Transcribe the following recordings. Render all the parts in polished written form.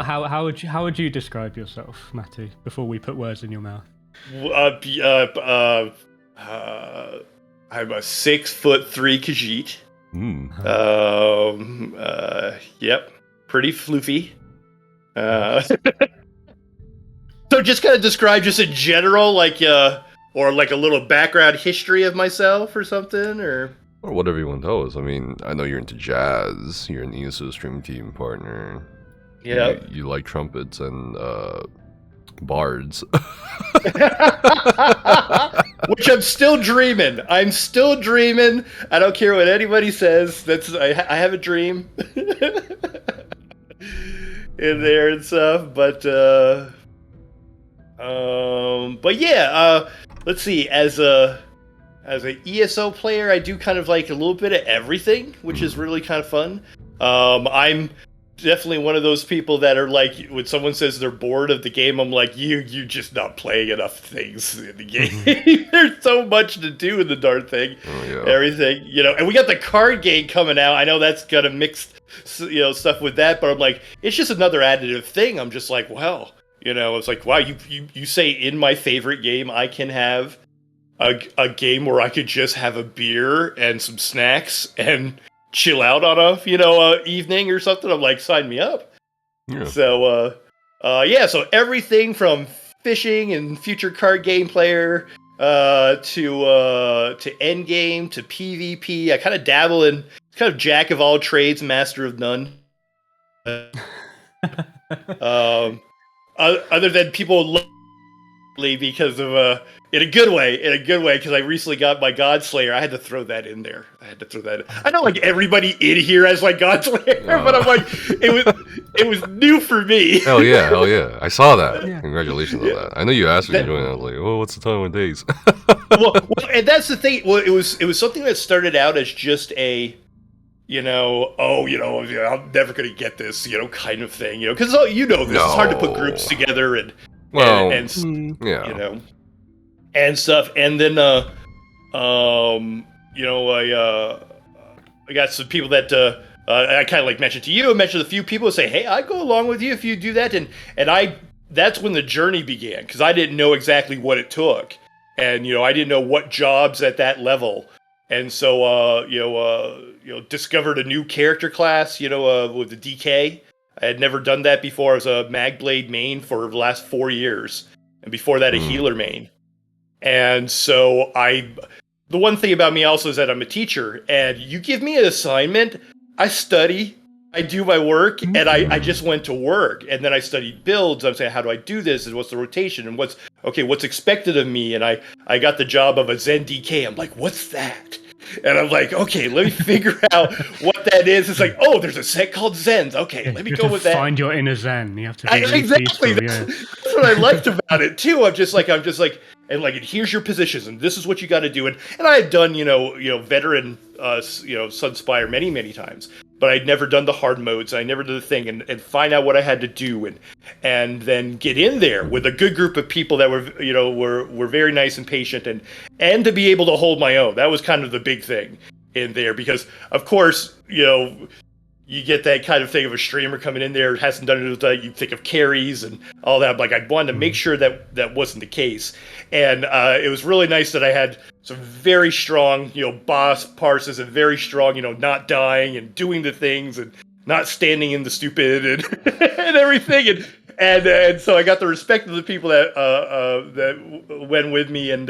How would you describe yourself, Matty, before we put words in your mouth? I'm a 6'3" Khajiit. Yep, pretty floofy. So just kind of describe just in general, like or like a little background history of myself or something, or whatever you want to tell us. I mean, I know you're into jazz. You're an ESOU stream team partner. Yeah. You like trumpets and bards. Which I'm still dreaming. I don't care what anybody says. I have a dream in there and stuff. But yeah. Let's see. As an ESO player, I do kind of like a little bit of everything, which is really kind of fun. I'm definitely one of those people that are like, when someone says they're bored of the game, I'm like, you just not playing enough things in the game. There's so much to do in the darn thing. Everything, and we got the card game coming out. I know that's gonna mix, stuff with that, but I'm like, it's just another additive thing. I'm just like, well, it's like, wow, you say in my favorite game, I can have a game where I could just have a beer and some snacks and chill out on a evening or something. I'm like, sign me up. Yeah. So so everything from fishing and future card game player to end game to PvP. I kind of dabble in kind of jack of all trades, master of none. Other than people because of in a good way, because I recently got my Godslayer. I had to throw that in there. I know, like, everybody in here has like Godslayer, but I'm like, it was new for me. Hell yeah! I saw that. Yeah. Congratulations on that. I know you asked me to join. I was like, oh, what's the time of days? well, and that's the thing. Well, it was something that started out as just a, I'm never gonna get this, kind of thing, because this. It's hard to put groups together and and stuff, and then I got some people that I kind of like mentioned to you. I mentioned a few people who say, hey, I'd go along with you if you do that, and that's when the journey began, because I didn't know exactly what it took, and I didn't know what jobs at that level, and so discovered a new character class, with the DK. I had never done that before. I was a Magblade main for the last 4 years, and before that a healer main. And so the one thing about me also is that I'm a teacher, and you give me an assignment, I study, I do my work, and I just went to work. And then I studied builds. I'm saying, how do I do this? And what's the rotation? And what's expected of me? And I got the job of a Zen DK. I'm like, what's that? And I'm like, okay, let me figure out what that is. It's like, oh, there's a set called Zens. Okay, let me go with that. Find your inner Zen. You have to exactly. That's what I liked about it too. I'm just like, and like, here's your positions, and this is what you got to do. And I had done, veteran, Sunspire many times, but I'd never done the hard modes. I never did the thing, and find out what I had to do, and then get in there with a good group of people that were very nice and patient, and to be able to hold my own. That was kind of the big thing in there, because of course, you get that kind of thing of a streamer coming in there, hasn't done it, you think of carries and all that. Like, I wanted to make sure that wasn't the case. And it was really nice that I had some very strong, boss parses, and very strong, not dying and doing the things and not standing in the stupid and and everything. And so I got the respect of the people that went with me, and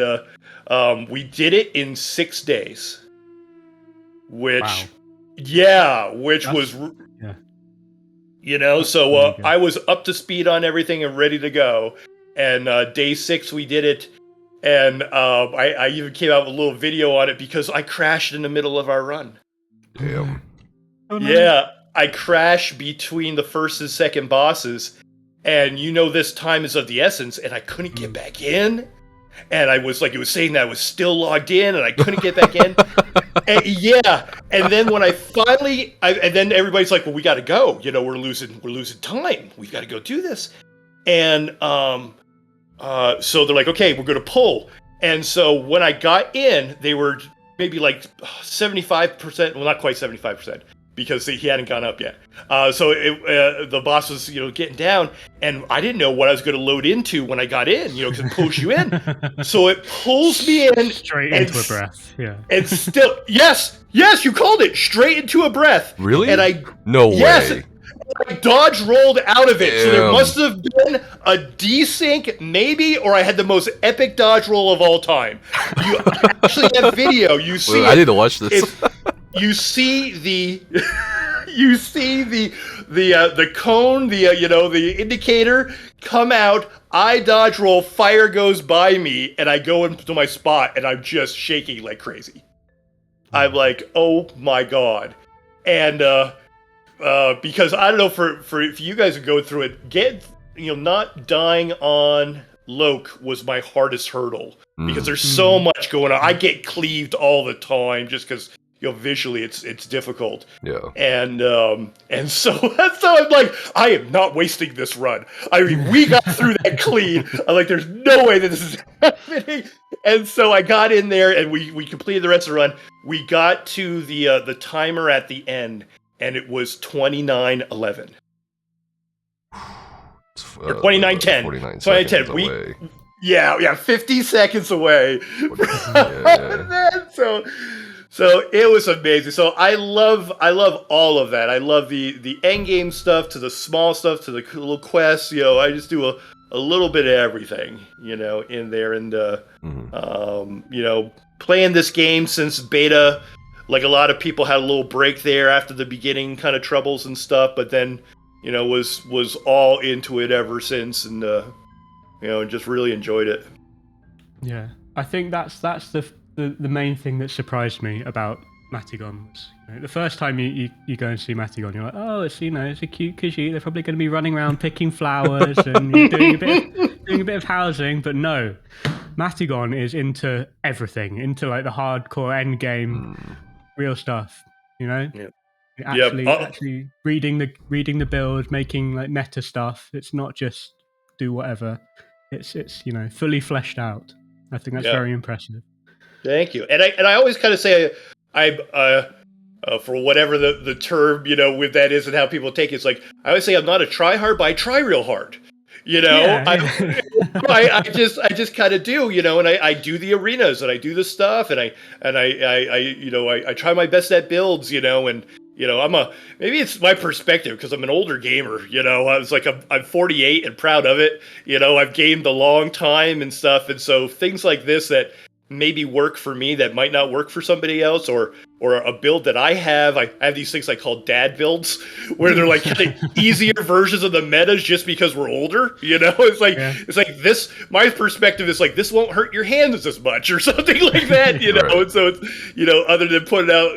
we did it in 6 days, which. Wow. Yeah, so I was up to speed on everything and ready to go. And day 6 we did it, and I even came out with a little video on it because I crashed in the middle of our run. Damn. Oh, no. Yeah, I crashed between the first and second bosses, and this time is of the essence, and I couldn't get back in. And I was like, it was saying that I was still logged in, and I couldn't get back in. And then when I finally, and then everybody's like, well, we got to go. We're losing time. We've got to go do this. And so they're like, okay, we're going to pull. And so when I got in, they were maybe like 75%, well, not quite 75%, because he hadn't gone up yet. So the boss was, getting down, and I didn't know what I was going to load into when I got in, because it pulls you in. So it pulls me in straight into a breath. Yeah. And still, yes, you called it, straight into a breath. Really? And no way. I dodge rolled out of it. Damn. So there must have been a desync, maybe, or I had the most epic dodge roll of all time. You actually have video. You see, I need to watch this. You see the cone, the indicator come out. I dodge roll, fire goes by me, and I go into my spot, and I'm just shaking like crazy. I'm like, oh my god, and because I don't know for you guys to go through it, not dying on Loke was my hardest hurdle because there's so much going on. I get cleaved all the time just because. Visually it's difficult. Yeah. And so I'm like, I am not wasting this run. I mean, we got through that clean. I'm like, there's no way that this is happening. And so I got in there and we completed the rest of the run. We got to the timer at the end and it was 29:11. Or 29:10. 29:10. Yeah, 50 seconds away. So it was amazing. So I love all of that. I love the end game stuff to the small stuff to the little quests. I just do a little bit of everything, in there. And playing this game since beta, like a lot of people had a little break there after the beginning kind of troubles and stuff, but then was all into it ever since, and just really enjoyed it. Yeah, I think that's the main thing that surprised me about Matagon was, the first time you go and see Matagon, you're like, oh, it's a cute Khajiit. They're probably going to be running around picking flowers and doing a bit of housing. But no, Matagon is into everything, into like the hardcore end game, real stuff. Yep. Actually reading the build, making like meta stuff. It's not just do whatever. It's fully fleshed out. I think that's very impressive. Thank you. And I always kind of say I for whatever the term, with that is and how people take it, it's like I always say I'm not a try hard, but I try real hard. I just kind of do, and I do the arenas and I do the stuff and I try my best at builds, and maybe it's my perspective because I'm an older gamer, I was like, I'm 48 and proud of it. I've gamed a long time and stuff. And so things like this that maybe work for me that might not work for somebody else, or a build that I have these things I call dad builds where they're like easier versions of the metas just because we're older, it's like this, my perspective is like, this won't hurt your hands as much or something like that, right. And so it's, other than putting out,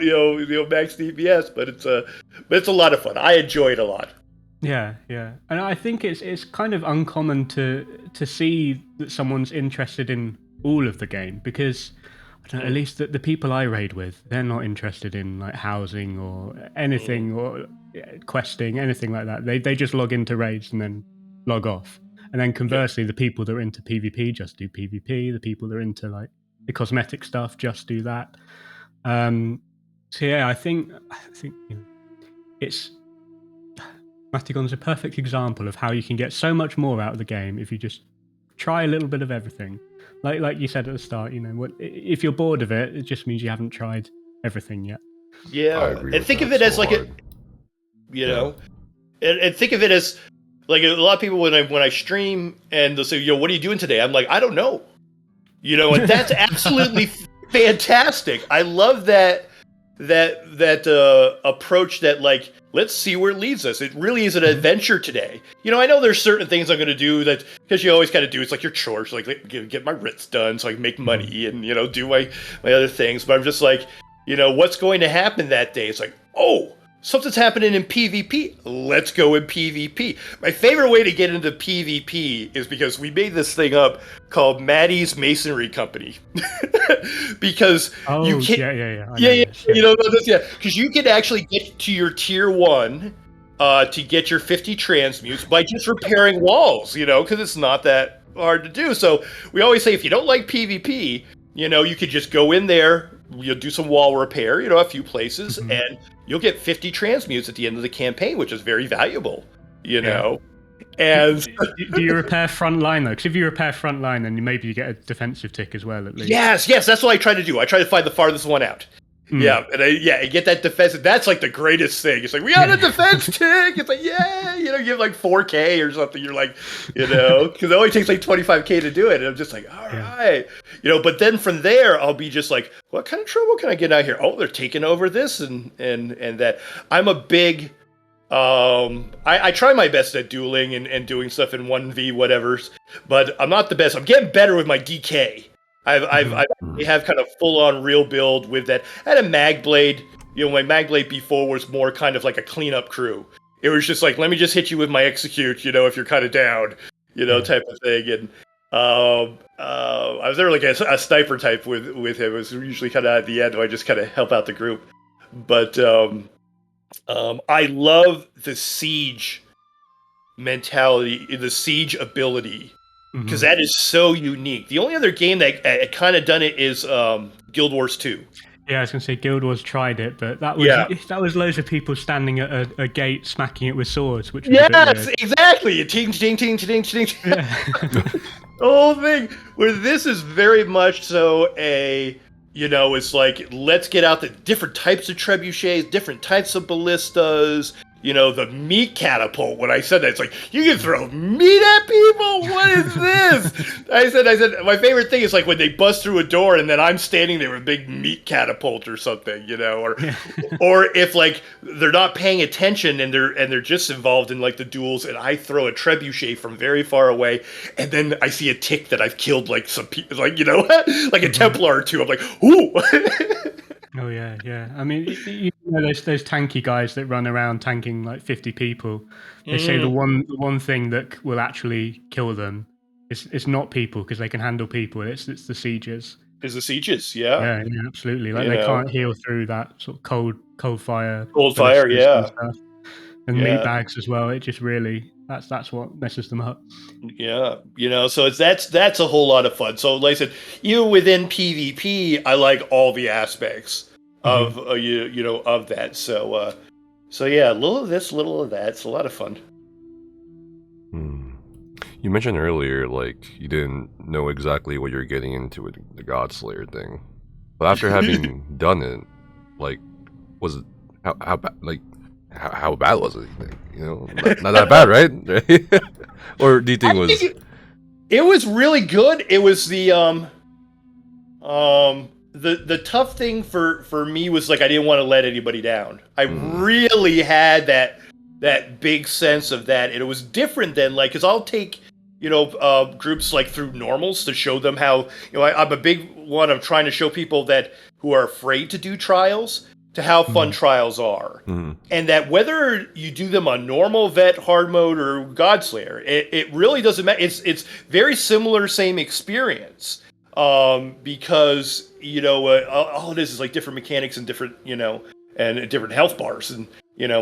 max DPS, but it's a lot of fun. I enjoy it a lot. Yeah. And I think it's kind of uncommon to see that someone's interested in all of the game, because I don't know, at least the people I raid with, they're not interested in like housing or anything or questing, anything like that. They just log into raids and then log off. And then conversely, the people that are into PvP just do PvP. The people that are into like the cosmetic stuff just do that. So yeah, I think it's Matagon's a perfect example of how you can get so much more out of the game if you just try a little bit of everything. Like you said at the start, if you're bored of it, it just means you haven't tried everything yet. Yeah, and think of it as like and think of it as like a lot of people when I stream and they'll say, what are you doing today? I'm like, I don't know. And that's absolutely fantastic. I love that approach that like, let's see where it leads us. It really is an adventure today. I know there's certain things I'm going to do that, because you always kind of do, it's like your chores, like get my writs done so I can make money and, do my other things. But I'm just like, what's going to happen that day? It's like, oh, something's happening in PvP. Let's go in PvP. My favorite way to get into PvP is because we made this thing up called Maddie's Masonry Company. Because you can, because you can actually get to your tier 1 to get your 50 transmutes by just repairing walls, because it's not that hard to do. So we always say if you don't like PvP, you could just go in there, you'll do some wall repair, a few places, Mhm. and you'll get 50 transmutes at the end of the campaign, which is very valuable, And do you repair front line though? Because if you repair front line, then maybe you get a defensive tick as well, at least. yes, that's what I try to do. I try to find the farthest one out. Yeah, and I get that defense. That's like the greatest thing. It's like, we got a defense tick. It's like, yeah, you have like 4K or something. You're like, because it only takes like 25K to do it. And I'm just like, all right. But then from there, I'll be just like, what kind of trouble can I get out here? Oh, they're taking over this and that. I'm a big, I try my best at dueling and doing stuff in 1v whatevers, but I'm not the best. I'm getting better with my DK. I have kind of full-on real build with that. I had a mag blade. My mag blade before was more kind of like a cleanup crew. It was just like, let me just hit you with my execute, if you're kind of down, type of thing. And I was there like a sniper type with him. It was usually kind of at the end, I just kind of help out the group. But I love the siege mentality, the siege ability. Because that is so unique. The only other game that kind of done it is Guild Wars 2. Yeah, I was going to say Guild Wars tried it, but that was loads of people standing at a gate smacking it with swords, which was exactly. Ting, ting, ting, ting, ting. Yeah. The whole thing. Where this is very much so it's like, let's get out the different types of trebuchets, different types of ballistas. The meat catapult. When I said that, it's like, you can throw meat at people? What is this? I said, my favorite thing is like when they bust through a door and then I'm standing there with a big meat catapult or something, or if like they're not paying attention and they're just involved in like the duels and I throw a trebuchet from very far away and then I see a tick that I've killed like some people, like, like a Templar or two. I'm like, ooh. Oh yeah. I mean, those tanky guys that run around tanking like 50 people. They say the one thing that will actually kill them is not people, because they can handle people. It's the sieges. Is the sieges? Yeah. Yeah, absolutely. Like they can't heal through that sort of cold fire. Cold fire, yeah. And stuff. And meat bags as well. It just really that's what messes them up. Yeah, so that's a whole lot of fun. So like I said, even within PvP, I like all the aspects of of that. So yeah, a little of this, little of that. It's a lot of fun. You mentioned earlier, like, you didn't know exactly what you're getting into with the Godslayer thing, but after having done it, like, was it how bad? Like, how bad was it? Not that bad, right? Or do you think it was really good? It was the tough thing for me was like I didn't want to let anybody down. I really had that big sense of that, and it was different than like, because I'll take groups like through normals to show them how I'm a big one of trying to show people that who are afraid to do trials to how fun trials are, and that whether you do them on normal, vet, hard mode, or Godslayer, it really doesn't matter. It's very similar, same experience, because all it is like different mechanics and different and different health bars and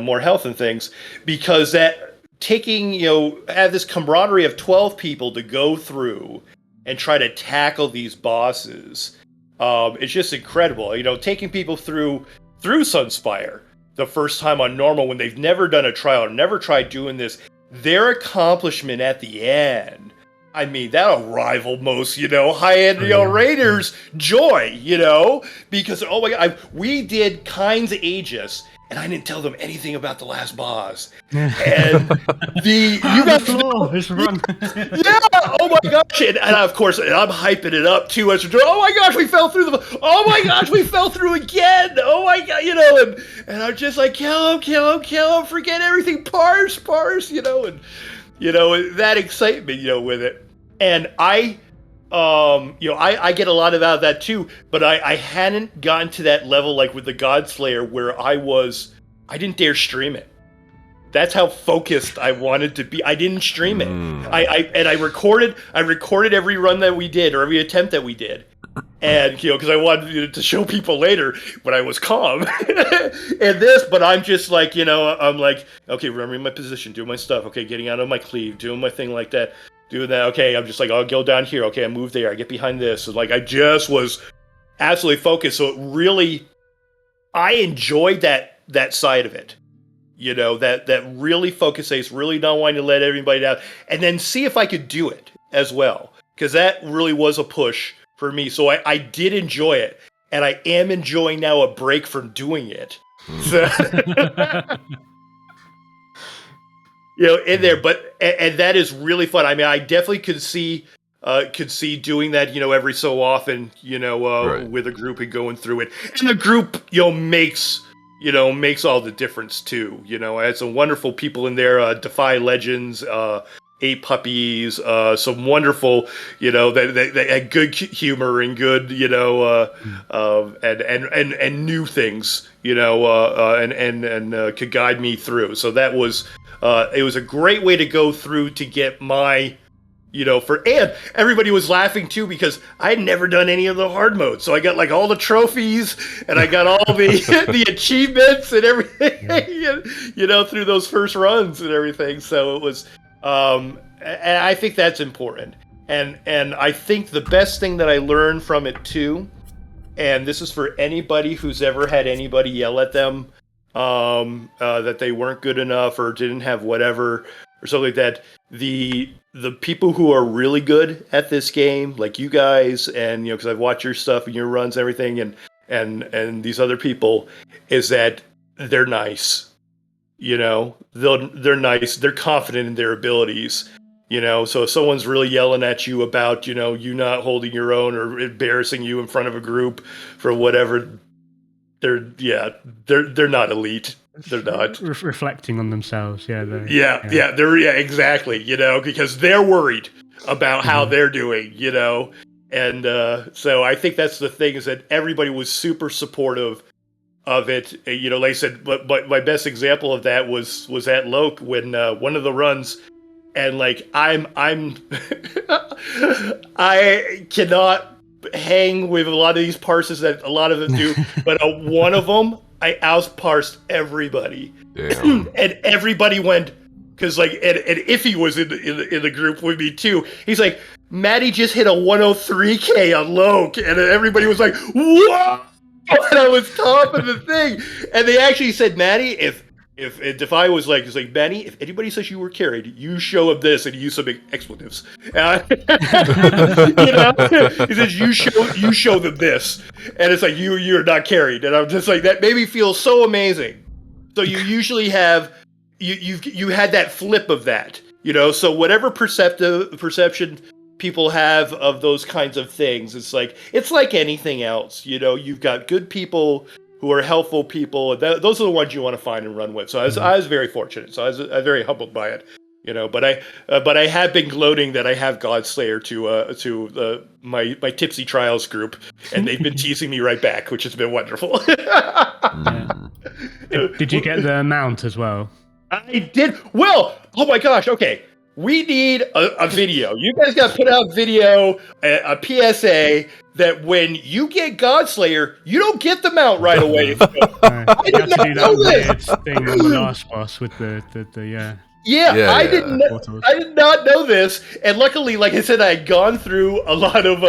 more health and things, because that taking have this camaraderie of 12 people to go through and try to tackle these bosses. It's just incredible. Taking people through Sunspire the first time on normal when they've never done a trial or never tried doing this, their accomplishment at the end, I mean, that'll rival most, high-end, raiders' joy, because, oh my god, we did Kind's Aegis, and I didn't tell them anything about the last boss. And you got run. Yeah, oh my gosh, and of course, and I'm hyping it up too much. Oh my gosh, we fell through oh my gosh, we fell through again. Oh my god, and I'm just like, kill him, forget everything, parse, and that excitement, with it. And I get a lot out of that too, but I hadn't gotten to that level like with the Godslayer where I didn't dare stream it. That's how focused I wanted to be. I didn't stream it. I recorded every run that we did or every attempt that we did. And, because I wanted to show people later when I was calm. But I'm just like, I'm like, okay, remembering my position, doing my stuff, okay, getting out of my cleave, doing my thing like that, doing that, okay, I'm just like, I'll go down here, okay, I move there, I get behind this. And like, I just was absolutely focused. So it really, I enjoyed that side of it. You know, that really focus based, really not wanting to let everybody down, and then see if I could do it as well, because that really was a push for me. So I did enjoy it, and I am enjoying now a break from doing it. So, you know, in there, but and that is really fun. I mean, I definitely could see doing that, you know, every so often, you know, with a group and going through it, and the group, you know, makes all the difference too. You know, I had some wonderful people in there, Defy Legends, 8 Puppies, some wonderful, you know, that had good humor and good, you know, and new things, you know, and could guide me through. So that was, it was a great way to go through to get my, you know, and everybody was laughing too, because I had never done any of the hard modes. So I got like all the trophies, and I got all the achievements and everything, you know, through those first runs and everything. So it was, and I think that's important. And I think the best thing that I learned from it too, and this is for anybody who's ever had anybody yell at them, that they weren't good enough or didn't have whatever or something like that, the people who are really good at this game, like you guys, and, you know, because I've watched your stuff and your runs and everything, and these other people, is that they're nice. You know, they're nice. They're confident in their abilities. You know, so if someone's really yelling at you about, you know, you not holding your own or embarrassing you in front of a group for whatever, they're not elite. They're not reflecting on themselves. They're exactly. You know, because they're worried about how they're doing. You know, and so I think that's the thing, is that everybody was super supportive of it. You know, like I said, but my best example of that was at Loke, when one of the runs, and like I cannot hang with a lot of these parses that a lot of them do, but one of them, I outparsed everybody. Damn. And everybody went, because like, and Iffy was in the group with me too. He's like, Maddie just hit a 103K on Loke, and everybody was like, whoa! And I was top of the thing. And they actually said, Maddie, if Defy was like, it's like, Maddie, if anybody says you were carried, you show them this and use some expletives. You know, he says, you show them this, and it's like, you're not carried. And I'm just like, that made me feel so amazing. So you usually have you had that flip of that, you know. So whatever perception people have of those kinds of things, it's like anything else, you know. You've got good people who are helpful people. Those are the ones you want to find and run with. So I was very fortunate. So I was very humbled by it, you know. But I have been gloating that I have Godslayer to my Tipsy Trials group, and they've been teasing me right back, which has been wonderful. Did you get the mount as well? I did. Well, oh my gosh. Okay. We need a video. You guys got to put out video, a PSA, that when you get Godslayer, you don't get the mount right away. I did not know this thing on the last boss with the I did not know this, and luckily, like I said, I had gone through a lot of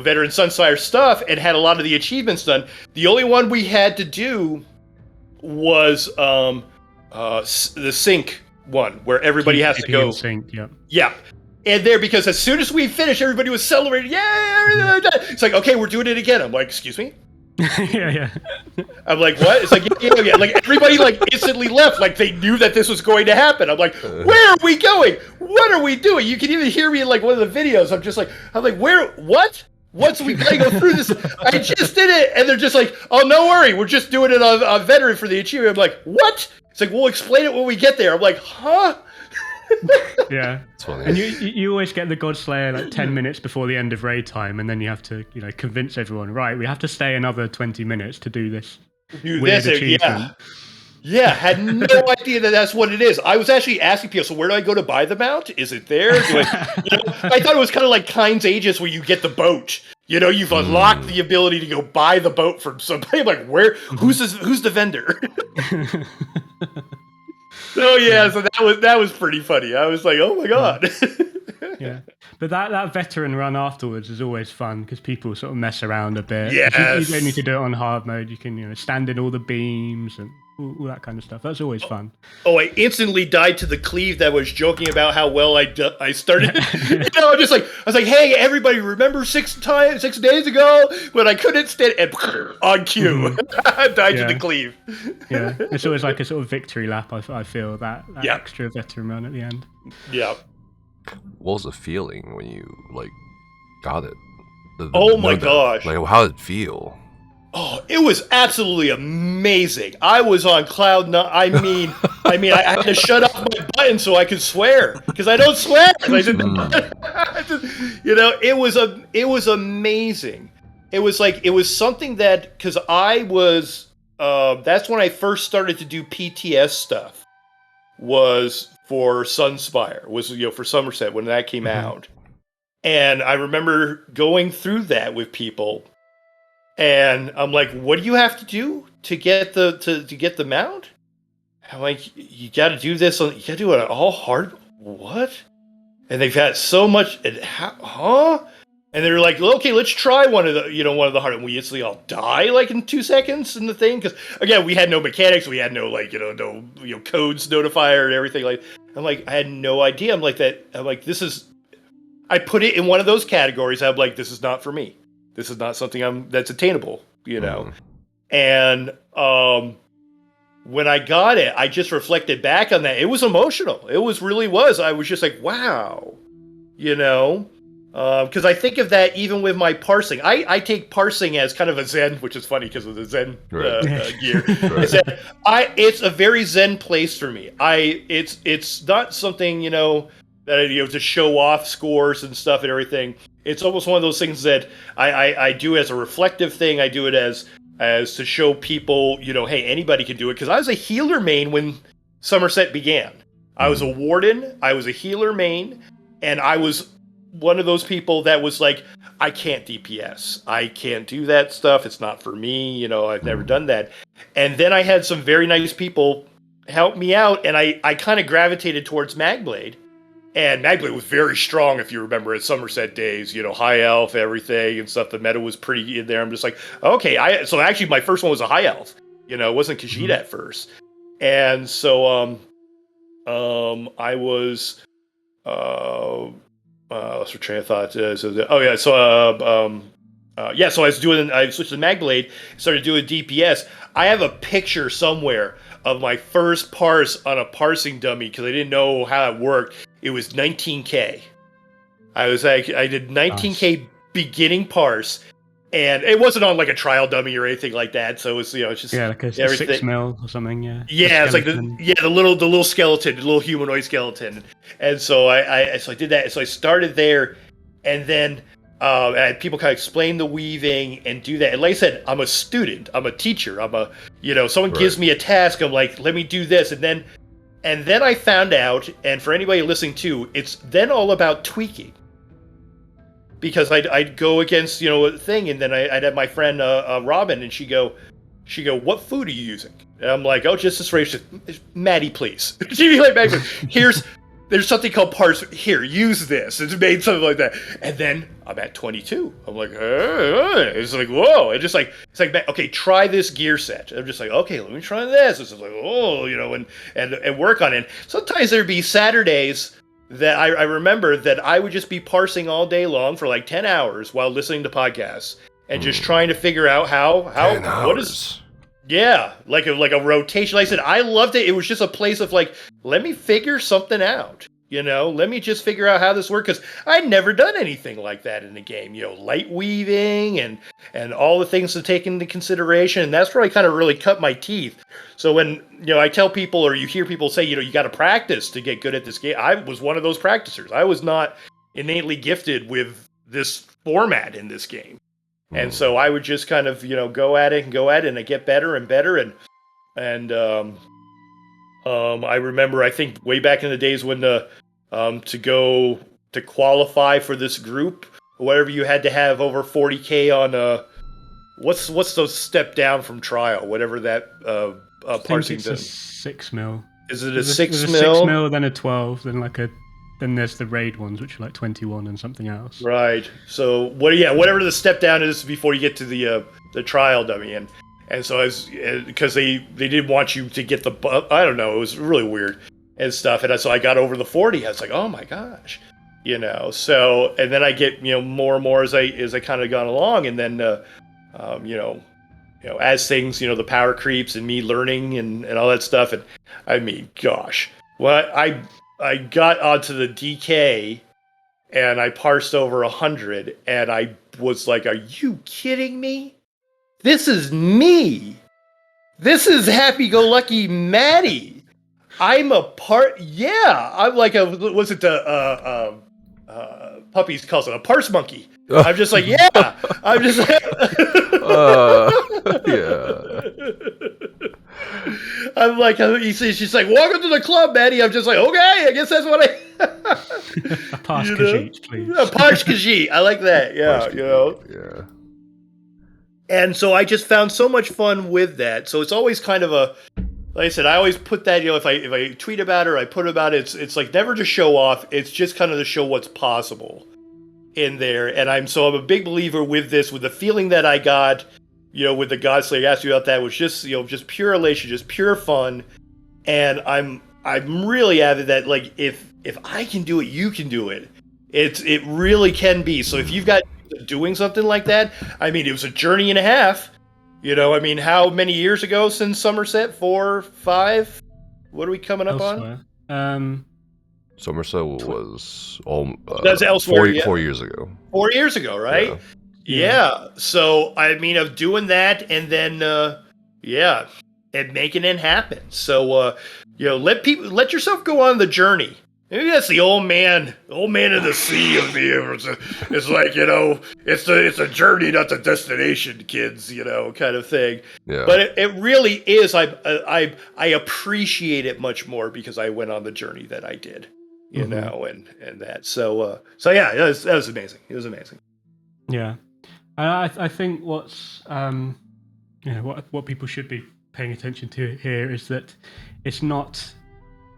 veteran Sunsire stuff and had a lot of the achievements done. The only one we had to do was the sync one, where everybody has to go. Sync, yeah. Yeah. And there, because as soon as we finished, everybody was celebrating. Yeah! It's like, okay, we're doing it again. I'm like, excuse me? yeah. I'm like, what? It's like, yeah. Like, everybody, like, instantly left. Like, they knew that this was going to happen. I'm like, where are we going? What are we doing? You can even hear me in, like, one of the videos. I'm like, where? What? Once we gotta go through this, I just did it. And they're just like, oh, no worry. We're just doing it on veteran for the achievement. I'm like, what? It's like, we'll explain it when we get there. I'm like, huh? Yeah, and you always get the Godslayer like 10 minutes before the end of raid time, and then you have to, you know, convince everyone, right, we have to stay another 20 minutes to do this. Yeah, had no idea that that's what it is. I was actually asking people, so where do I go to buy the mount? Is it there? I thought it was kind of like Kyne's Aegis, where you get the boat. You know, you've unlocked the ability to go buy the boat from somebody. I'm like, where? Who's the vendor? Oh yeah, so that was pretty funny. I was like, oh my god. Yeah, but that veteran run afterwards is always fun because people sort of mess around a bit. Yes. You don't need to do it on hard mode. You can stand in all the beams and all that kind of stuff. That's always fun. Oh, I instantly died to the cleave that was joking about how well I started. I was like, hey, everybody, remember 6 days ago when I couldn't stand and on cue, I died to the cleave. Yeah, it's always like a sort of victory lap. I feel that extra veteran run at the end. Yeah. What was the feeling when you got it? Oh my gosh! Like, how did it feel? Oh, it was absolutely amazing. I was on cloud nine. I mean, I had to shut off my button so I could swear because I don't swear. It was amazing. It was something that because I was. That's when I first started to do PTS stuff. Was for Sunspire, for Somerset when that came out. And I remember going through that with people and I'm like, what do you have to do to get the mount? I'm like, you gotta do this you gotta do it all hard. What? And they've had so much and they're like, okay, let's try one of the hard. And we instantly all die in 2 seconds in the thing because again, we had no mechanics, we had no codes notifier and everything. I'm like, I had no idea. I'm like, this is. I put it in one of those categories. I'm like, this is not for me. This is not something that's attainable. And when I got it, I just reflected back on that. It was emotional. It really was. I was just like, wow, because I think of that even with my parsing. I take parsing as kind of a Zen, which is funny because of the Zen gear. Right. It's a very Zen place for me. It's not something that I to show off scores and stuff and everything. It's almost one of those things that I do as a reflective thing. I do it as to show people, hey, anybody can do it. Because I was a healer main when Somerset began. I was a warden. I was a healer main, and I was one of those people that was like, I can't DPS. I can't do that stuff. It's not for me. I've never done that. And then I had some very nice people help me out, and I kind of gravitated towards Magblade. And Magblade was very strong, if you remember, at Somerset days, high elf, everything and stuff. The meta was pretty in there. I'm just like, okay. So actually my first one was a high elf. It wasn't Khajiit at first. And so I was... lost my train of thought. So I switched to Magblade, started doing DPS. I have a picture somewhere of my first parse on a parsing dummy because I didn't know how it worked. It was 19K. I did 19K beginning parse, and it wasn't on a trial dummy or anything like that. So it was it's just like a 6 mil or something. Yeah. Yeah, it's like the little skeleton, the little humanoid skeleton. And so I did that. So I started there, and then I had people kind of explain the weaving and do that. And like I said, I'm a student, I'm a teacher, someone gives me a task, I'm like, let me do this, and then I found out, and for anybody listening too, it's then all about tweaking. Because I'd go against a thing, and then I'd have my friend Robin, and she go, what food are you using? And I'm like, just this race. Maddie, please. She'd be like, there's something called parse. Here, use this. It's made something like that. And then I'm at 22. I'm like, it's like, whoa. It's like, okay, try this gear set. I'm just like, okay, let me try this. It's like, and work on it. Sometimes there'd be Saturdays that I remember that I would just be parsing all day long for 10 hours while listening to podcasts and just trying to figure out what is. Yeah, like a rotation. Like I said, I loved it. It was just a place of let me figure something out. Let me just figure out how this works, because I'd never done anything like that in the game. Light weaving and all the things to take into consideration. And that's where I kind of really cut my teeth. So when I tell people, or you hear people say, you got to practice to get good at this game, I was one of those practicers. I was not innately gifted with this format in this game. And so I would just kind of, go at it, and I get better and better. And I remember, I think way back in the days when to qualify for this group, or whatever, you had to have over 40K on what's those step down from trial, whatever that parsing does. 6 mil. Is it a 6 6 mil? 6 mil, then a 12, then a then there's the raid ones, which are like 21 and something else. Right. So whatever the step down is before you get to the trial dummy, and so because they didn't want you to get I don't know, it was really weird and stuff, and so I got over the 40. I was like, oh my gosh, So and then I get more and more as I kind of gone along, and then as things the power creeps and me learning and all that stuff, and I mean, gosh, well I got onto the DK and I parsed over 100, and I was like, are you kidding me? This is me. This is happy-go-lucky Maddie. I'm a I'm like what's it puppies calls it, a parse monkey. I'm just like, yeah. I'm just yeah. I'm like, she's like, welcome to the club, Maddie. I'm just like, okay, I guess that's what I... A parse Khajiit, please. A parse Khajiit. I like that, yeah, Yeah. And so I just found so much fun with that. So it's always kind of like I said, I always put that, if I tweet about it or I put about it, it's like never to show off. It's just kind of to show what's possible in there. And I'm a big believer with this, with the feeling that I got, with the Godslayer. You asked me about that, was just, just pure elation, just pure fun. And I'm really avid that, like, if I can do it, you can do it. It really can be. So if you've got doing something like that, I mean, it was a journey and a half. I mean, how many years ago since Somerset? 4, 5? What are we coming up on? Somerset was that's elsewhere. 4 years ago. 4 years ago, right? Yeah. So I mean, of doing that, and then and making it happen. So let yourself go on the journey. Maybe that's the old man of the sea of me. It's like, it's a journey, not the destination, kids, kind of thing. Yeah. But it really is. I appreciate it much more because I went on the journey that I did, and that. So yeah, that was amazing. It was amazing. Yeah. I think what's, what people should be paying attention to here is that it's not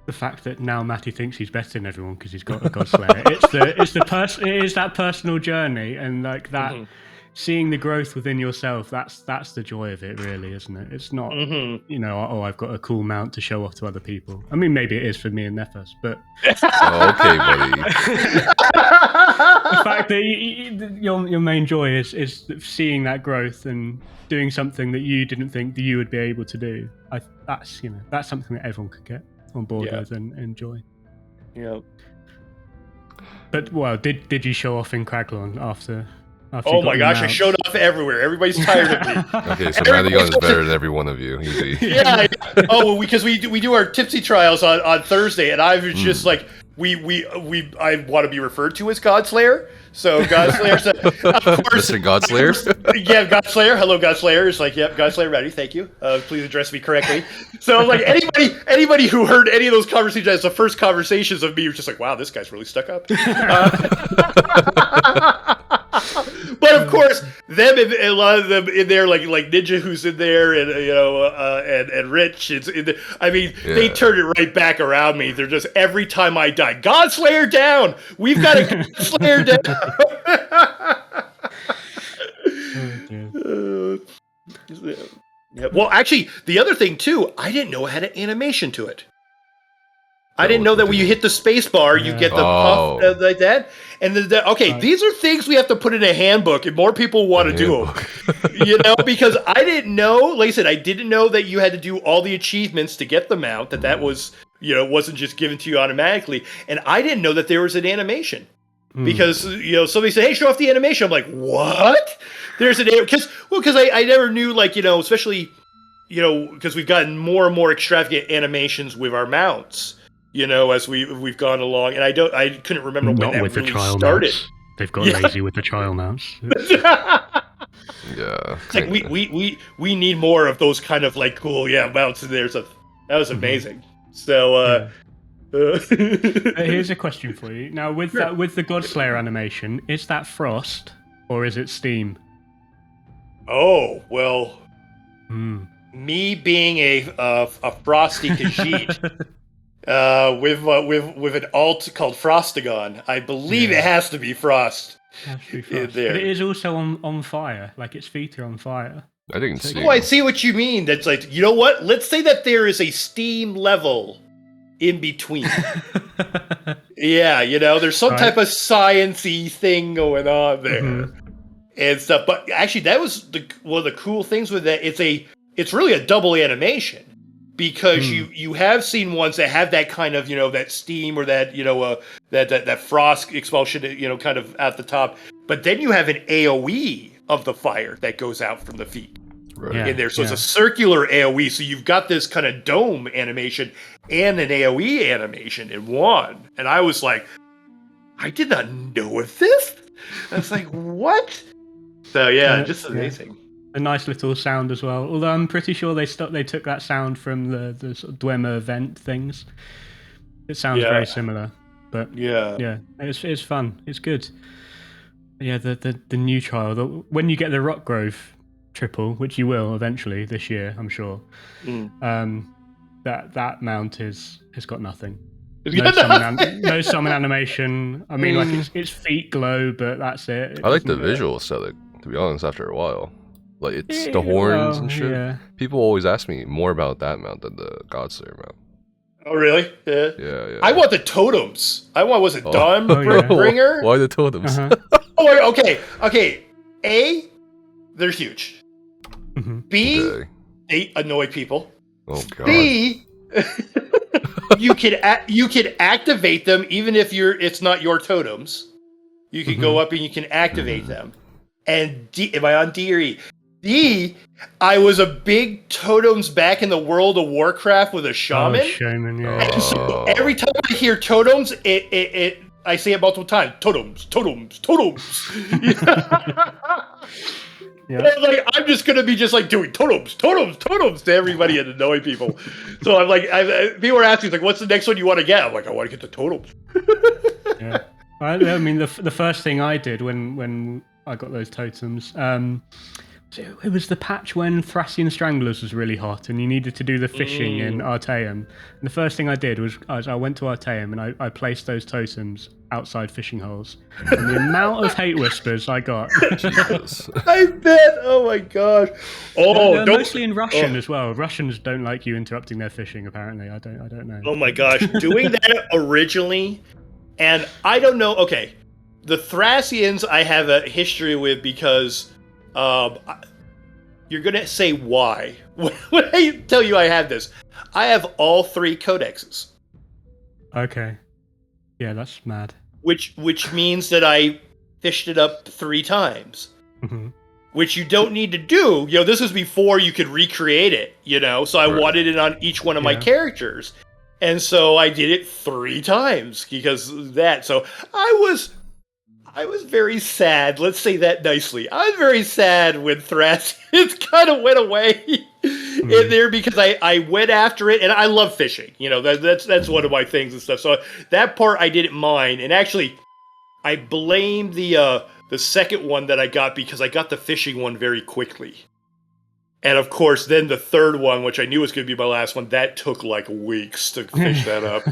the fact that now Matty thinks he's better than everyone because he's got a Godslayer. It is that personal journey, and like that, seeing the growth within yourself. That's the joy of it, really, isn't it? It's not, I've got a cool mount to show off to other people. I mean, maybe it is for me and Nefas, but okay, buddy. The fact that your main joy is seeing that growth and doing something that you didn't think that you would be able to do. That's something that everyone could get on board with and enjoy. Yeah. But did you show off in Craglorn after oh my gosh, I showed off everywhere. Everybody's tired of me. Okay, so Matty is better than every one of you. Easy. Yeah. Oh, because we do our tipsy trials on Thursday, and I was just like, I want to be referred to as Godslayer. So Godslayer, of course, Mr. Godslayer. Yeah, Godslayer. Hello, Godslayer. It's like, yep, Godslayer, ready. Thank you. Please address me correctly. So like anybody who heard any of those conversations as the first conversations of me was just like, wow, this guy's really stuck up. But of course, a lot of them in there, like Ninja, who's in there, and and Rich. They turned it right back around me. They're just every time I die, Godslayer down. We've got a Godslayer down. Well, actually, the other thing too, I didn't know it had an animation to it. I didn't know that when you hit the space bar, you get the puff like that. And these are things we have to put in a handbook, and more people want to do them. Because I didn't know, like I said, I didn't know that you had to do all the achievements to get the mount, that was, wasn't just given to you automatically. And I didn't know that there was an animation. Because, somebody said, hey, show off the animation. I'm like, what? There's an animation? Because I never knew, like, especially, because we've gotten more and more extravagant animations with our mounts. As we've gone along, and I couldn't remember when that really started. Mounts. They've got lazy with the trial mounts. Yeah, it's like we need more of those kind of like cool mounts in there. So that was amazing. So here's a question for you. Now with the Godslayer animation, is that Frost or is it Steam? Oh well, me being a frosty Khajiit. With an alt called Frostagon. I believe it has to be Frost. But it is also on fire. Like its feet are on fire. I didn't see. Oh, I see what you mean. That's like, you know what? Let's say that there is a Steam level in between. Yeah, there's some type of science-y thing going on there and stuff. But actually, that was one of the cool things with that. It's really a double animation because you have seen ones that have that kind of that steam or that that frost expulsion kind of at the top. But then you have an AOE of the fire that goes out from the feet. In there. So it's a circular AoE. So you've got this kind of dome animation and an AoE animation in one. And I was like, I did not know of this. I was like, what? So just amazing. A nice little sound as well. Although I'm pretty sure they took that sound from the sort of Dwemer event things. It sounds very similar. But it's fun. It's good. Yeah, the new trial. When you get the Rock Grove triple, which you will eventually this year, I'm sure. That mount has got nothing. No summon animation. I mean, like its feet glow, but that's it. I like the visual aesthetic, to be honest. After a while, like it's the horns and shit. Yeah. People always ask me more about that mount than the Godslayer mount. Oh really? Yeah. Yeah. I want the totems. Was it Dawnbringer? Why the totems? Okay. A, they're huge. B, they annoy people. Oh god. B, you can activate them even if it's not your totems. You can go up and you can activate them. And D, am I on D or E? D, I was a big totems back in the World of Warcraft with a shaman. Shaman, yeah. And so every time I hear totems, I say it multiple times. Totems. I'm just gonna be just like doing totems to everybody and annoying people. So I'm like, people are asking like, "What's the next one you want to get?" I'm like, "I want to get the totems." Yeah, I mean the first thing I did when I got those totems, it was the patch when Thracian Stranglers was really hot and you needed to do the fishing in Artaeum. And the first thing I did was I went to Artaeum and I placed those totems outside fishing holes. And the amount of hate whispers I got. I bet. Oh my gosh. They're mostly in Russian as well. Russians don't like you interrupting their fishing. Apparently, I don't know. Oh my gosh, doing that originally, and I don't know. Okay, the Thracians I have a history with because. You're gonna say why when I tell you I have this. I have all 3 codexes. Okay, yeah, that's mad. Which means that I fished it up 3 times. Which you don't need to do. This was before you could recreate it. So I wanted it on each one of my characters, and so I did it 3 times because of that. So I was very sad. Let's say that nicely. I was very sad when Thracians kind of went away in there because I went after it, and I love fishing. That's one of my things and stuff. So that part I didn't mind, and actually, I blame the second one that I got because I got the fishing one very quickly. And of course, then the third one, which I knew was going to be my last one, that took like weeks to fish that up.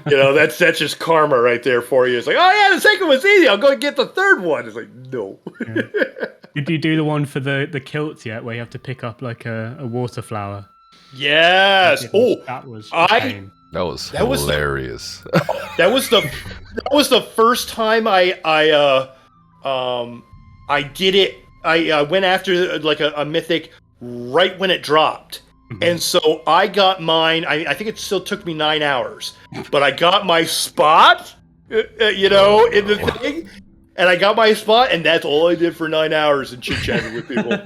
That's just karma right there for you. It's like, oh yeah, the second one's easy. I'll go get the third one. It's like, no. Did you do the one for the kilts yet, where you have to pick up like a water flower? Yes. That was pain. That was hilarious. That was the first time I did it. I went after like a mythic right when it dropped. And so I got mine. I think it still took me 9 hours, but I got my spot, in the thing. And I got my spot, and that's all I did for 9 hours and chit-chatting with people.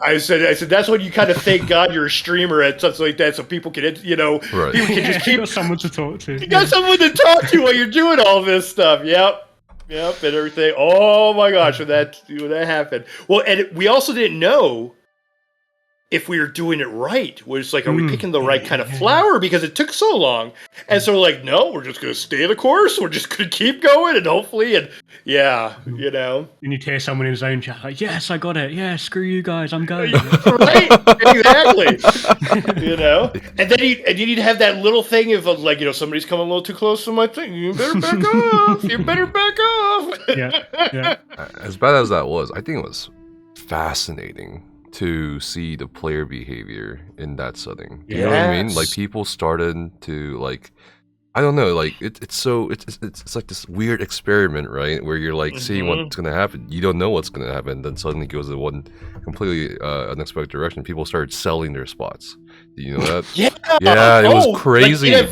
I said, that's when you kind of thank God you're a streamer and something like that, so people can, people can just keep... You got someone to talk to. You got someone to talk to while you're doing all this stuff. Yep, and everything. Oh my gosh, when that happened. Well, and we also didn't know if we were doing it right. We're just like, are we picking the right kind of flower because it took so long? And so we're like, no, we're just going to stay the course. We're just going to keep going and hopefully, and you know. And you'd hear someone in his own chat like, yes, I got it. Yeah, screw you guys, I'm going. Right, exactly. You know, and then you'd have that little thing of like, you know, somebody's coming a little too close to my thing. You better back off. You better back off. Yeah. As bad as that was, I think it was fascinating to see the player behavior in that setting. You know what I mean? Like people started to like, I don't know, like it's like this weird experiment, right? Where you're like seeing what's gonna happen. You don't know what's gonna happen, then suddenly it goes in one completely unexpected direction. People started selling their spots. Do you know that? Yeah, it was crazy. Like,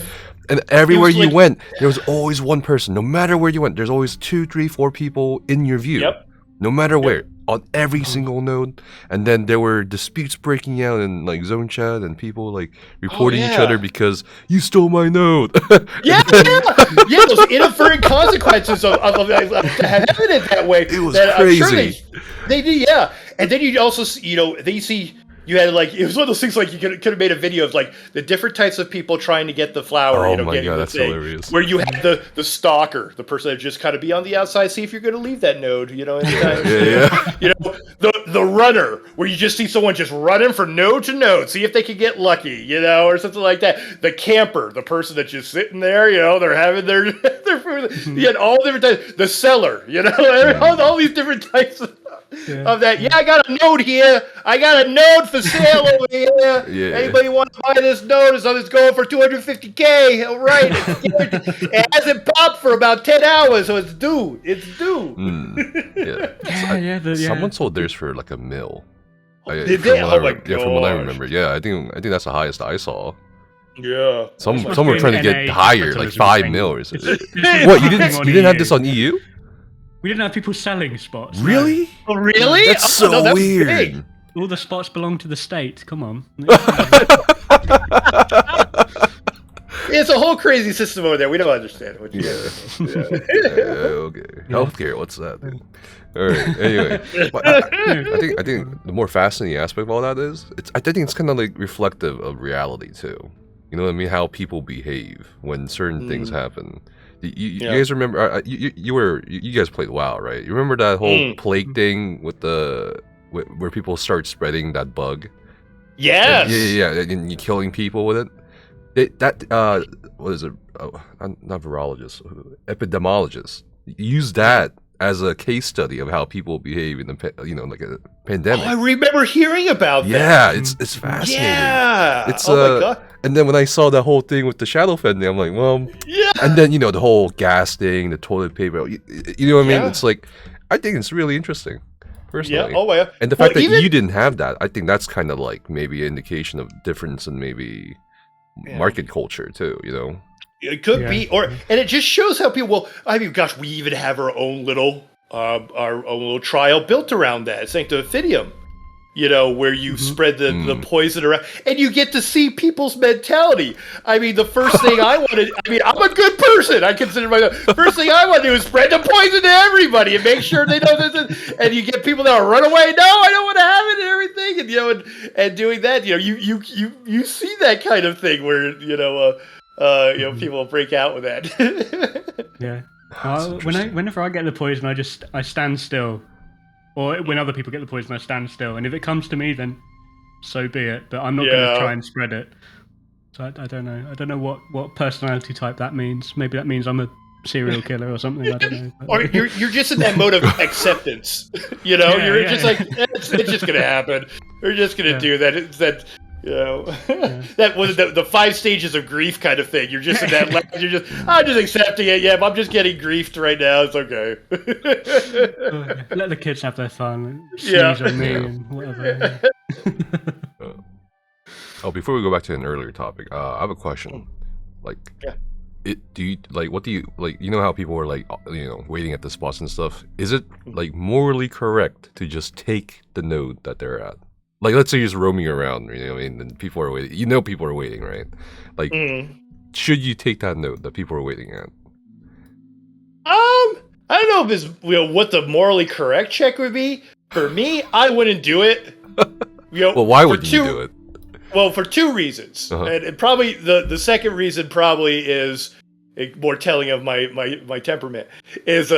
and everywhere you went, there was always one person. No matter where you went, there's always 2, 3, 4 people in your view. Yep. No matter where, on every single node. And then there were disputes breaking out in like zone chat and people like reporting each other because you stole my node. Those inadvertent consequences of having it that way. It was crazy. I'm sure they did, and then you also, you know, then you see. You had like, it was one of those things like you could have made a video of like the different types of people trying to get the flower. Oh my god, that's hilarious. Where you had the stalker, the person that just kind of be on the outside, see if you're going to leave that node. You know, you know, the runner, where you just see someone just running from node to node, see if they can get lucky, you know, or something like that. The camper, the person that's just sitting there, you know, they're having their food. You had all different types. The seller, you know, all these different types of that. Yeah, I got a node here. I got a node for sale over here. Anybody want to buy this node? It's going for $250K. All right. It hasn't popped for about 10 hours, so it's due. Someone sold theirs for like $1 million. Did they? Oh my god. Yeah, from what I remember. Yeah, I think that's the highest I saw. Yeah. Some were trying to get higher, like $5 million. What, you didn't have this on EU? We didn't have people selling spots. Really? No. Oh, really? That's so weird. Big. All the spots belong to the state. Come on. It's a whole crazy system over there. We don't understand what you okay. Healthcare, what's that? All right. Anyway, I think the more fascinating aspect of all that is, I think it's kind of like reflective of reality too. You know what I mean? How people behave when certain things happen. You guys remember? You guys played WoW, right? You remember that whole plague thing with where people start spreading that bug? Yes. And you killing people with it. What is it? Not virologist, epidemiologist. Use that as a case study of how people behave in like a pandemic. Oh, I remember hearing about that. Yeah, it's fascinating. Yeah. It's my god. And then when I saw that whole thing with the shadow fending, I'm like, well, And then the whole gas thing, the toilet paper. You know what I mean? It's like, I think it's really interesting. Personally. Yeah. Oh yeah. And the fact that you didn't have that, I think that's kind of like maybe an indication of difference in maybe market culture too. You know. It could be, and it just shows how people. Well, I mean, gosh, we even have our own little trial built around that. Sanctifidium, you know, where you spread the poison around, and you get to see people's mentality. I mean, the first thing I wanted. I mean, I'm a good person. I consider myself. First thing I want to do is spread the poison to everybody and make sure they know this. And you get people that run away. No, I don't want to have it and everything. And and doing that, you see that kind of thing where people break out with that. Whenever I get the poison, I stand still, or when other people get the poison, I stand still. And if it comes to me, then so be it. But I'm not going to try and spread it. So I don't know. I don't know what personality type that means. Maybe that means I'm a serial killer or something. I don't know. Or you're just in that mode of acceptance. You're just like it's just going to happen. We're just going to do that. It's that. That was the 5 stages of grief kind of thing. You're just in that. I'm just accepting it. Yeah, I'm just getting griefed right now. It's okay. Let the kids have their fun. Sneeze on me and whatever. Before we go back to an earlier topic, I have a question. What do you like? You know how people are like, waiting at the spots and stuff. Is it like morally correct to just take the node that they're at? Like, let's say you're just roaming around, and people are waiting. People are waiting, right? Like, should you take that note that people are waiting at? I don't know if it's what the morally correct check would be. For me, I wouldn't do it. Well, why would you do it? Well, for two reasons, and probably the second reason probably is more telling of my temperament. Is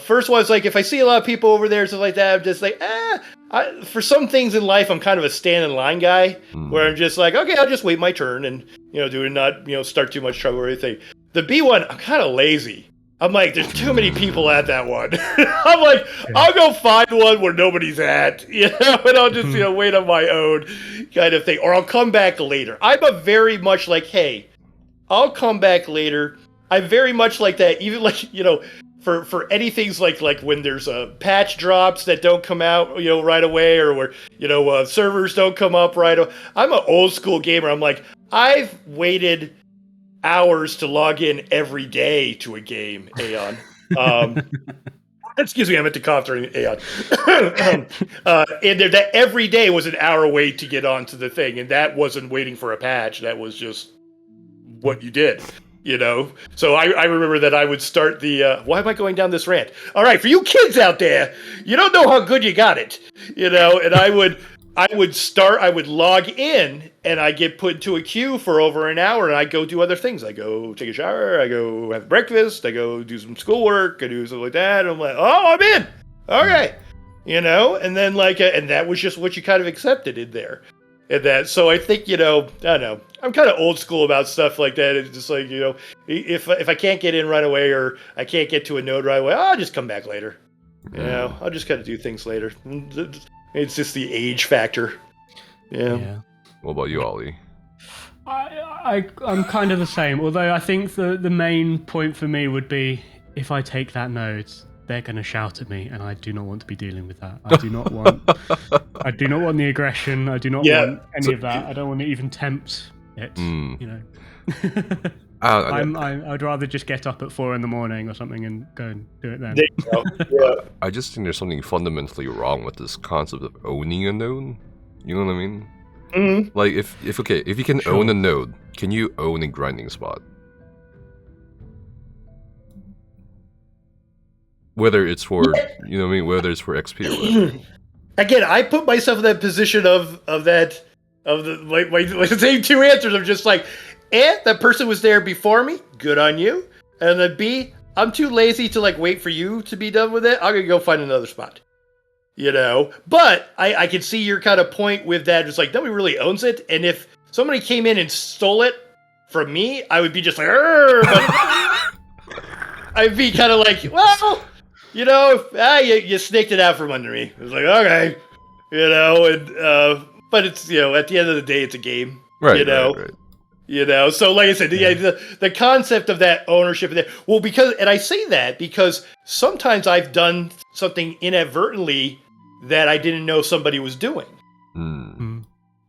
first one is like if I see a lot of people over there stuff like that, I'm just like for some things in life I'm kind of a stand in line guy where I'm just like okay I'll just wait my turn and do not start too much trouble or anything. The B one I'm kind of lazy. I'm like, there's too many people at that one. I'm like, I'll go find one where nobody's at, and I'll just, wait on my own kind of thing. Or I'll come back later. I'm a very much like, hey, I'll come back later. I'm very much like that, even like, for anything like when there's patch drops that don't come out, right away, or where, servers don't come up right away. I'm an old school gamer. I'm like, I've waited hours to log in every day to a game, Aeon. Excuse me, I meant to cough during Aeon. And that every day was an hour wait to get onto the thing, and that wasn't waiting for a patch. That was just what you did, So I remember that I would start the. Why am I going down this rant? All right, for you kids out there, you don't know how good you got it, and I would log in and I get put into a queue for over an hour and I go do other things. I go take a shower, I go have breakfast, I go do some schoolwork, I do something like that. And I'm like, oh, I'm in. Okay. And then and that was just what you kind of accepted in there. And that, so I think, I don't know, I'm kind of old school about stuff like that. It's just like, if I can't get in right away or I can't get to a node right away, I'll just come back later. I'll just kind of do things later. It's just the age factor. Yeah. What about you, Ollie? I'm kind of the same, although I think the main point for me would be if I take that node, they're going to shout at me, and I do not want to be dealing with that. I do not want the aggression. I do not want any of that. I don't want to even tempt it. I'd rather just get up at 4 a.m. or something and go and do it then. There you go. I just think there's something fundamentally wrong with this concept of owning a node. You know what I mean? Mm-hmm. Like if you can own a node, can you own a grinding spot? Whether it's for whether it's for XP or whatever. Again, I put myself in that position of the same two answers. I'm just like, that person was there before me. Good on you. And then B, I'm too lazy to wait for you to be done with it. I'm gonna go find another spot. But I can see your kind of point with that. It's like nobody really owns it, and if somebody came in and stole it from me, I would be just like, but I'd be kind of like, well, you snaked it out from under me. It's like, okay, but it's at the end of the day, it's a game, right? So like I said, the concept of that ownership, and I say that because sometimes I've done something inadvertently that I didn't know somebody was doing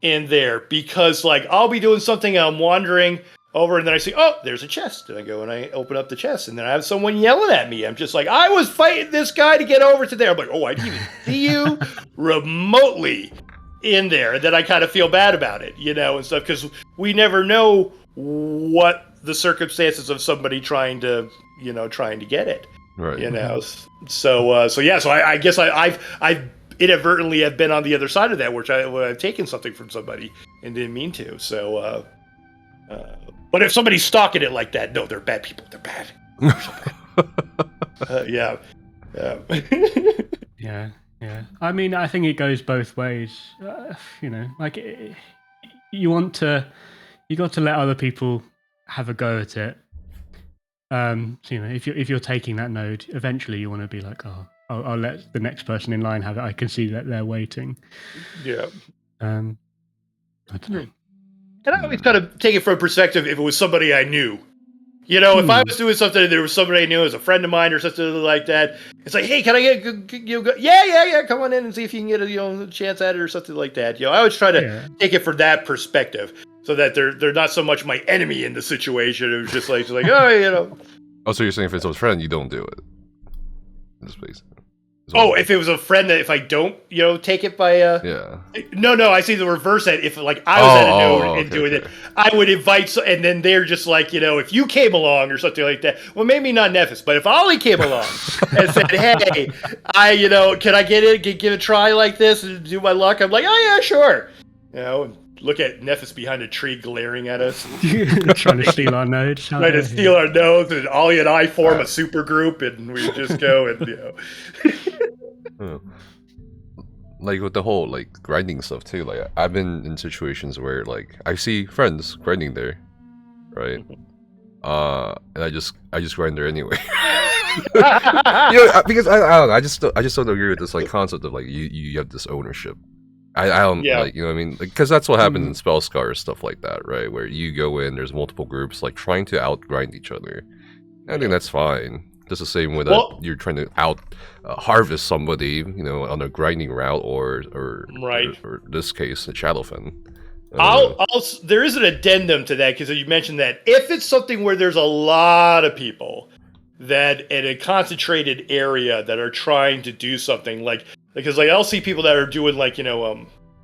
in there, because I'll be doing something and I'm wandering over and then I see, oh, there's a chest, and I go and I open up the chest and then I have someone yelling at me. I'm just like, I was fighting this guy to get over to there. I'm like, oh, I didn't even see you remotely in there. And then I kind of feel bad about it, and stuff, because we never know what the circumstances of somebody trying to get it, right? So I guess I've inadvertently have been on the other side of that, which I've taken something from somebody and didn't mean to. So, but if somebody's stalking it like that, no, they're bad people. They're bad. Yeah. Yeah. I mean, I think it goes both ways. You got to let other people have a go at it. If you're taking that node, eventually you want to be like, oh, I'll let the next person in line have it. I can see that they're waiting. Yeah. I don't know. And I always kind of take it from perspective if it was somebody I knew. If I was doing something and there was somebody I knew as a friend of mine or something like that, it's like, hey, can I get yeah, come on in and see if you can get a chance at it or something like that. I always try to take it from that perspective, so that they're not so much my enemy in the situation. It was just like oh, Oh, so you're saying if it's a friend, you don't do it. Is Oh, if it was a friend that if I don't, take it by Yeah. No, I see the reverse. That if like I was at a node and doing it, I would invite, and then they're just like, if you came along or something like that. Well, maybe not Nephis, but if Ollie came along and said, "Hey, can I get it? Give a try like this and do my luck?" I'm like, "Oh yeah, sure." And look at Nephis behind a tree glaring at us, trying to steal our nodes. Trying to steal our nodes, and Ollie and I form a super group, and we just go and Like with the whole like grinding stuff too. Like I've been in situations where like I see friends grinding there, right? And I just grind there anyway. Because I don't know. I just don't agree with this like concept of like you have this ownership. I don't like, you know what I mean? Because that's what happens in Spellscar or stuff like that, right? Where you go in, there's multiple groups like trying to outgrind each other. I think that's fine. Just the same way that you're trying to harvest somebody, on a grinding route, or in this case, a Shadowfen. There is an addendum to that because you mentioned that if it's something where there's a lot of people that in a concentrated area that are trying to do something because I'll see people that are doing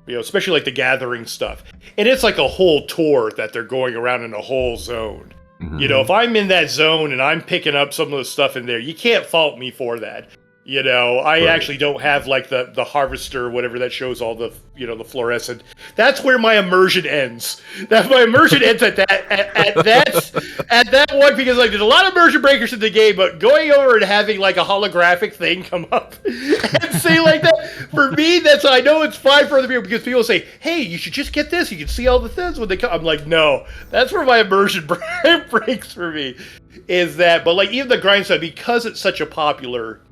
especially like the gathering stuff, and it's like a whole tour that they're going around in a whole zone. Mm-hmm. If I'm in that zone and I'm picking up some of the stuff in there, you can't fault me for that. I actually don't have like the harvester or whatever that shows all the the fluorescent. That's where my immersion ends. My immersion ends at that one, because like there's a lot of immersion breakers in the game, but going over and having like a holographic thing come up and say like that, for me, I know it's fine for other people because people say, "Hey, you should just get this. You can see all the things when they come." I'm like, no, that's where my immersion breaks for me. Is that, but like even the grind stuff, because it's such a popular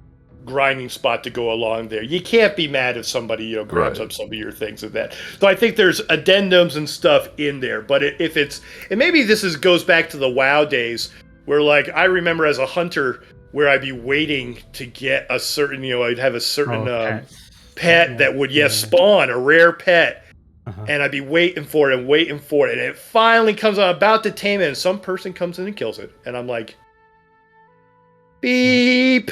grinding spot to go along there, you can't be mad if somebody grabs up some of your things and that. So I think there's addendums and stuff in there, but if it's, and maybe this goes back to the WoW days where like I remember as a hunter where I'd be waiting to get a certain I'd have a certain pet that would spawn a rare pet. And I'd be waiting for it, and it finally comes on, about to tame it, and some person comes in and kills it, and I'm like, beep.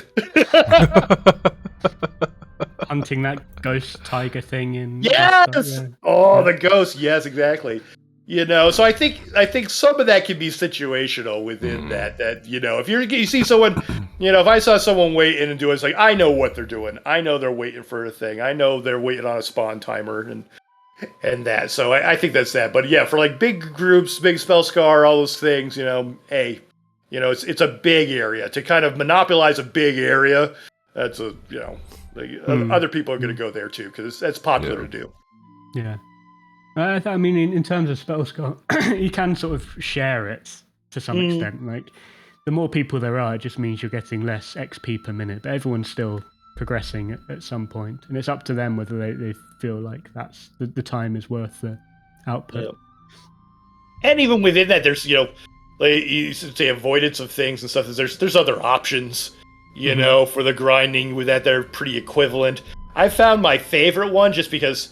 Hunting that ghost tiger thing in. Yes. The ghost. Yes, exactly. So I think some of that can be situational within that. That if you see someone, if I saw someone waiting and doing, it's like I know what they're doing. I know they're waiting for a thing. I know they're waiting on a spawn timer and that. So I think that's that. But yeah, for like big groups, big Spellscar, all those things, hey. It's a big area. To kind of monopolize a big area, that's other people are going to go there too because that's popular to do. Yeah, I mean, in terms of Spellscar, you can sort of share it to some extent. Like the more people there are, it just means you're getting less XP per minute, but everyone's still progressing at some point, and it's up to them whether they feel like that's the time is worth the output. Yeah. And even within that, there's like you say, avoidance of things and stuff. There's other options, for the grinding with that. They're pretty equivalent. I found my favorite one just because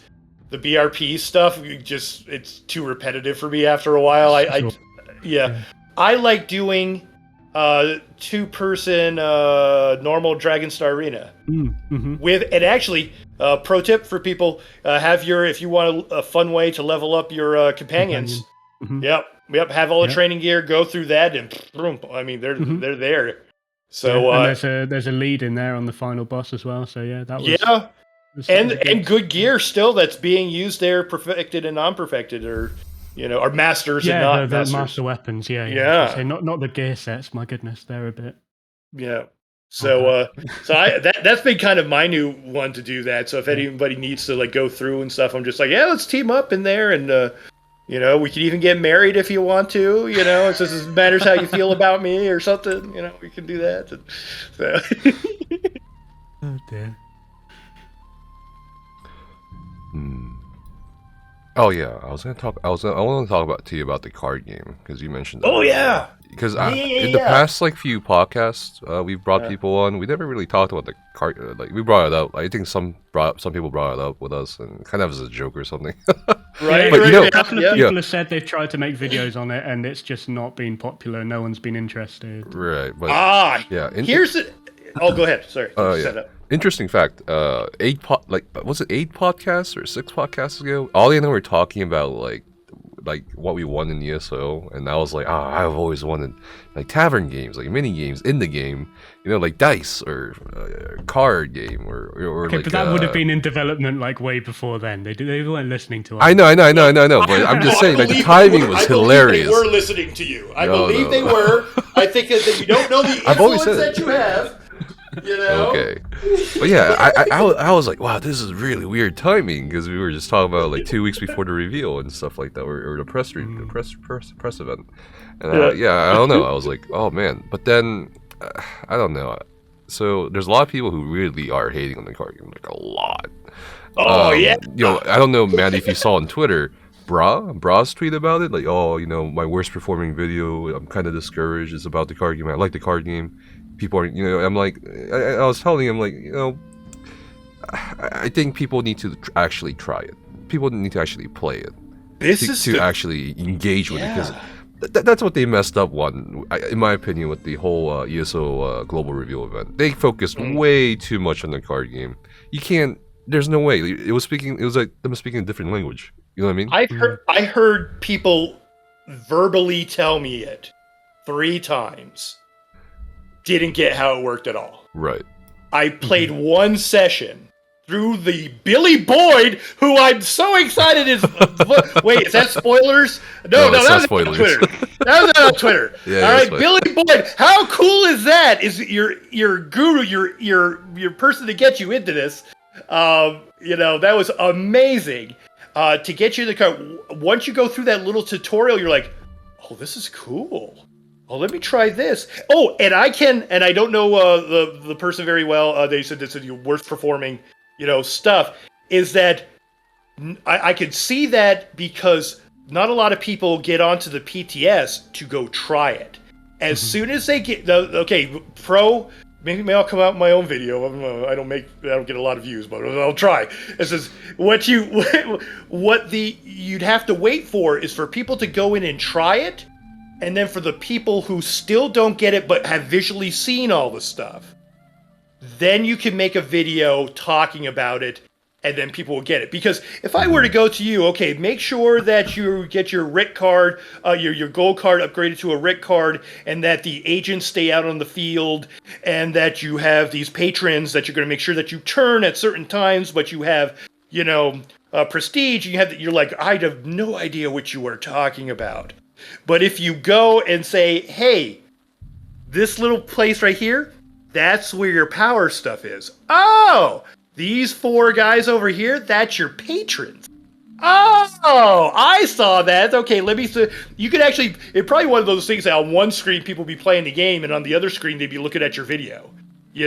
the BRP stuff it's too repetitive for me after a while. I like doing 2-person normal Dragonstar Arena with, and actually pro tip for people, if you want a fun way to level up your companions. Yep. Have all the training gear, go through that, and boom. I mean, they're there. So and there's a lead in there on the final boss as well. So yeah, that was and good gear still that's being used there, perfected and non-perfected, or masters and not the masters. master weapons. Yeah. So not the gear sets. My goodness, they're a bit. Yeah. So that's been kind of my new one to do that. So if anybody needs to like go through and stuff, I'm just like, let's team up in there and. We could even get married if you want to, it just matters how you feel about me or something, we can do that. So. Oh, dear. Oh, yeah, I want to talk to you about the card game, because you mentioned that. Oh, yeah! Because in the past few podcasts, we've brought people on. We never really talked about the card. We brought it up. I think some people brought it up with us, and kind of as a joke or something. Right. But a couple of people have said they've tried to make videos on it, and it's just not been popular. No one's been interested. Right. But go ahead. Sorry. Yeah. Interesting fact. Was it 8 podcasts or 6 podcasts ago? Ollie and I were talking about like what we won in the ESOU, and I was like, I've always wanted like tavern games, like mini games in the game, like dice or card game or okay, like. But that would have been in development like way before then. They weren't listening to us. I know. But I'm just saying, like the timing was hilarious. They were listening to you. I believe they were. I think that you don't know the influence that you have. Okay, but yeah, I was like, wow, this is really weird timing, because we were just talking about like 2 weeks before the reveal and stuff like that, or the press event. And I don't know. I was like, oh man. But then I don't know. So there's a lot of people who really are hating on the card game, like a lot. Yeah. I don't know, Matt, if you saw on Twitter, Bra's tweet about it, like, my worst performing video. I'm kind of discouraged. It's about the card game. I like the card game. People are, I'm like, I was telling him, like, I think people need to actually try it. People need to actually play it. To actually engage with it, because that's what they messed up in my opinion, with the whole ESO global reveal event. They focused way too much on the card game. You can't. There's no way. It was like them speaking a different language. You know what I mean? I heard people verbally tell me it 3 times. Didn't get how it worked at all. Right. I played one session through the Billy Boyd, who I'm so excited is. Wait, is that spoilers? No, that was spoilers. On Twitter. That was on Twitter. Yeah, all right, Billy Boyd. How cool is that? Is your guru, your person to get you into this? That was amazing. To get you in the car. Once you go through that little tutorial, you're like, oh, this is cool. Oh, let me try this. Oh, and I don't know the person very well. They said this is your worst performing, stuff. Is that I could see that because not a lot of people get onto the PTS to go try it. As soon as they get pro, maybe I'll come out in my own video. I don't get a lot of views, but I'll try. It says you'd have to wait for is for people to go in and try it. And then for the people who still don't get it but have visually seen all the stuff, then you can make a video talking about it, and then people will get it. Because if I were to go to you, okay, make sure that you get your RIT card, your gold card upgraded to a RIT card, and that the agents stay out on the field, and that you have these patrons that you're going to make sure that you turn at certain times, but you have, prestige, and you're like, I have no idea what you are talking about. But if you go and say, hey, this little place right here, that's where your power stuff is. Oh, these 4 guys over here, that's your patrons. Oh, I saw that. Okay, let me see. You could actually, it's probably one of those things that on one screen people be playing the game, and on the other screen they'd be looking at your video,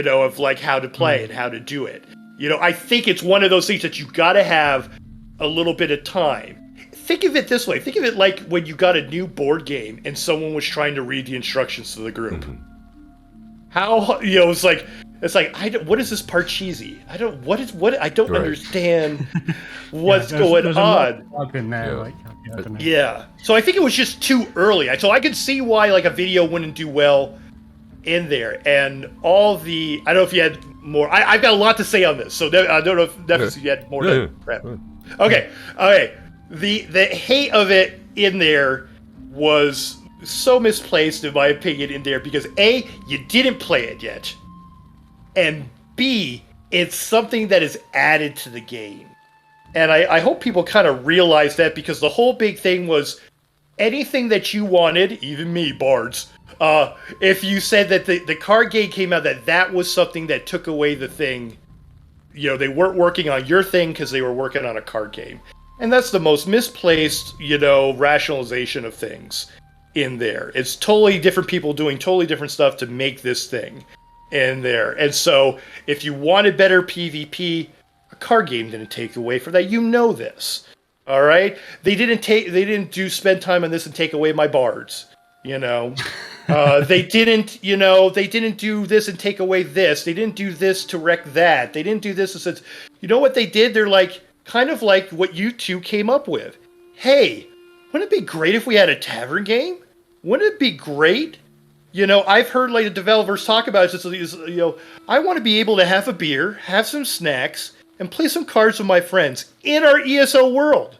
of like how to play and how to do it. I think it's one of those things that you got to have a little bit of time. Think of it this way. Think of it like when you got a new board game and someone was trying to read the instructions to the group. How, it's like, what is this part cheesy? I don't understand what's going on. In there, So I think it was just too early. So I could see why like a video wouldn't do well in there. And I don't know if you had more. I've got a lot to say on this. So I don't know if you had more to prep. Okay. The hate of it in there was so misplaced, in my opinion, in there because A, you didn't play it yet, and B, it's something that is added to the game. And I hope people kind of realize that, because the whole big thing was anything that you wanted, even me, Bards, if you said that the card game came out, that was something that took away the thing. They weren't working on your thing because they were working on a card game. And that's the most misplaced, rationalization of things in there. It's totally different people doing totally different stuff to make this thing in there. And so if you wanted better PvP, a card game didn't take away from that. This. All right? They didn't spend time on this and take away my bards. They didn't do this and take away this. They didn't do this to wreck that. They didn't do this and said, what they did? They're like, kind of like what you two came up with. Hey, wouldn't it be great if we had a tavern game? Wouldn't it be great You know, I've heard like the developers talk about it. Just, you know, I want to be able to have a beer, have some snacks, and play some cards with my friends in our ESO world.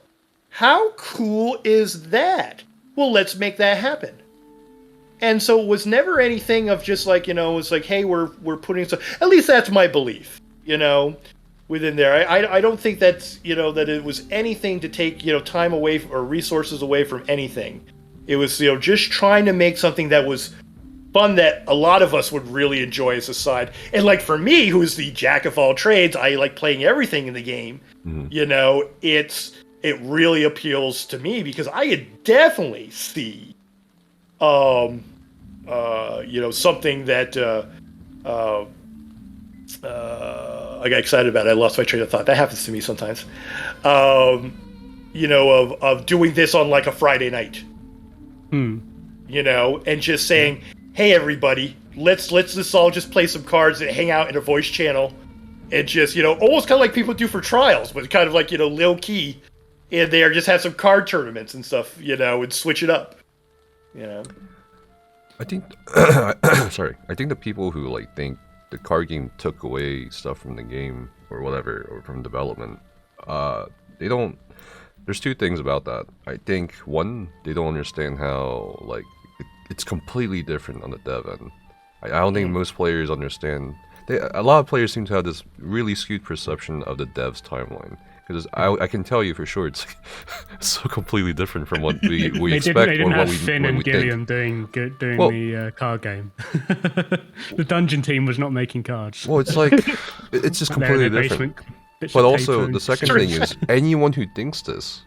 How cool is that? Well, let's make that happen. And so it was never anything of just like, you know, it's like, hey, we're putting some. At least that's my belief, you know, within there. I don't think that's, you know, that it was anything to take, you know, time away or resources away from anything. It was, you know, just trying to make something that was fun that a lot of us would really enjoy as a side. And like for me, who's the jack of all trades, I like playing everything in the game. Mm-hmm. You know, it really appeals to me because I could definitely see, you know, something that I got excited about. I lost my train of thought. That happens to me sometimes. You know, of doing this on like a Friday night. You know, and just saying, hey everybody, let's just all just play some cards and hang out in a voice channel and just, you know, almost kind of like people do for trials, but kind of like, you know, low key in there, just have some card tournaments and stuff, you know, and switch it up. You know. I think sorry. I think the people who like think the card game took away stuff from the game or whatever, or from development, they don't. There's two things about that. I think one, they don't understand how like it's completely different on the dev end. I don't think most players understand. A lot of players seem to have this really skewed perception of the dev's timeline. Because I can tell you for sure it's so completely different from what we expect they didn't or have what we Finn what and we Gilliam think. doing Well, the card game. The dungeon team was not making cards. Well, it's like it's just completely different. But also the second thing is anyone who thinks this,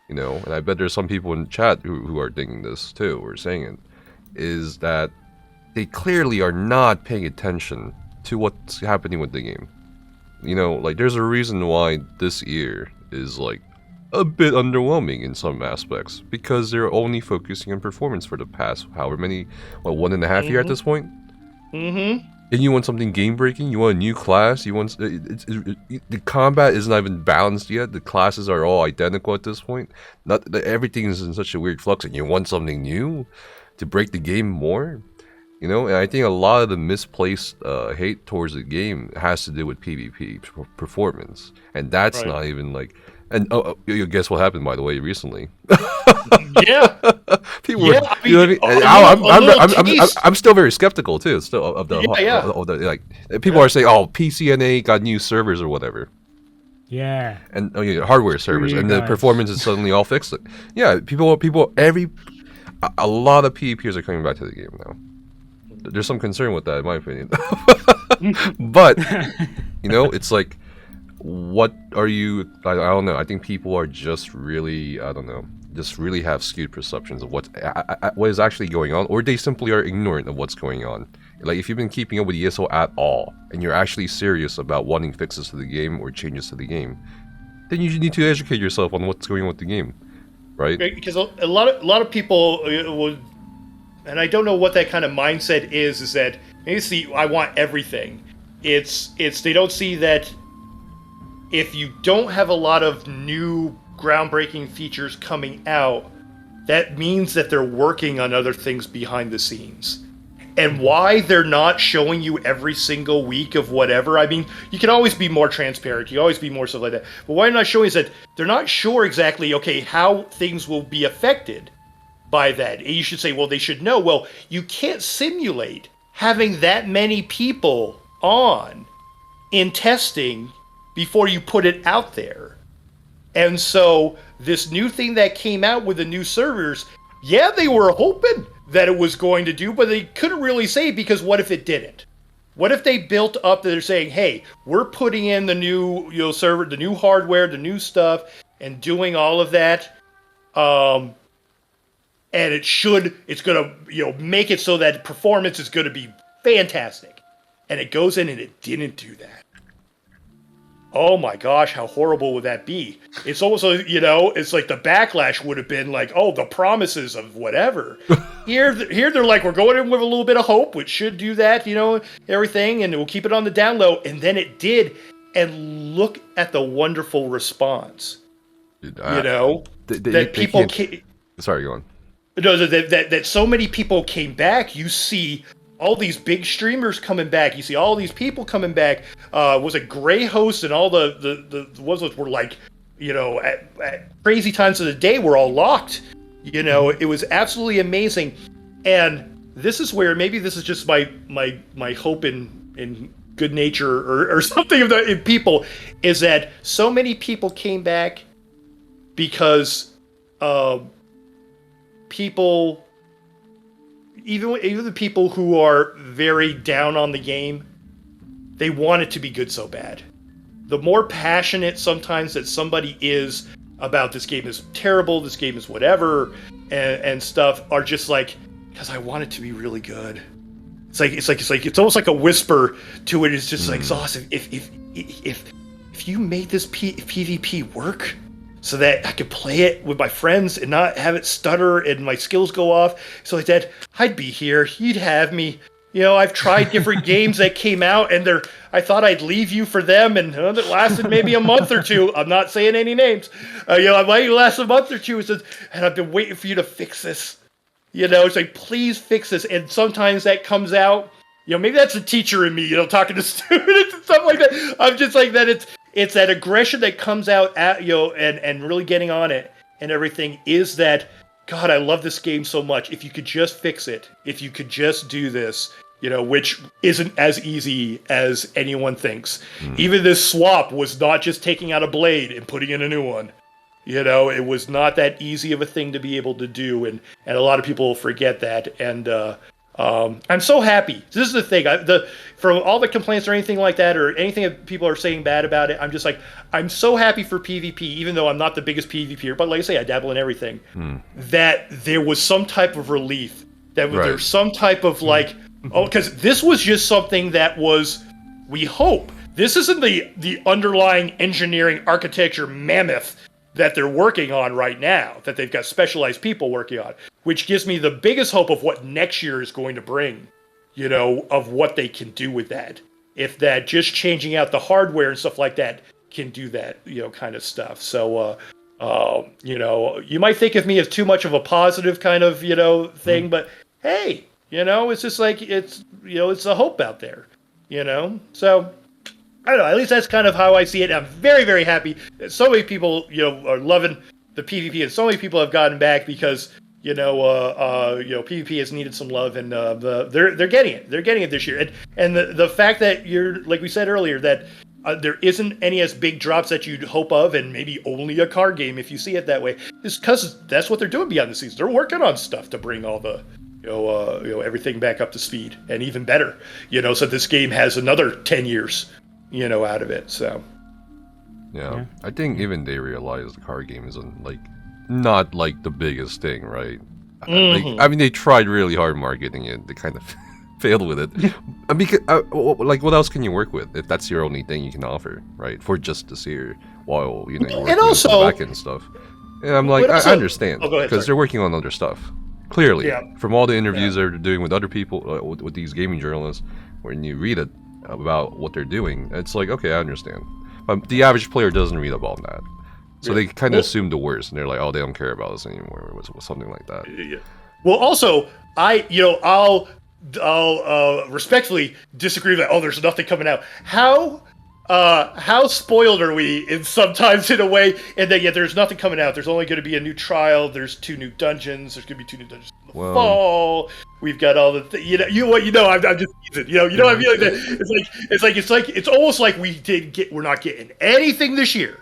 you know, and I bet there's some people in chat who are thinking this too, or saying it, is that they clearly are not paying attention to what's happening with the game. You know, like there's a reason why this year is like a bit underwhelming in some aspects, because they're only focusing on performance for the past however many, 1.5 years at this point. Mm-hmm. And you want something game breaking? You want a new class? You want the combat is not even balanced yet. The classes are all identical at this point. Not everything is in such a weird flux, and you want something new to break the game more. You know, and I think a lot of the misplaced hate towards the game has to do with PvP performance, and that's not even like. And you guess what happened, by the way, recently? Yeah, people were, you know what I mean? I'm still very skeptical too. Still of the like people are saying, oh, PCNA got new servers or whatever. Yeah, and hardware servers, and the performance is suddenly all fixed. Yeah, a lot of PvPers are coming back to the game now. There's some concern with that, in my opinion. But, you know, it's like, what are you... I don't know. I think people are just really, I don't know, just really have skewed perceptions of what is actually going on, or they simply are ignorant of what's going on. Like, if you've been keeping up with ESO at all, and you're actually serious about wanting fixes to the game or changes to the game, then you need to educate yourself on what's going on with the game, right? Because a lot of people would... And I don't know what that kind of mindset is that they see, I want everything. It's they don't see that if you don't have a lot of new groundbreaking features coming out, that means that they're working on other things behind the scenes. And why they're not showing you every single week of whatever, I mean, you can always be more transparent, you can always be more stuff like that. But why they're not showing is that they're not sure exactly, okay, how things will be affected by that. And you should say, well, they should know. Well, you can't simulate having that many people on in testing before you put it out there. And so this new thing that came out with the new servers, yeah, they were hoping that it was going to do, but they couldn't really say, because what if it didn't? What if they built up that they're saying, hey, we're putting in the new server, the new hardware, the new stuff, and doing all of that, and it's going to, make it so that performance is going to be fantastic. And it goes in and it didn't do that. Oh my gosh, how horrible would that be? It's almost like, it's like the backlash would have been like, oh, the promises of whatever. Here they're like, we're going in with a little bit of hope, which should do that, everything, and we'll keep it on the down low. And then it did. And look at the wonderful response. Dude, that people Sorry, go on. No, that so many people came back. You see all these big streamers coming back. You see all these people coming back. Was it Grey Host and all the ones that were like, you know, at crazy times of the day were all locked. You know, it was absolutely amazing. And this is where maybe this is just my hope in good nature or something in people, is that so many people came back because people, even the people who are very down on the game, they want it to be good so bad. The more passionate sometimes that somebody is about this game is terrible, this game is whatever, and stuff, are just like, because I want it to be really good. It's almost like a whisper to it. It's just like, Zoss, if you made this PvP work so that I could play it with my friends and not have it stutter and my skills go off, so like that, I'd be here. You'd have me. You know, I've tried different games that came out, and I thought I'd leave you for them, and it lasted maybe a month or two. I'm not saying any names. You know, it might last a month or two, and I've been waiting for you to fix this. You know, it's like, please fix this. And sometimes that comes out, you know, maybe that's a teacher in me, you know, talking to students and stuff like that. I'm just like that. It's that aggression that comes out at, you know, and really getting on it and everything, is that, God, I love this game so much. If you could just fix it, if you could just do this, you know, which isn't as easy as anyone thinks. Even this swap was not just taking out a blade and putting in a new one. You know, it was not that easy of a thing to be able to do, and a lot of people forget that. And I'm so happy. This is the thing. For all the complaints or anything like that, or anything that people are saying bad about it, I'm just like, I'm so happy for PvP, even though I'm not the biggest PvPer, but like I say, I dabble in everything, that there was some type of relief, that there's some type of like, oh, because this was just something that was, we hope, this isn't the underlying engineering architecture mammoth that they're working on right now, that they've got specialized people working on, which gives me the biggest hope of what next year is going to bring, you know, of what they can do with that. If that just changing out the hardware and stuff like that can do that, you know, kind of stuff. So, you know, you might think of me as too much of a positive kind of, you know, thing, but hey, you know, it's just like, it's, you know, it's a hope out there, you know? So, I don't know, at least that's kind of how I see it. I'm very, very happy that so many people, you know, are loving the PvP, and so many people have gotten back because, you know, PvP has needed some love, and they're getting it. They're getting it this year. And the fact that you're, like we said earlier, that there isn't any as big drops that you'd hope of, and maybe only a card game if you see it that way, is because that's what they're doing beyond the scenes. They're working on stuff to bring all the, you know, everything back up to speed, and even better, you know, so this game has another 10 years, you know, out of it. So yeah. I think even they realize the card game isn't like, not like the biggest thing, right? Like, I mean, they tried really hard marketing it. They kind of failed with it. Because, like, what else can you work with if that's your only thing you can offer, right? For just this year, while, you know, you're working on some back-end stuff. And I'm like, I understand, because they're working on other stuff. Clearly, from all the interviews they're doing with other people, with these gaming journalists, when you read it about what they're doing, it's like, okay, I understand. But the average player doesn't read up on that. So they kind of assume the worst, and they're like, "Oh, they don't care about us anymore," or something like that. Yeah. Well, also, I'll respectfully disagree that, oh, there's nothing coming out. How spoiled are we sometimes in a way, and that there's nothing coming out. There's only going to be a new trial. There's 2 new dungeons. There's going to be 2 new dungeons in the fall. We've got all the I'm just teasing. You know, I feel like that. It's almost like we're not getting anything this year.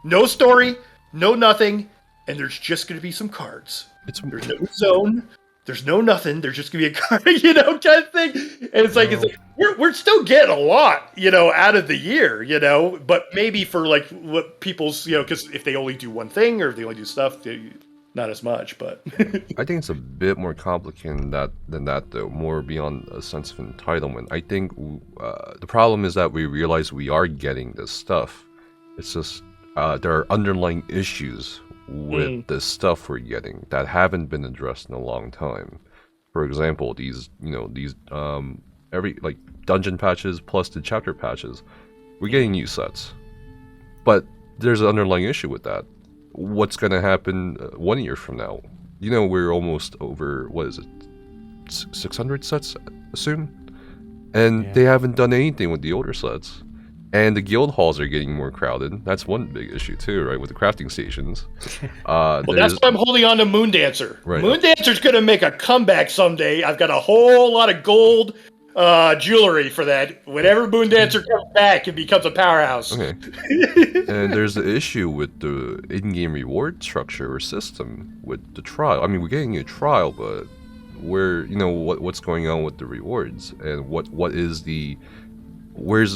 No story, no nothing, and there's just going to be some cards. There's no zone, there's no nothing, there's just going to be a card, you know, kind of thing. And it's like we're still getting a lot, you know, out of the year, you know, but maybe for like what people's, you know, because if they only do one thing or if they only do stuff, not as much. But I think it's a bit more complicated than that, though, more beyond a sense of entitlement. I think the problem is that we realize we are getting this stuff. It's just there are underlying issues with the stuff we're getting that haven't been addressed in a long time. For example, these every like dungeon patches plus the chapter patches, we're getting new sets, but there's an underlying issue with that. What's going to happen 1 year from now? we're almost over, what is it, 600 sets, assume? And they haven't done anything with the older sets. And the guild halls are getting more crowded. That's one big issue too, right? With the crafting stations. Well, that's why I'm holding on to Moondancer. Right. Moondancer's going to make a comeback someday. I've got a whole lot of gold jewelry for that. Whenever Moondancer comes back, it becomes a powerhouse. Okay. And there's the issue with the in-game reward structure or system with the trial. I mean, we're getting a trial, but what's going on with the rewards and where's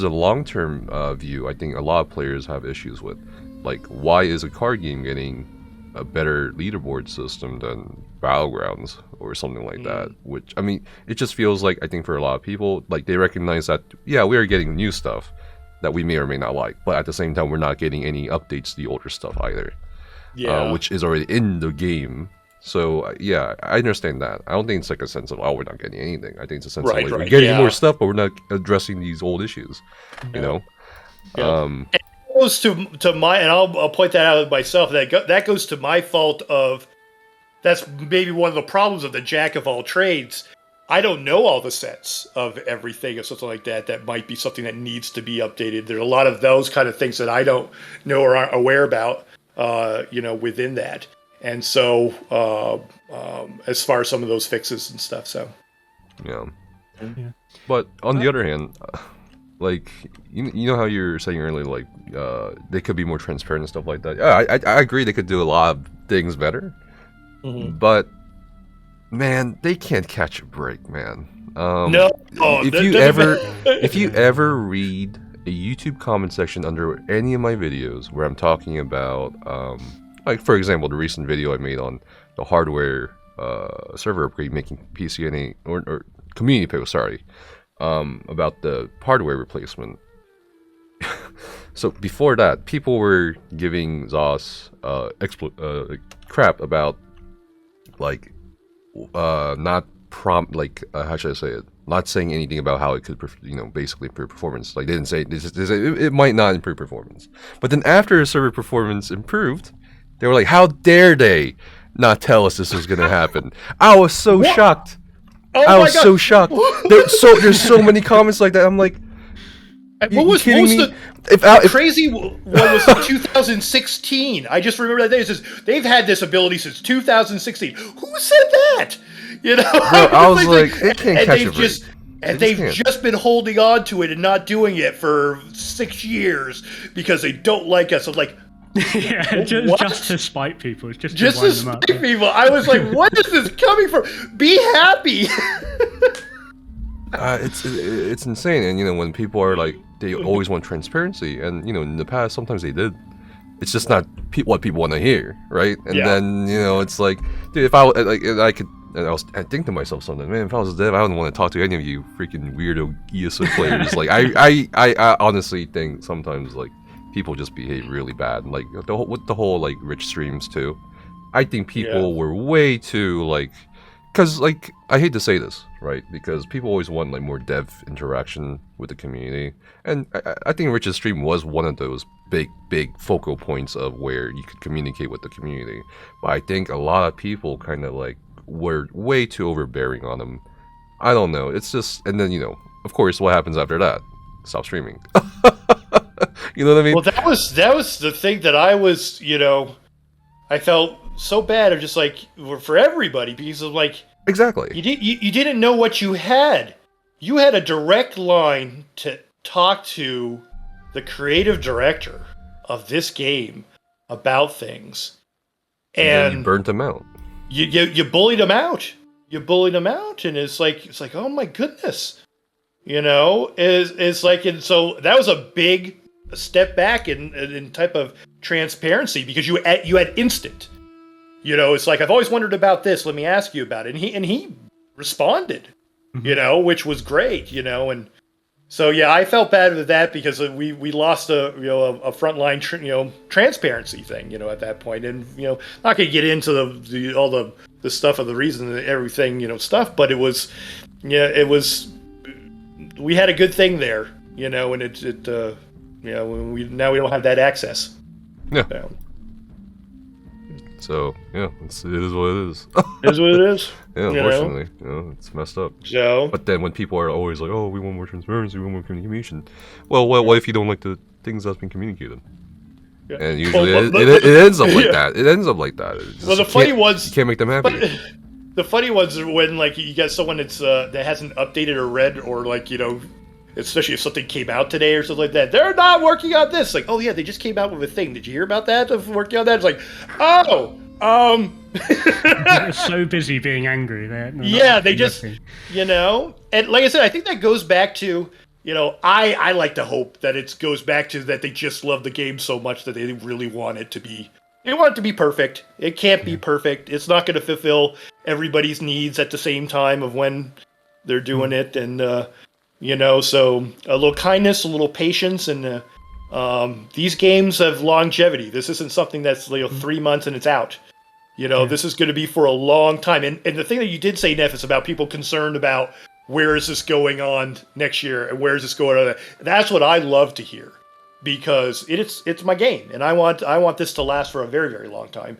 the long-term view? I think a lot of players have issues with, like, why is a card game getting a better leaderboard system than Battlegrounds or something like that? Which, I mean, it just feels like, I think for a lot of people, like, they recognize that, yeah, we are getting new stuff that we may or may not like, but at the same time, we're not getting any updates to the older stuff either. Yeah. Which is already in the game. So, yeah, I understand that. I don't think it's like a sense of, oh, we're not getting anything. I think it's a sense of, like, we're getting more stuff, but we're not addressing these old issues, you know? Yeah. It goes to my, and I'll point that out myself, that goes to my fault of, that's maybe one of the problems of the jack of all trades. I don't know all the sets of everything or something like that. That might be something that needs to be updated. There are a lot of those kind of things that I don't know or aren't aware about, within that. And so, as far as some of those fixes and stuff, so. Yeah. But on the other hand, like, you know how you were saying earlier, like, they could be more transparent and stuff like that. Yeah, I agree they could do a lot of things better. Mm-hmm. But, man, they can't catch a break, man. No. If you ever read a YouTube comment section under any of my videos where I'm talking about, like, for example, the recent video I made on the hardware server upgrade making PCNA or community post, about the hardware replacement. So before that, people were giving ZOS crap about, like, not how should I say it? Not saying anything about how it could, basically improve performance. Like, they didn't say it might not improve performance. But then after server performance improved, they were like, how dare they not tell us this was going to happen? I was so shocked. Oh I was so shocked. There's so many comments like that. I'm like, what was the crazy one was 2016. I just remember that day. It says they've had this ability since 2016. Who said that? Bro, I was like, they can't catch it. And they've just been holding on to it and not doing it for 6 years because they don't like us. I'm like, yeah, just to spite people. It's just to spite people. I was like, what is this coming from? Be happy. It's insane. And, when people are like, they always want transparency. And, in the past, sometimes they did. It's just not what people want to hear, right? And then, it's like, dude, if I think to myself something, man, if I was dead, I wouldn't want to talk to any of you freaking weirdo ESOU players. Like, I honestly think sometimes, like, people just behave really bad. Like, with the whole, like, rich streams, too. I think people were way too, like... Because, like, I hate to say this, right? Because people always want, like, more dev interaction with the community. And I think Rich's stream was one of those big focal points of where you could communicate with the community. But I think a lot of people kind of, like, were way too overbearing on him. I don't know. It's just... And then, of course, what happens after that? Stop streaming. You know what I mean? Well, that was the thing that I was, I felt so bad of, just like, for everybody, because of, like, exactly, you didn't know what you had. You had a direct line to talk to the creative director of this game about things, and you burnt them out. You bullied them out. You bullied them out, and it's like, oh my goodness, it's like, and so that was a big step back in type of transparency, because you had instant. It's like, I've always wondered about this. Let me ask you about it. And he responded, which was great, and so I felt bad with that, because we lost a frontline transparency thing, at that point, and not gonna get into all the stuff of the reason and everything, stuff, but it was we had a good thing there, and we don't have that access. Yeah. So yeah, it is what it is. It is what it is. Yeah, unfortunately, it's messed up. So, but then when people are always like, "Oh, we want more transparency, we want more communication," well, what if you don't like the things that's been communicated? Yeah. And usually it ends up like that. It ends up like that. Well, the funny ones you can't make them happy. The funny ones are when like you get someone that's that hasn't updated or read, or like especially if something came out today or something like that. They're not working on this. Like, oh yeah, they just came out with a thing. Did you hear about that? Of working on that? It's like, They're so busy being angry. They just, and like I said, I think that goes back to, I like to hope that it goes back to that they just love the game so much that they really want it to be. They want it to be perfect. It can't be perfect. It's not going to fulfill everybody's needs at the same time of when they're doing it, and so a little kindness, a little patience, and these games have longevity. This isn't something that's 3 months and it's out. This is going to be for a long time. And the thing that you did say, Neff, is about people concerned about where is this going on next year and where is this going on. That's what I love to hear, because it's my game, and I want this to last for a very, very long time.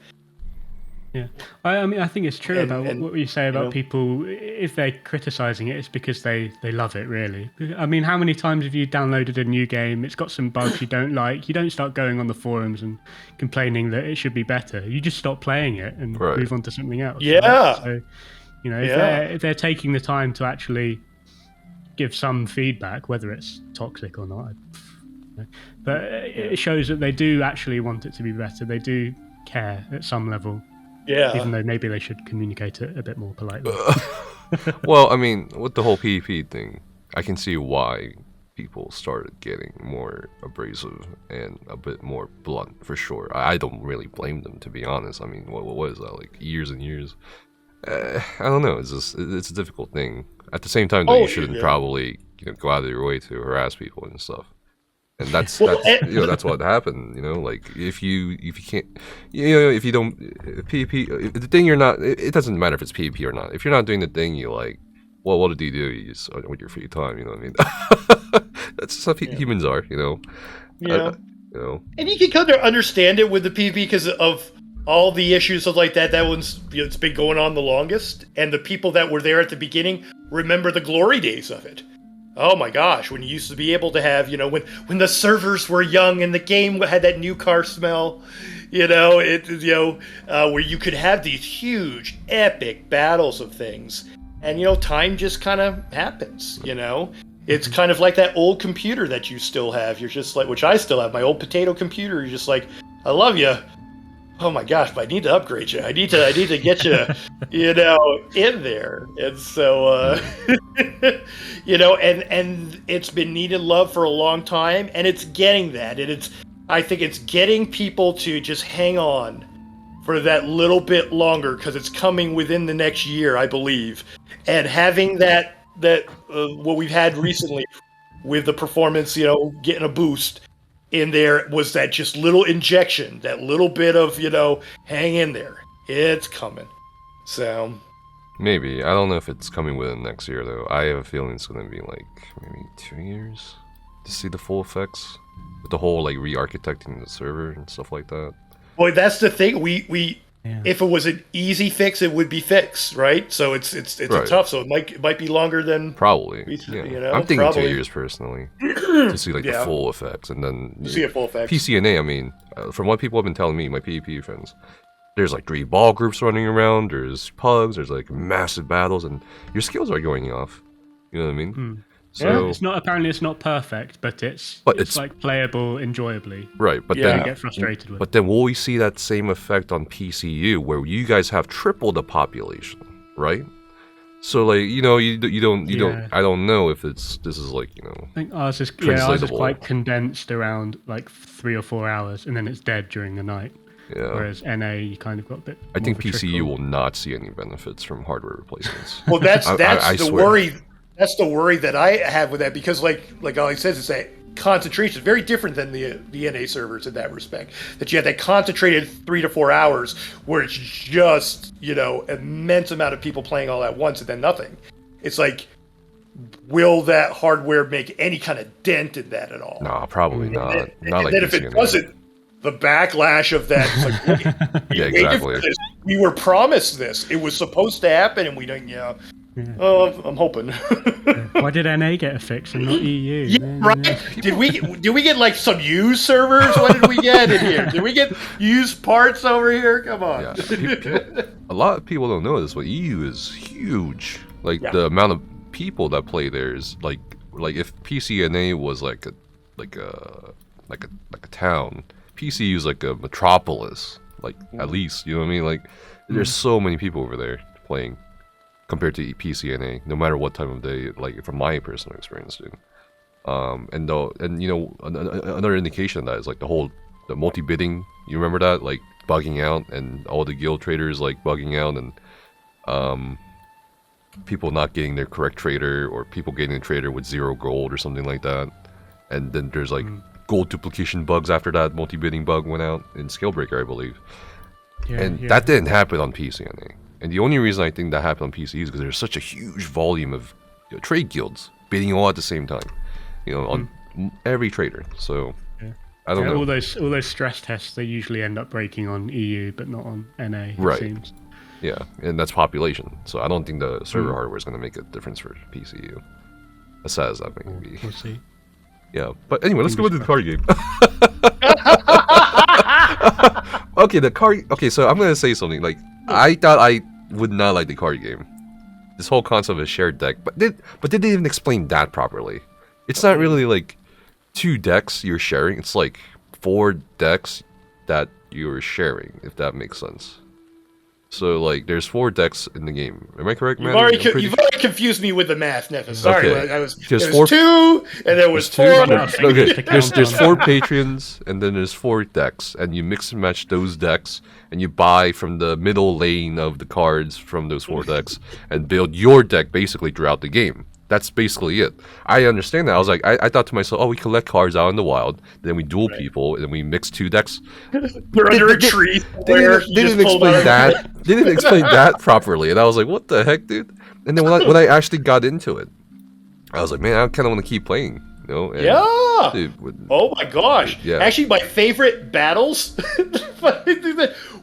Yeah, I mean, I think it's true about what you say about people. If they're criticizing it, it's because they love it, really. I mean, how many times have you downloaded a new game, it's got some bugs you don't like, you don't start going on the forums and complaining that it should be better. You just stop playing it and move on to something else. Yeah. Right? So, if they're taking the time to actually give some feedback, whether it's toxic or not, but it shows that they do actually want it to be better. They do care at some level. Yeah. Even though maybe they should communicate it a bit more politely. Well, I mean, with the whole PvP thing, I can see why people started getting more abrasive and a bit more blunt, for sure. I don't really blame them, to be honest. I mean, what is that, like years and years? I don't know. It's a difficult thing. At the same time, though, you shouldn't probably go out of your way to harass people and stuff. And that's what happened, like if you can't, if you don't PvP, the thing you're not, it doesn't matter if it's PvP or not. If you're not doing the thing you like, well, what do? You just with your free time, you know what I mean? That's how humans are, Yeah. And you can kind of understand it with the PvP because of all the issues of like that. That one's it's been going on the longest, and the people that were there at the beginning remember the glory days of it. Oh my gosh, when you used to be able to have, when the servers were young and the game had that new car smell, where you could have these huge, epic battles of things. And, time just kind of happens, It's kind of like that old computer that you still have. You're just like, which I still have, my old potato computer. You're just like, I love you. Oh my gosh, but I need to upgrade you. I need to get you, in there. And so, and it's been needed love for a long time, and it's getting that. And I think it's getting people to just hang on for that little bit longer, because it's coming within the next year, I believe. And having that what we've had recently with the performance, getting a boost in there was that just little injection, that little bit of, hang in there. It's coming. So. Maybe. I don't know if it's coming within next year, though. I have a feeling it's going to be like maybe 2 years to see the full effects. With the whole like re-architecting the server and stuff like that. Boy, that's the thing. If it was an easy fix, it would be fixed, right? So it's right. tough. So it might be longer than probably. I'm thinking 2 years personally to see like the full effects, and then see a full effect. PCNA. I mean, from what people have been telling me, my PvP friends, there's like 3 ball groups running around. There's pugs. There's like massive battles, and your skills are going off. You know what I mean? So it's not perfect, but it's like playable enjoyably. Right, but then you get frustrated with. But then will we see that same effect on PCU, where you guys have triple the population, right? So like you don't. I don't know if this is like I think ours is quite condensed around like 3 or 4 hours, and then it's dead during the night. Yeah. Whereas NA, you kind of got a bit. I think PCU will not see any benefits from hardware replacements. Well, that's the worry. That's the worry that I have with that, because like Ali says, it's that concentration is very different than the NA servers in that respect. That you have that concentrated 3 to 4 hours where it's just, immense amount of people playing all at once and then nothing. It's like, will that hardware make any kind of dent in that at all? No, probably not. Not like then if it doesn't, the backlash of that. It's like, Yeah, exactly. We were promised this. It was supposed to happen, and we didn't. Yeah. Oh, I'm hoping. Why did NA get a fix and not EU? Yeah, right? Did we get like some used servers? What did we get in here? Did we get used parts over here? Come on. Yeah. A lot of people don't know this, but EU is huge. Like the amount of people that play there is like if PCNA was like a town, PCU is like a metropolis. Like at least, you know what I mean? Like there's so many people over there playing compared to PCNA, no matter what time of day. Like from my personal experience, dude. And you know, another indication of that is like the multi-bidding. You remember that, like bugging out, and all the guild traders like bugging out, and people not getting their correct trader, or people getting a trader with 0 gold or something like that. And then there's like gold duplication bugs after that multi-bidding bug went out in Scalebreaker, I believe. That didn't happen on PCNA. And the only reason I think that happened on PC is because there's such a huge volume of trade guilds bidding all at the same time, you know, on every trader. So I don't know. All those stress tests, they usually end up breaking on EU, but not on NA. Right. It seems. Yeah, and that's population. So I don't think the server hardware is going to make a difference for PCU. As sad as that may be. We'll see. Yeah, but anyway, let's go into the card game. Okay, so I'm going to say something. Like, I thought I would not like the card game. This whole concept of a shared deck, but they didn't even explain that properly. It's not really like 2 decks you're sharing. It's like 4 decks that you're sharing, if that makes sense. So like, there's 4 decks in the game. Am I correct, man? You've already confused me with the math, Nephis. Sorry, Okay. there was 2, and there was 4. Okay, there's 4 patrons, and then there's 4 decks, and you mix and match those decks, and you buy from the middle lane of the cards from those 4 decks, and build your deck basically throughout the game. That's basically it. I understand that. I was like, I thought to myself, oh, we collect cards out in the wild, then we duel people, and then we mix 2 decks. We're under a tree. They didn't explain that. They didn't explain that properly, and I was like, what the heck, dude? And then when I actually got into it, I was like, man, I kind of want to keep playing. You know? And, yeah. Dude, oh my gosh. Yeah. Actually, my favorite battles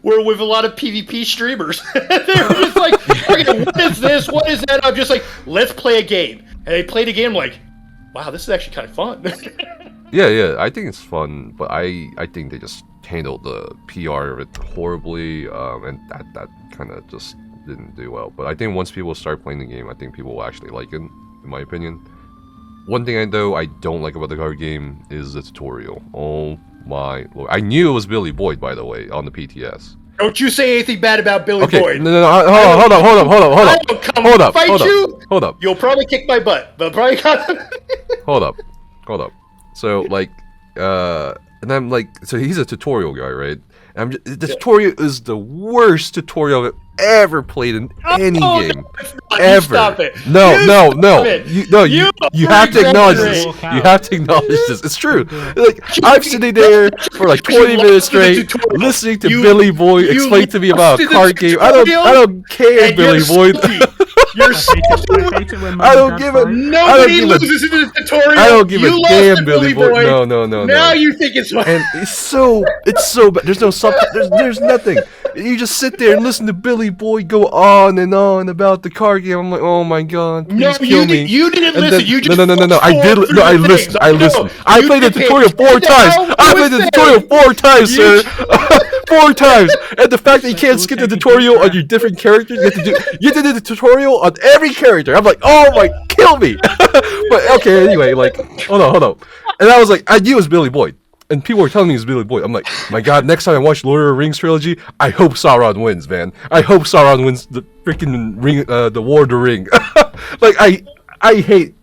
were with a lot of PvP streamers. They were just like, okay, what is this? What is that? I'm just like, let's play a game. And they played a game like, wow, this is actually kind of fun. Yeah, I think it's fun, but I think they just handled the PR of it horribly, and that kind of just didn't do well. But I think once people start playing the game, I think people will actually like it, in my opinion. One thing I don't like about the card game is the tutorial. Oh my lord. I knew it was Billy Boyd, by the way, on the PTS. Don't you say anything bad about Billy Okay, Boyd. no, hold up. Hold up. You'll probably kick my butt, but probably Hold up. So, like, and I'm like, so he's a tutorial guy, right? And the tutorial is the worst tutorial I've ever played in any game. Ever. Stop it. No. You have to acknowledge this. You have to acknowledge this. It's true. Like, I'm sitting there for like 20 minutes straight, listening to Billy Boyd explain to me about a card game. I don't care, Billy Boyd. You're stupid. I don't give a. Nobody loses in this tutorial. I don't give a damn, Billy Boyd. No. Now you think it's fun. And it's so bad. There's no subtitle. There's nothing. You just sit there and listen to Billy Boyd go on and on about the card game. I'm like, oh my god, please kill me. You didn't listen. You just no. I listened. I played the tutorial 4 times. I played the tutorial 4 times, sir. 4 times. And the fact that you can't skip the tutorial on your different characters, you did the tutorial on every character. I'm like, oh my, kill me. But okay, anyway, like, hold on. And I was like, I knew it was Billy Boyd. And people were telling me it's Billy Boyd. I'm like, my god, next time I watch Lord of the Rings trilogy, I hope Sauron wins, man. I hope Sauron wins the freaking ring, the War of the Ring. Like, I hate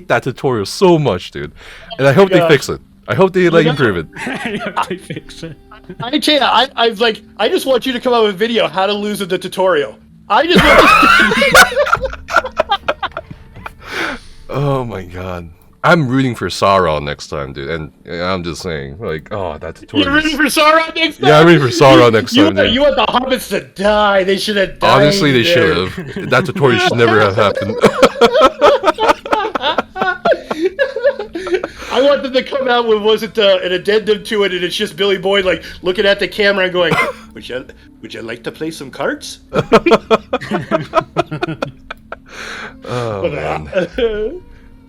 that tutorial so much, dude. And I hope they fix it. I hope they improve it. I hope they fix it. I just want you to come up with a video how to lose in the tutorial. I just want Oh my god. I'm rooting for Sauron next time, dude, and I'm just saying, like, oh, that tutorial. You're rooting for Sauron next time? Yeah, I'm rooting for Sauron next time, dude. You want the hobbits to die? They should have died. Honestly, they should have. That tutorial should never have happened. I want them to come out with an addendum to it, and it's just Billy Boyd like looking at the camera and going, "Would you like to play some cards?" Oh man.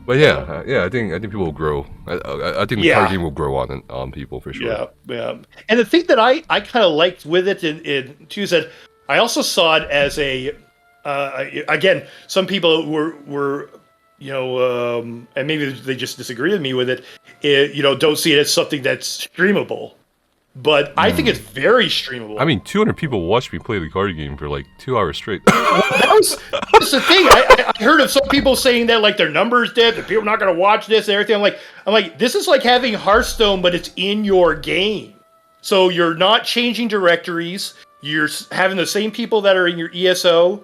But yeah, I think people will grow. I think the card game will grow on people for sure. Yeah. And the thing that I kind of liked with it in too is that I also saw it as a again, some people were and maybe they just disagree with me with it. Don't see it as something that's streamable. But I think it's very streamable. I mean, 200 people watched me play the card game for like 2 hours straight. That's the thing. I heard of some people saying that like their numbers dipped, and people are not going to watch this and everything. I'm like, this is like having Hearthstone, but it's in your game. So you're not changing directories. You're having the same people that are in your ESO,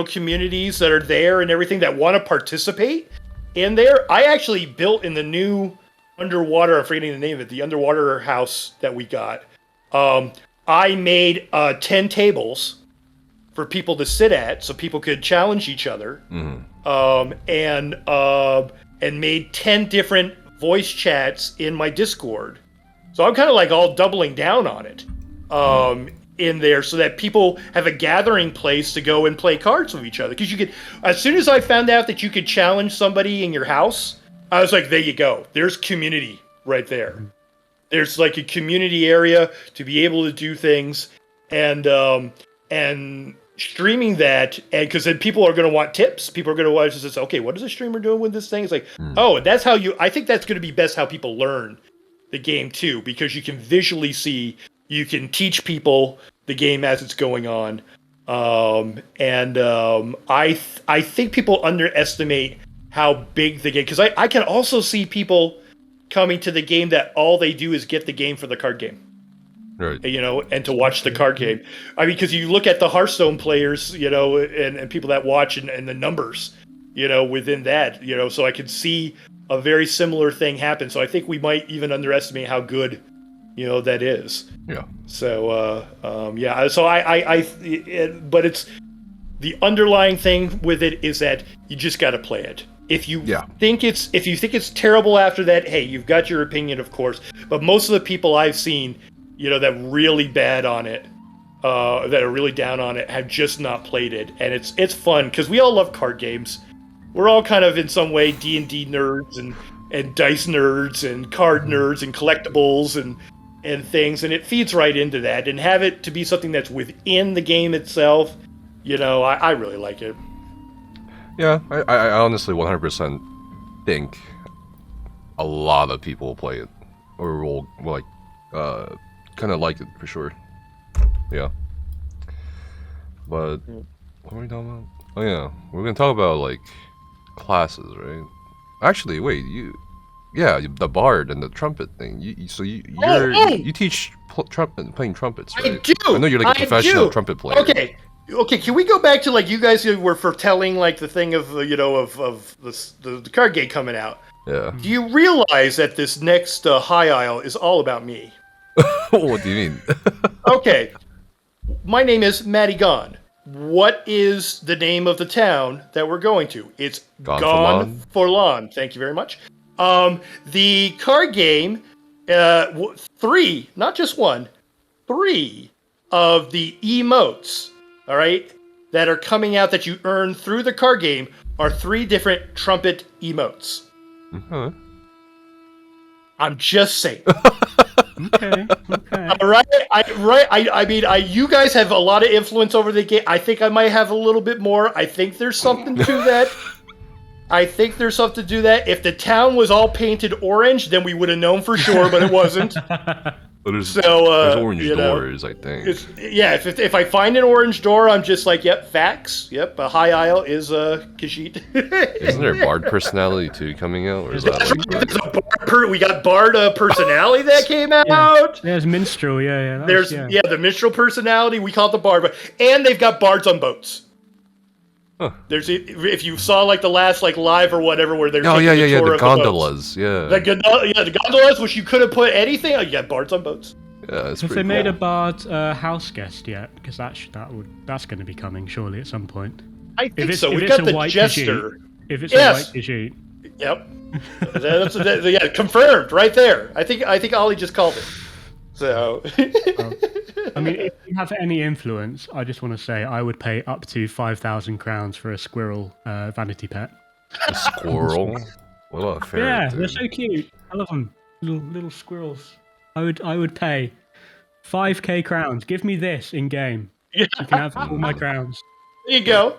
communities that are there and everything that want to participate in there. I actually built in the new underwater, I'm forgetting the name of it, the underwater house that we got. I made 10 tables for people to sit at, so people could challenge each other, and made 10 different voice chats in my Discord. So I'm kind of like all doubling down on it in there, so that people have a gathering place to go and play cards with each other. Because you could, as soon as I found out that you could challenge somebody in your house, I was like, there you go. There's community right there. There's like a community area to be able to do things, and streaming that, and because then people are going to want tips. People are going to watch this. Okay, what is a streamer doing with this thing? It's like, oh, and that's how I think that's going to be best how people learn the game too, because you can visually see, you can teach people the game as it's going on, I think people underestimate how big the game, because I can also see people coming to the game that all they do is get the game for the card game, right? And to watch the card game. I mean, because you look at the Hearthstone players, and people that watch and the numbers, within that, so I could see a very similar thing happen. So I think we might even underestimate how good, that is. Yeah. So but it's the underlying thing with it is that you just got to play it. If you think it's terrible after that, hey, you've got your opinion, of course. But most of the people I've seen, that really bad on it, that are really down on it, have just not played it, and it's fun because we all love card games. We're all kind of in some way D&D nerds and dice nerds and card nerds and collectibles and things, and it feeds right into that. And have it to be something that's within the game itself, I really like it. Yeah, I honestly 100% think a lot of people will play it, or will kind of like it for sure. Yeah. But what are we talking about? Oh yeah, we're gonna talk about like classes, right? Actually, wait, the bard and the trumpet thing. You teach playing trumpets, right? I do. I know you're like a professional trumpet player. Okay, can we go back to like you guys were foretelling like the thing of the card game coming out? Yeah. Do you realize that this next High Isle is all about me? What do you mean? Okay, my name is Matty Gone. What is the name of the town that we're going to? It's Gone Forlorn. Thank you very much. The card game, 3, not just 1, 3 of the emotes, all right, that are coming out that you earn through the card game are 3 different trumpet emotes. Uh-huh. I'm just saying. Okay. All right. I mean, you guys have a lot of influence over the game. I think I might have a little bit more. I think there's something to that. If the town was all painted orange, then we would have known for sure, but it wasn't. There's orange doors, I think. If I find an orange door, I'm just like, yep, facts. Yep, a High Isle is Khajiit. Isn't there a bard personality too coming out? Or is that we got bard personality that came out. There's minstrel, There's the minstrel personality. We call it the bard, and they've got bards on boats. Huh. There's, if you saw like the last like live or whatever where they're the gondolas, the gondolas, which you could have put anything. You got bards on boats. Yeah, that's Have pretty they made cool. a bard house guest yet? Because that's going to be coming surely at some point. I think If so. If We've it's got a the white jester. Khajiit, if it's a white Khajiit. Yep. Yeah, confirmed right there. I think Ollie just called it. So, I mean, if you have any influence, I just want to say I would pay up to 5,000 crowns for a squirrel vanity pet. A squirrel? What about a ferret? Yeah, dude? they're so cute. I love them. Little squirrels. I would pay 5k crowns. Give me this in game. yeah, You can have all my crowns. there you go.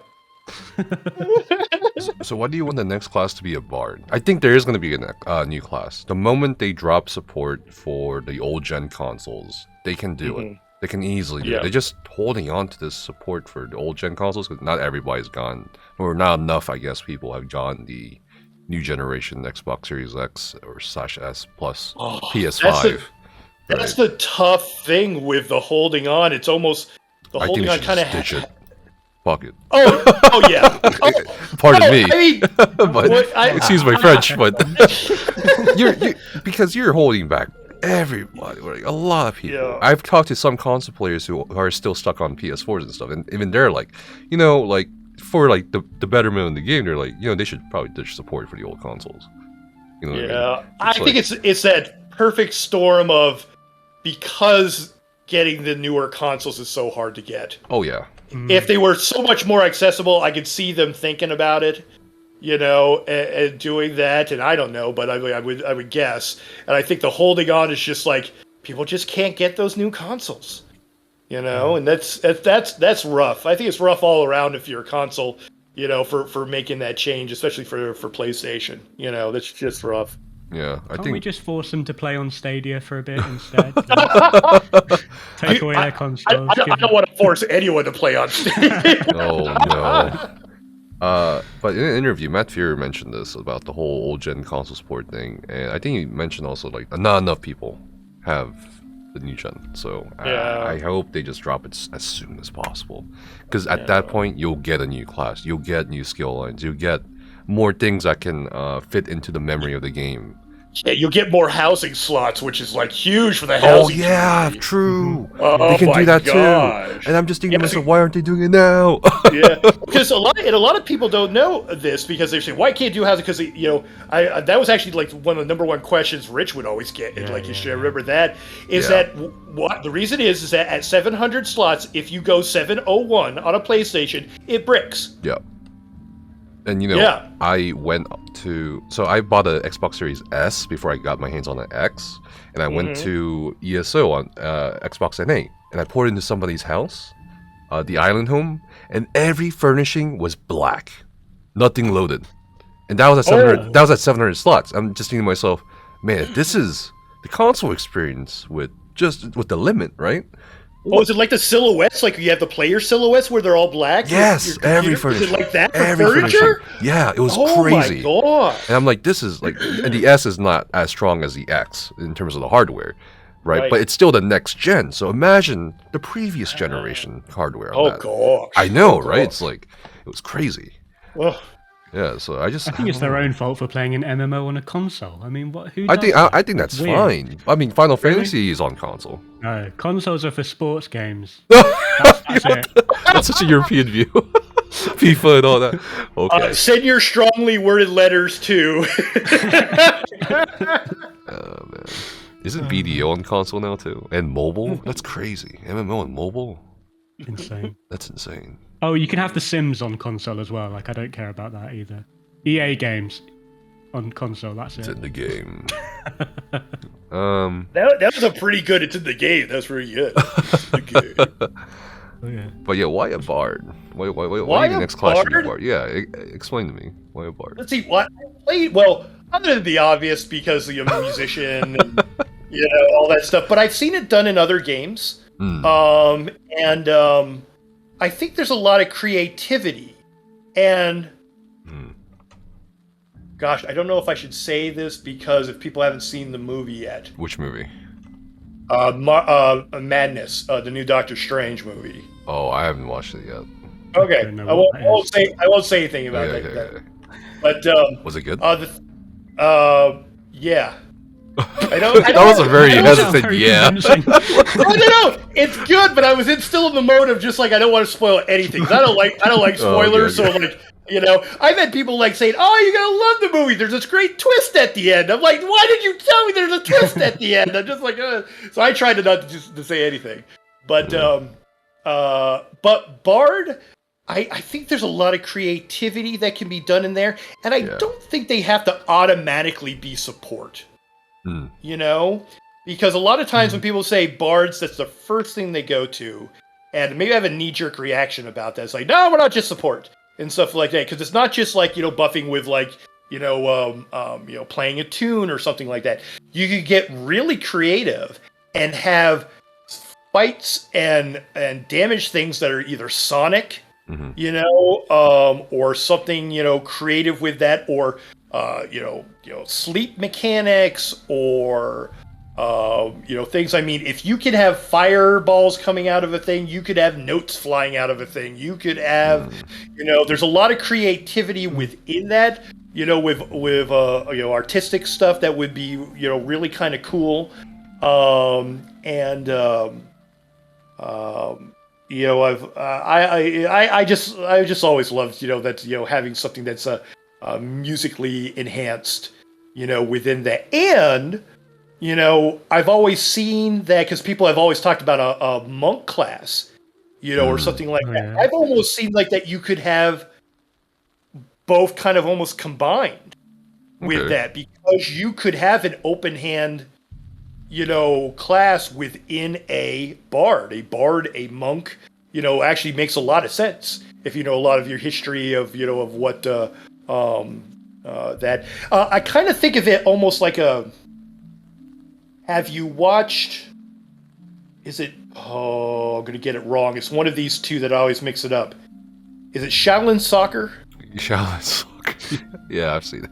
So why do you want the next class to be a bard? I think there is going to be a new class. The moment they drop support for the old gen consoles, they can do it. They can easily do it. They're just holding on to this support for the old gen consoles because not everybody's gone, or not enough, I guess, people have gotten the new generation Xbox Series X or /S plus PS5. That's the tough thing with the holding on. It's almost the I holding think on they kind of. should ditch it. Fuck it. Oh yeah. Pardon me. I mean, but excuse my French, but because you're holding back everybody, like, a lot of people. Yeah. I've talked to some console players who are still stuck on PS4s and stuff, and even they're like, you know, like for like the betterment of the game, they're like, you know, they should probably ditch support for the old consoles. You know what I mean? I think it's that perfect storm of, because getting the newer consoles is so hard to get. Oh yeah. If they were so much more accessible, I could see them thinking about it, you know, and doing that. And I don't know, but I would guess. And I think the holding on is just like, people just can't get those new consoles, you know. And that's rough. I think it's rough all around if you're a console, you know, for making that change, especially for PlayStation. You know, that's just rough. Yeah, Can't we just force them to play on Stadia for a bit instead? Take away their consoles. I don't want to force anyone to play on Stadia. Oh no. But in an interview, Matt Fury mentioned this about the whole old gen console support thing, and I think he mentioned also like not enough people have the new gen. So I hope they just drop it as soon as possible, because at that point you'll get a new class, you'll get new skill lines, you'll get more things that can fit into the memory of the game. Yeah, you'll get more housing slots, which is like huge for the housing. Oh yeah, community. true. Oh, they can my do that gosh. too. And I'm just thinking to myself, why aren't they doing it now? Yeah, because a lot of people don't know this, because they say, why can't you do housing? Because, you know, that was actually like one of the number one questions Rich would always get. You should remember that. That what the reason is that at 700 slots, if you go 701 on a PlayStation, it bricks. Yeah. And you know, I went so I bought an Xbox Series S before I got my hands on an X, and I went to ESOU on Xbox NA, and I poured into somebody's house, the island home, and every furnishing was black, nothing loaded, and that was at 700. That was at 700 slots. I'm just thinking to myself, man, this is the console experience with the limit, right? Oh, is it like the silhouettes? Like you have the player silhouettes where they're all black? Yes, every furniture. Is it like that for every furniture? Yeah, it was Oh crazy. my god! And I'm like, this is like, and the S is not as strong as the X in terms of the hardware, right? But it's still the next gen. So imagine the previous generation hardware. On that. Gosh! I know, right? It's like, it was crazy. Well. Yeah, so I think it's their own fault for playing an MMO on a console. I mean, who? I think that's fine. I mean, Final Fantasy is on console. No, consoles are for sports games. That's it. That's such a European view. FIFA and all that. Okay. Send your strongly worded letters to. Oh man, isn't BDO on console now too? And mobile? That's crazy. MMO and mobile? Insane. That's insane. Oh, you can have The Sims on console as well. Like, I don't care about that either. EA games on console, that's it. It's in the game. That was a pretty good. It's in the game. That's pretty good. Oh, yeah. But yeah, why a bard? Why the next class should be a bard? Yeah, explain to me. Why a bard? Let's see. What I played? Well, other than the obvious, because I'm a musician, and, you know, all that stuff. But I've seen it done in other games. I think there's a lot of creativity, and gosh, I don't know if I should say this, because if people haven't seen the movie yet. Which movie? Madness, the new Doctor Strange movie. Oh, I haven't watched it yet. Okay, I won't say anything about that. But was it good? Yeah. That was a very hesitant yeah. No, it's good, but I was still in the mode of just like, I don't want to spoil anything. I don't like spoilers, so like You know, I've had people like saying, "Oh, you're gonna love the movie. There's this great twist at the end." I'm like, "Why did you tell me there's a twist at the end?" I'm just like, so I tried to not to say anything, but Bard, I think there's a lot of creativity that can be done in there, and I don't think they have to automatically be support. You know, because a lot of times when people say bards, that's the first thing they go to, and maybe I have a knee-jerk reaction about that. It's like, no, we're not just support and stuff like that, because it's not just like, you know, buffing with like, you know, playing a tune or something like that. You could get really creative and have fights and damage things that are either sonic, you know, or something, you know, creative with that, or you know, sleep mechanics, or you know, things. I mean, if you could have fireballs coming out of a thing, you could have notes flying out of a thing. You could have, you know, there's a lot of creativity within that. You know, with you know, artistic stuff that would be, you know, really kind of cool. You know, I just always loved, you know, that, you know, having something that's musically enhanced, you know, within that. And, you know, I've always seen that, because people have always talked about a monk class, you know, or something like that. Yeah. I've almost seen like that you could have both kind of almost combined with that, because you could have an open hand, you know, class within a bard, a monk, you know, actually makes a lot of sense if you know a lot of your history of, you know, of what that. I kind of think of it almost like a. Have you watched? Is it? Oh, I'm gonna get it wrong. It's one of these two that I always mix it up. Is it Shaolin Soccer? Shaolin Soccer. Yeah, I've seen it.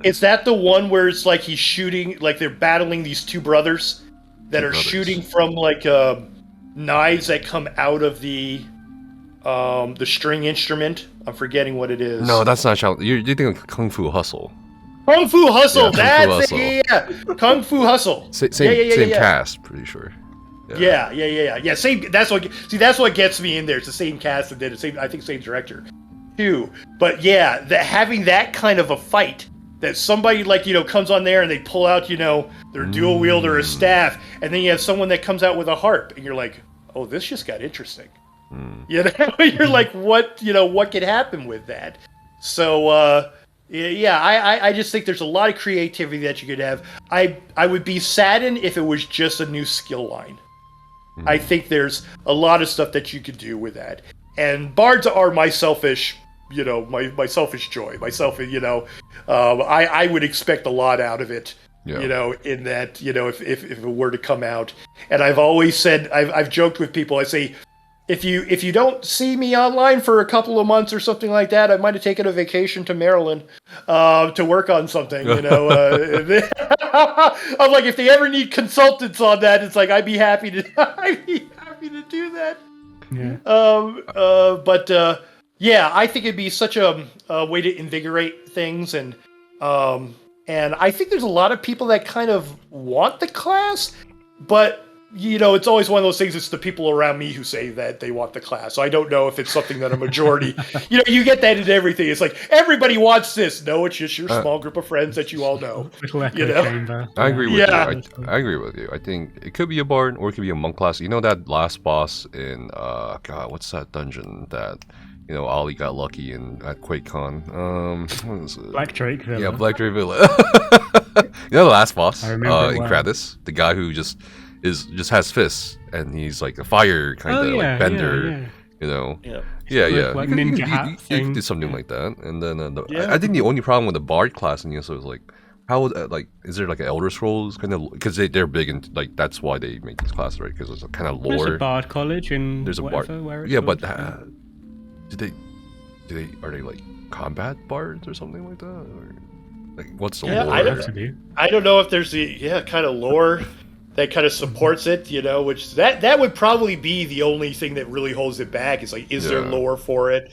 Is that the one where it's like he's shooting, like they're battling these two brothers that are shooting from like knives that come out of the string instrument? I'm forgetting what it is. No, that's not Shaolin. You're thinking of Kung Fu Hustle. Kung Fu Hustle. Yeah, That's it. Yeah, Kung Fu Hustle. Same cast, pretty sure. Yeah. Same. That's what gets me in there. It's the same cast and then the same. I think same director, too. But yeah, having that kind of a fight, that somebody like, you know, comes on there and they pull out, you know, their dual wielder, a staff, and then you have someone that comes out with a harp, and you're like, oh, this just got interesting. You know, you're like, what, you know, what could happen with that? So yeah, I just think there's a lot of creativity that you could have. I would be saddened if it was just a new skill line. I think there's a lot of stuff that you could do with that. And bards are my selfish, you know, my selfish joy. You know, I would expect a lot out of it. You know, in that, you know, if it were to come out. And I've always said, I've joked with people. I say, if you don't see me online for a couple of months or something like that, I might have taken a vacation to Maryland to work on something. You know, I'm like, if they ever need consultants on that, it's like I'd be happy to do that. Yeah. Yeah, I think it'd be such a way to invigorate things, and I think there's a lot of people that kind of want the class, but. You know, it's always one of those things, it's the people around me who say that they want the class. So I don't know if it's something that a majority, you know, you get that in everything. It's like, everybody wants this. No, it's just your small group of friends that you all know. You know? I agree with you. I agree with you. I think it could be a bard or it could be a monk class. You know that last boss in, God, what's that dungeon that, you know, Ollie got lucky in at QuakeCon? What is it? Black Drake Villa. Yeah, Black Drake Villa. You know the last boss? In Kratos? The guy who just has fists, and he's like a fire kind of like bender, you know. Yeah. Like ninja hat you can do something like that, and then I think the only problem with the bard class in ESO is like, how would like, is there like an Elder Scrolls kind of, because they're big and like that's why they make these classes, right? Because it's a kind of lore. There's a bard college and there's a bard. Where it's but are they like combat bards or something like that? Or like what's the lore? I don't know if there's the kind of lore that kind of supports it, you know, which that would probably be the only thing that really holds it back. Is like, is there lore for it,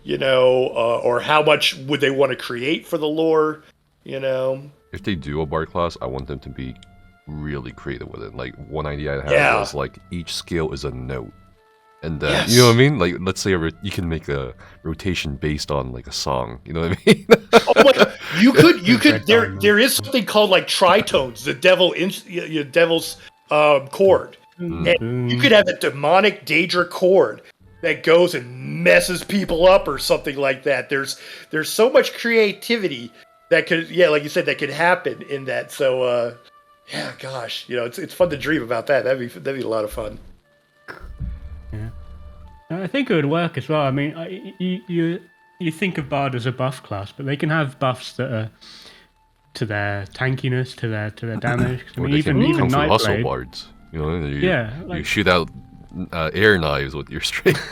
you know, or how much would they want to create for the lore, you know? If they do a bard class, I want them to be really creative with it. Like one idea I had was like each skill is a note. And Yes. you know what I mean? Like, let's say you can make a rotation based on like a song. You know what I mean? Oh my God. You could. Red There is something called like tritones, the devil's chord, and you could have a demonic Daedra chord that goes and messes people up or something like that. There's so much creativity that could, like you said, that could happen in that. So yeah, gosh, it's fun to dream about that. That'd be a lot of fun. Yeah, I think it would work as well. I mean, you think of Bard as a buff class, but they can have buffs that are to their tankiness, to their damage. I Or mean, they even can kung fu hustle Nightblade. bards. You know, you Yeah, shoot out air knives with your strength.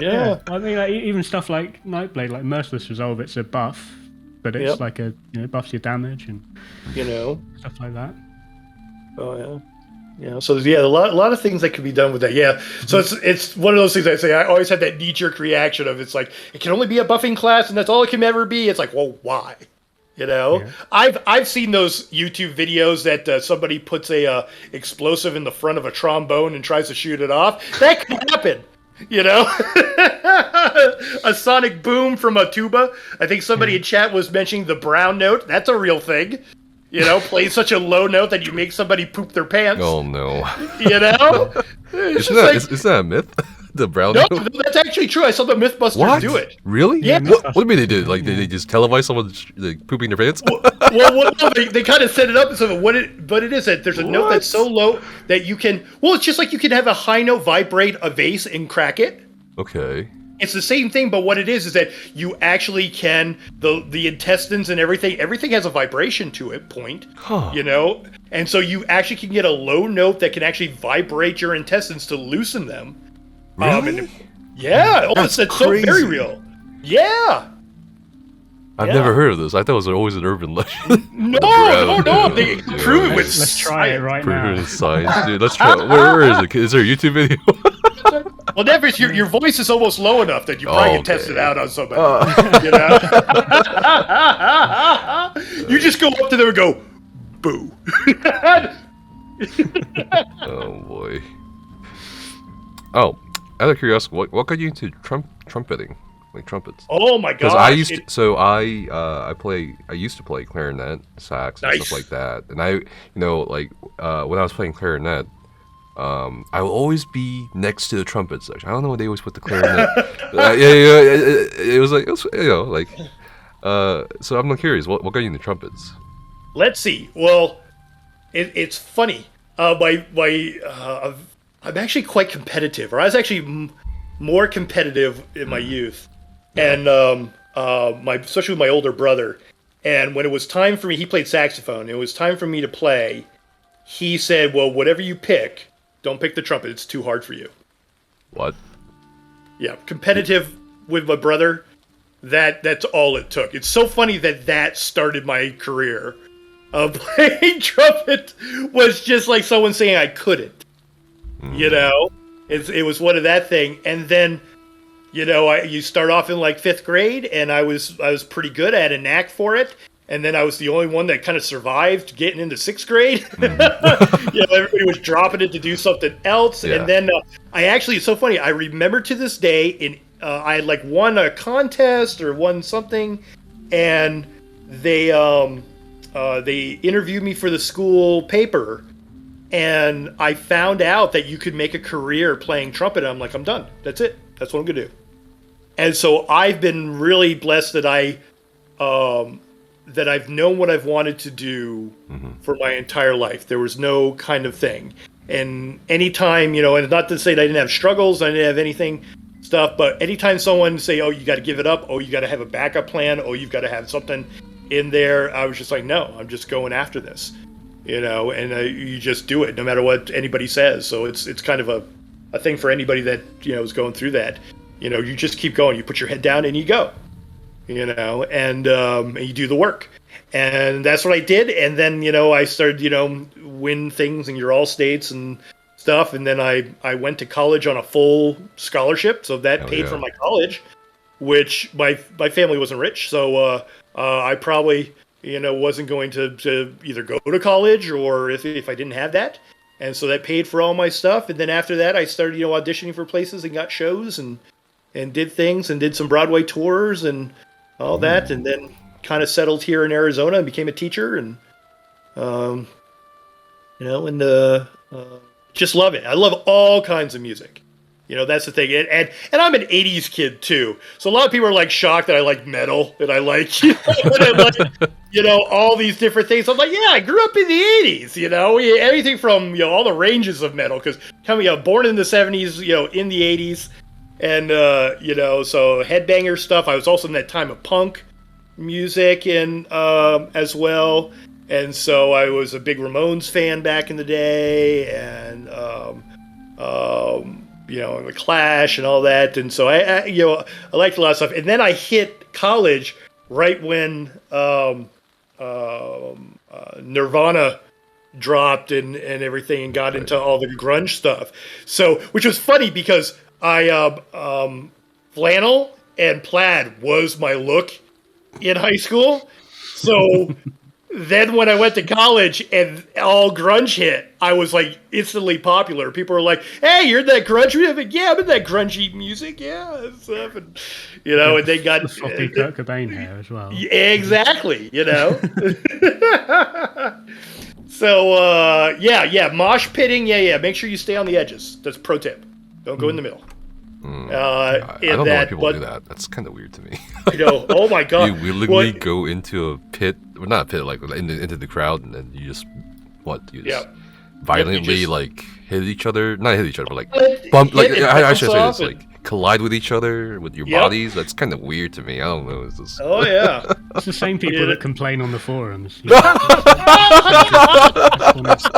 Yeah. I mean, like, even stuff like Nightblade, like Merciless Resolve, it's a buff, but it's like buffs your damage and stuff like that. Oh yeah. Yeah, so a lot of things that could be done with that. Yeah, so it's one of those things I say. I always have that knee-jerk reaction of it's like it can only be a buffing class and that's all it can ever be. It's like, well, why? Yeah. I've seen those YouTube videos that somebody puts a explosive in the front of a trombone and tries to shoot it off. That could happen. A sonic boom from a tuba. I think somebody in chat was mentioning the brown note. That's a real thing. Play such a low note that you make somebody poop their pants. Oh no! Isn't that a myth? The brown No, note? that's actually true. I saw the MythBusters do it. Really? Yeah. What do you mean they did? Like, did they just televise someone like, pooping their pants? Well, no, they kind of set it up and so but it is that there's a note that's so low that you can. Well, it's just like you can have a high note vibrate a vase and crack it. Okay. It's the same thing, but what it is that you actually can the intestines and everything has a vibration to it, point. Huh. And so you actually can get a low note that can actually vibrate your intestines to loosen them. Really? That's so very real. Yeah. I've never heard of this. I thought it was always an urban legend. No. They prove it with Let's try it right Prove it now. with science, dude. Let's try. Where is it? Is there a YouTube video? Well, never. Your voice is almost low enough that you probably can test it out on somebody. You just go up to them and go, "Boo." Oh boy. Oh, out of curiosity, what got you into trumpeting, like trumpets? Oh my god! Because I used to play clarinet, sax, and stuff like that. And when I was playing clarinet, I will always be next to the trumpet section. I don't know why they always put the clarinet. So I'm curious, what got you into trumpets? Let's see. Well, it's funny. I'm actually quite competitive, or I was actually more competitive in my youth, and especially with my older brother. And when it was time for me, he played saxophone. It was time for me to play. He said, "Well, whatever you pick, don't pick the trumpet. It's too hard for you." What? Yeah, competitive with my brother. That's all it took. It's so funny that started my career. Playing trumpet was just like someone saying I couldn't. It was one of that thing, and then, you start off in like 5th grade, and I was pretty good. I had a knack for it, and then I was the only one that kind of survived getting into 6th grade. Everybody was dropping it to do something else, and then it's so funny. I remember to this day, I had like won a contest or won something, and they interviewed me for the school paper. And I found out that you could make a career playing trumpet. And I'm like, I'm done. That's it. That's what I'm going to do. And so I've been really blessed that I've known what I've wanted to do for my entire life. There was no kind of thing. And anytime, and not to say that I didn't have struggles, I didn't have anything stuff, but anytime someone say, oh, you got to give it up. Oh, you got to have a backup plan. Oh, you've got to have something in there. I was just like, no, I'm just going after this. And you just do it no matter what anybody says. So it's kind of a thing for anybody that, is going through that. You just keep going. You put your head down and you go, and you do the work. And that's what I did. And then, I started, win things in your all states and stuff. And then I went to college on a full scholarship. So that paid for my college, which my family wasn't rich. So I probably... wasn't going to either go to college or if I didn't have that. And so that paid for all my stuff. And then after that, I started, auditioning for places and got shows and did things and did some Broadway tours and all that. And then kind of settled here in Arizona and became a teacher and, just love it. I love all kinds of music. That's the thing. And I'm an 80s kid, too. So a lot of people are, shocked that I like metal and I like, all these different things. I'm like, yeah, I grew up in the 80s, everything from, all the ranges of metal. Because born in the 70s, in the 80s. And, so headbanger stuff. I was also in that time of punk music and as well. And so I was a big Ramones fan back in the day. And, the Clash and all that, and so I liked a lot of stuff. And then I hit college right when Nirvana dropped and everything, and got into all the grunge stuff. So, which was funny because I flannel and plaid was my look in high school. So. Then when I went to college and all grunge hit, I was instantly popular. People were like, "Hey, you're in that grunge music?" Like, yeah, I'm in that grungy music. Yeah, and stuff, and and they got the floppy Kurt Cobain hair as well. Exactly, So mosh pitting. Yeah. Make sure you stay on the edges. That's pro tip. Don't go in the middle. I don't know why people do that. That's kind of weird to me. Oh my god! You willingly go into a pit, well, not a pit, into the crowd, and then you just violently hit each other. Not hit each other, but bump. I should say this, collide with each other with your bodies. That's kind of weird to me. I don't know. It's just... Oh yeah, it's the same people that complain on the forums.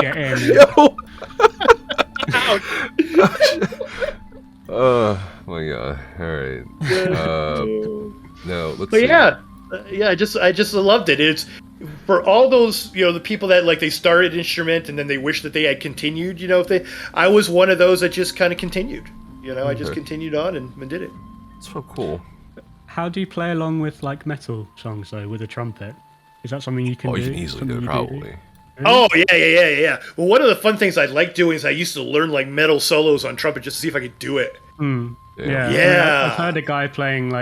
Get in. Oh my god! All right. No, let's. But see. I just loved it. It's for all those the people that they started an instrument and then they wish that they had continued. I was one of those that just kind of continued. I just continued on and did it. It's so cool. How do you play along with metal songs though with a trumpet? Is that something you can do? You can easily do it, probably. Oh, yeah. Well, one of the fun things I like doing is I used to learn metal solos on trumpet just to see if I could do it. Yeah. I've heard a guy playing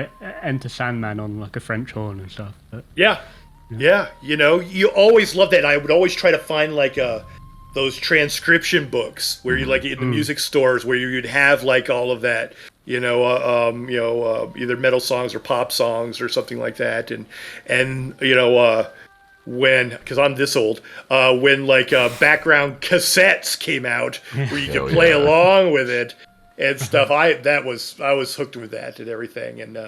Enter Sandman on a French horn and stuff. But, yeah. You always love that. And I would always try to find those transcription books where you in the music stores where you'd have all of that. Either metal songs or pop songs or something like that, and when, because I'm this old, when background cassettes came out where you could play along with it and stuff. I was hooked with that and everything, and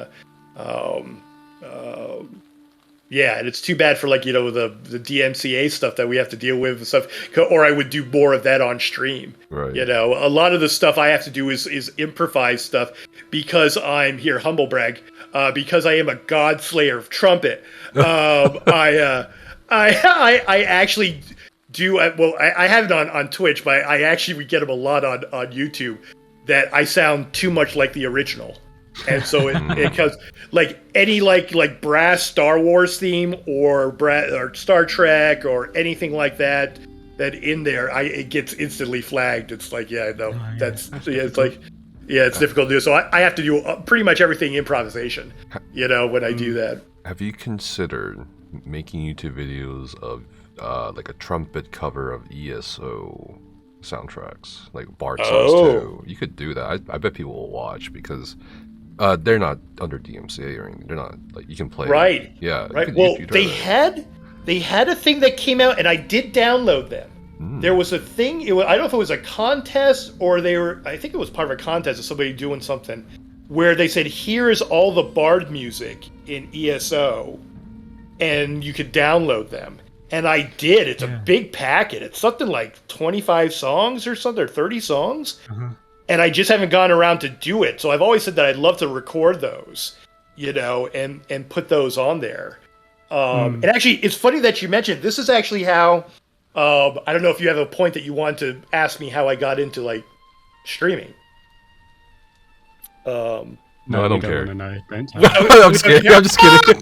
and it's too bad for the DMCA stuff that we have to deal with and stuff, or I would do more of that on stream. Right. A lot of the stuff I have to do is improvise stuff because I'm here, humble brag, because I am a Godslayer of trumpet. I actually do. I have it on Twitch, but I actually we get them a lot on YouTube. That I sound too much like the original, and so it because any brass Star Wars theme or Star Trek or anything like that in there, it gets instantly flagged. It's it's difficult to do. So I have to do pretty much everything improvisation. When I do that. Have you considered making YouTube videos of a trumpet cover of ESO soundtracks, Bard songs too? You could do that. I bet people will watch because they're not under DMCA or anything. They're not you can play. Right. Yeah. Right. Well, they had a thing that came out, and I did download them. There was a thing. I don't know if it was a contest or I think it was part of a contest of somebody doing something where they said, "Here is all the Bard music in ESO." And you could download them. And I did. It's a big packet. It's something like 25 songs or something, or 30 songs. And I just haven't gone around to do it. So I've always said that I'd love to record those, and put those on there. And actually, it's funny that you mentioned, this is actually how, I don't know if you have a point that you want to ask me how I got into, streaming. No, I don't care. I'm just kidding. I'm just kidding.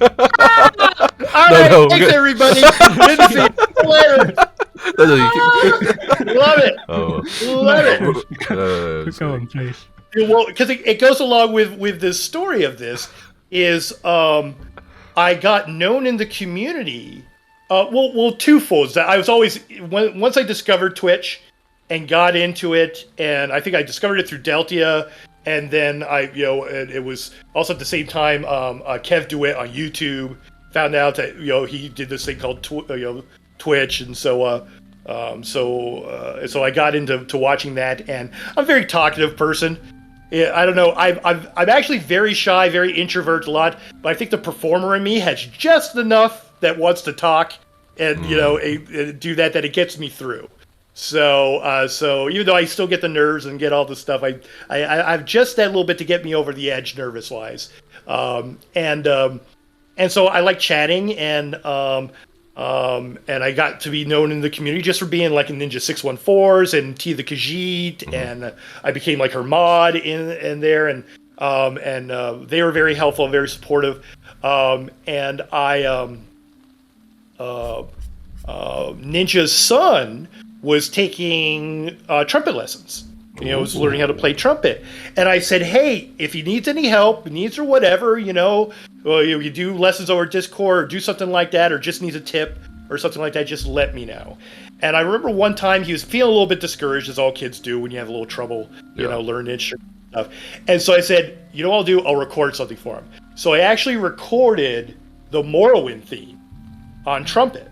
All right, thanks everybody. Good to see you later. Love it. Love it. Go on, please. Well, because it goes along with this story of this is I got known in the community. Well, twofold. I was always once I discovered Twitch and got into it, and I think I discovered it through Deltia, and then it was also at the same time Kev DeWitt on YouTube found out that he did this thing called Twitch, and so I got into watching that, and I'm a very talkative person. Yeah, I don't know. I'm actually very shy, very introvert a lot, but I think the performer in me has just enough that wants to talk and do that it gets me through. So even though I still get the nerves and get all the stuff, I've just that little bit to get me over the edge nervous wise. And so I like chatting and I got to be known in the community just for being like in Ninja 614s and T the Khajiit, and I became like her mod in there, and they were very helpful and very supportive. And I Ninja's son was taking trumpet lessons. Was learning how to play trumpet, and I said, "Hey, if he needs any help, or whatever, you do lessons over Discord or do something like that, or just needs a tip or something like that, just let me know." And I remember one time he was feeling a little bit discouraged, as all kids do when you have a little trouble, learning instruments and stuff. And so I said, "You know what I'll do? I'll record something for him." So I actually recorded the Morrowind theme on trumpet.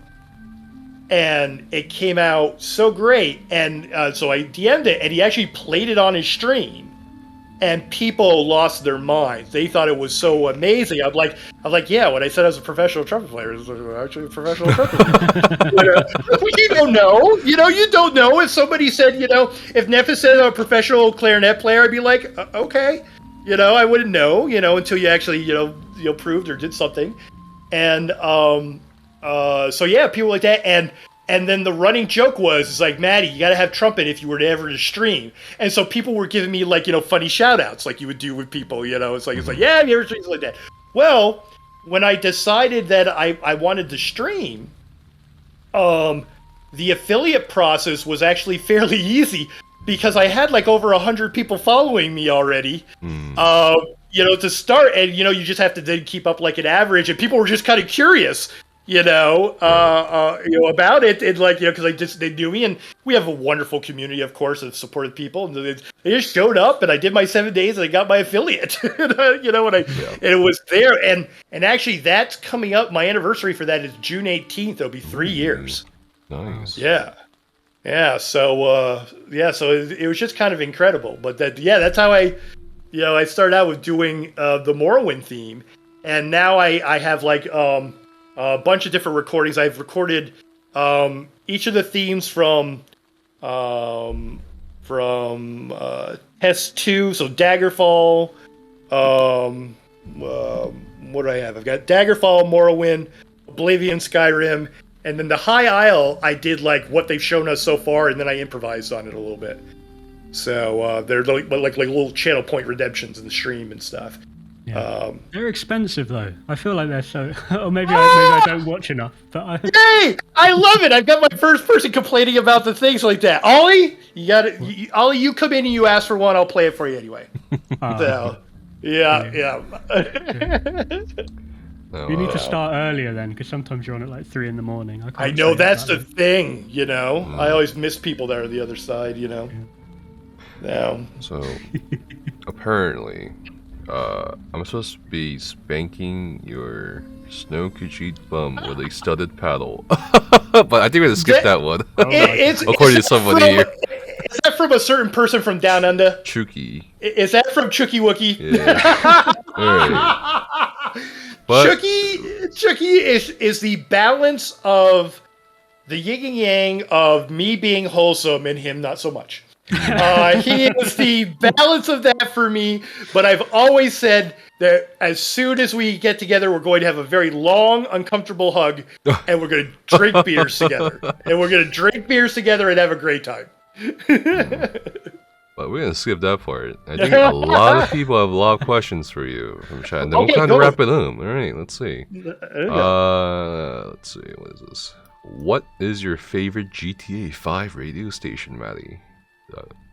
And it came out so great, and so I DM'd it, and he actually played it on his stream, and people lost their minds. They thought it was so amazing. I'm like, yeah. When I said I was a professional trumpet player, I was actually a professional trumpet player. But you don't know, you don't know. If somebody said, if Nephis said I'm a professional clarinet player, I'd be like, okay, I wouldn't know, until you actually, proved or did something, and so yeah, people like that, and then the running joke was, it's like, Maddie, you gotta have trumpet if you were to ever stream. And so people were giving me like, funny shout outs like you would do with people, it's like, yeah, have you ever streamed like that? Well, when I decided that I wanted to stream, the affiliate process was actually fairly easy because I had like over 100 people following me already. To start, and you just have to then keep up like an average, and people were just kind of curious, about it, and like, because they knew me, and we have a wonderful community, of course, of supportive people, and they just showed up, and I did my 7 days, and I got my affiliate, and it was there, and actually that's coming up. My anniversary for that is June 18th. It'll be 3 years. Nice. Yeah. So it was just kind of incredible, but that's how I started out with doing the Morrowind theme, and now I have like a bunch of different recordings. I've recorded each of the themes from Test 2, so Daggerfall. What do I have? I've got Daggerfall, Morrowind, Oblivion, Skyrim, and then the High Isle. I did like what they've shown us so far, and then I improvised on it a little bit. So they're like little channel point redemptions in the stream and stuff. Yeah. They're expensive though. I feel like they're so. Or maybe I don't watch enough. But Hey, I love it. I've got my first person complaining about the things like that. Ollie, Ollie, you come in and you ask for one. I'll play it for you anyway. So, yeah. You need to start earlier then, because sometimes you're on at like 3 a.m. I know that's the thing. I always miss people that are the other side. Yeah. So apparently. I'm supposed to be spanking your Snow Khajiit bum with a studded paddle. But I think we're going to skip that one. According to somebody here. Is that from a certain person from Down Under? Chooky. Is that from ChookyWookiee? Yeah. Right. But Chooky is the balance of the yin and yang of me being wholesome and him not so much. He is the balance of that for me, but I've always said that as soon as we get together, we're going to have a very long, uncomfortable hug, and we're going to drink beers together. And have a great time. But we're going to skip that part. I think a lot of people have a lot of questions for you from chat, and then we'll kind of wrap it up. All right, let's see. Let's see, what is this? what is your favorite GTA 5 radio station, Maddie?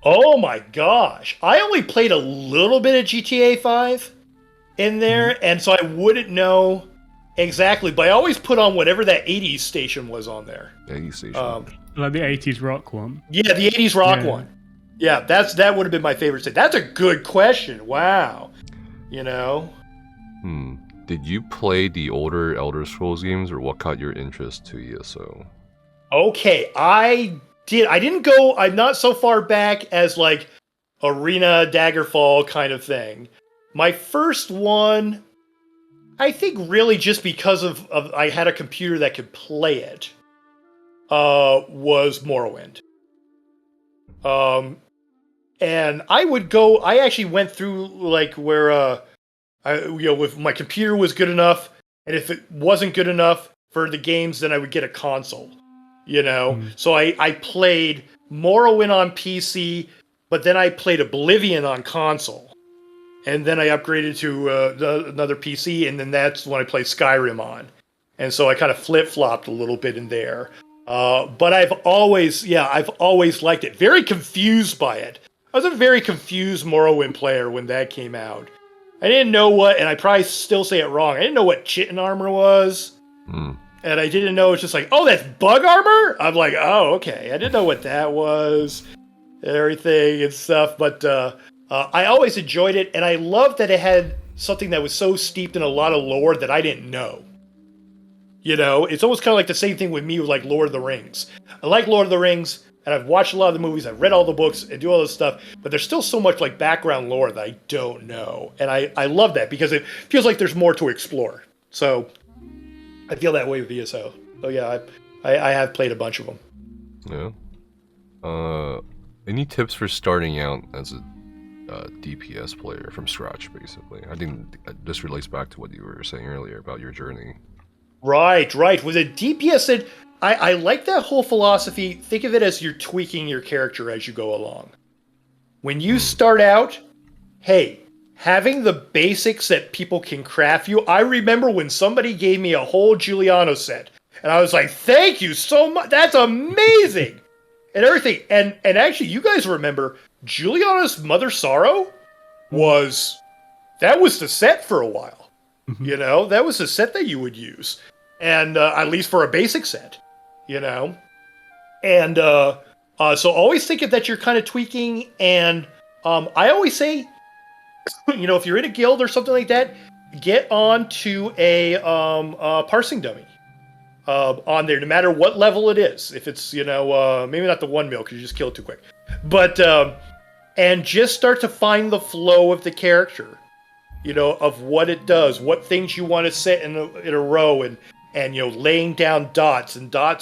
Oh my gosh. I only played a little bit of GTA 5 in there, and so I wouldn't know exactly, but I always put on whatever that 80s station was on there. 80s station. Like the 80s rock one. Yeah, the 80s rock one. Yeah, that would have been my favorite station. That's a good question. Wow. You know? Did you play the older Elder Scrolls games, or what caught your interest to ESO? Okay, I didn't go, I'm not so far back as like Arena, Daggerfall kind of thing. My first one, I think really just because of I had a computer that could play it, was Morrowind. And I actually went through like where, if my computer was good enough, and if it wasn't good enough for the games, then I would get a console. You know, so I played Morrowind on PC, but then I played Oblivion on console, and then I upgraded to another PC, and then that's when I played Skyrim on, and so I kind of flip-flopped a little bit in there. But I've always liked it. Very confused by it. I was a very confused Morrowind player when that came out. I didn't know what, and I probably still say it wrong. I didn't know what Kityn armor was. And I didn't know, it's just like, oh, that's bug armor? I'm like, oh, okay. I didn't know what that was and everything and stuff. But I always enjoyed it. And I loved that it had something that was so steeped in a lot of lore that I didn't know. You know, it's almost kind of like the same thing with me with like Lord of the Rings. I like Lord of the Rings, and I've watched a lot of the movies. I've read all the books and do all this stuff. But there's still so much like background lore that I don't know. And I love that because it feels like there's more to explore. So I feel that way with ESO. So yeah, I have played a bunch of them. Yeah. Any tips for starting out as a DPS player from scratch, basically? I think this relates back to what you were saying earlier about your journey. Right. With a DPS, I like that whole philosophy. Think of it as you're tweaking your character as you go along. When you start out, hey, having the basics that people can craft you. I remember when somebody gave me a whole Giuliano set, and I was like, thank you so much. That's amazing. And everything. And actually, you guys remember, Giuliano's Mother Sorrow was the set for a while. You know, that was the set that you would use. And at least for a basic set, you know. And so always think of that you're kind of tweaking. And I always say, you know, if you're in a guild or something like that, get onto a parsing dummy on there, no matter what level it is. If it's, you know, maybe not the 1 mil because you just kill it too quick, but and just start to find the flow of the character, you know, of what it does, what things you want to set in a row, and you know, laying down dots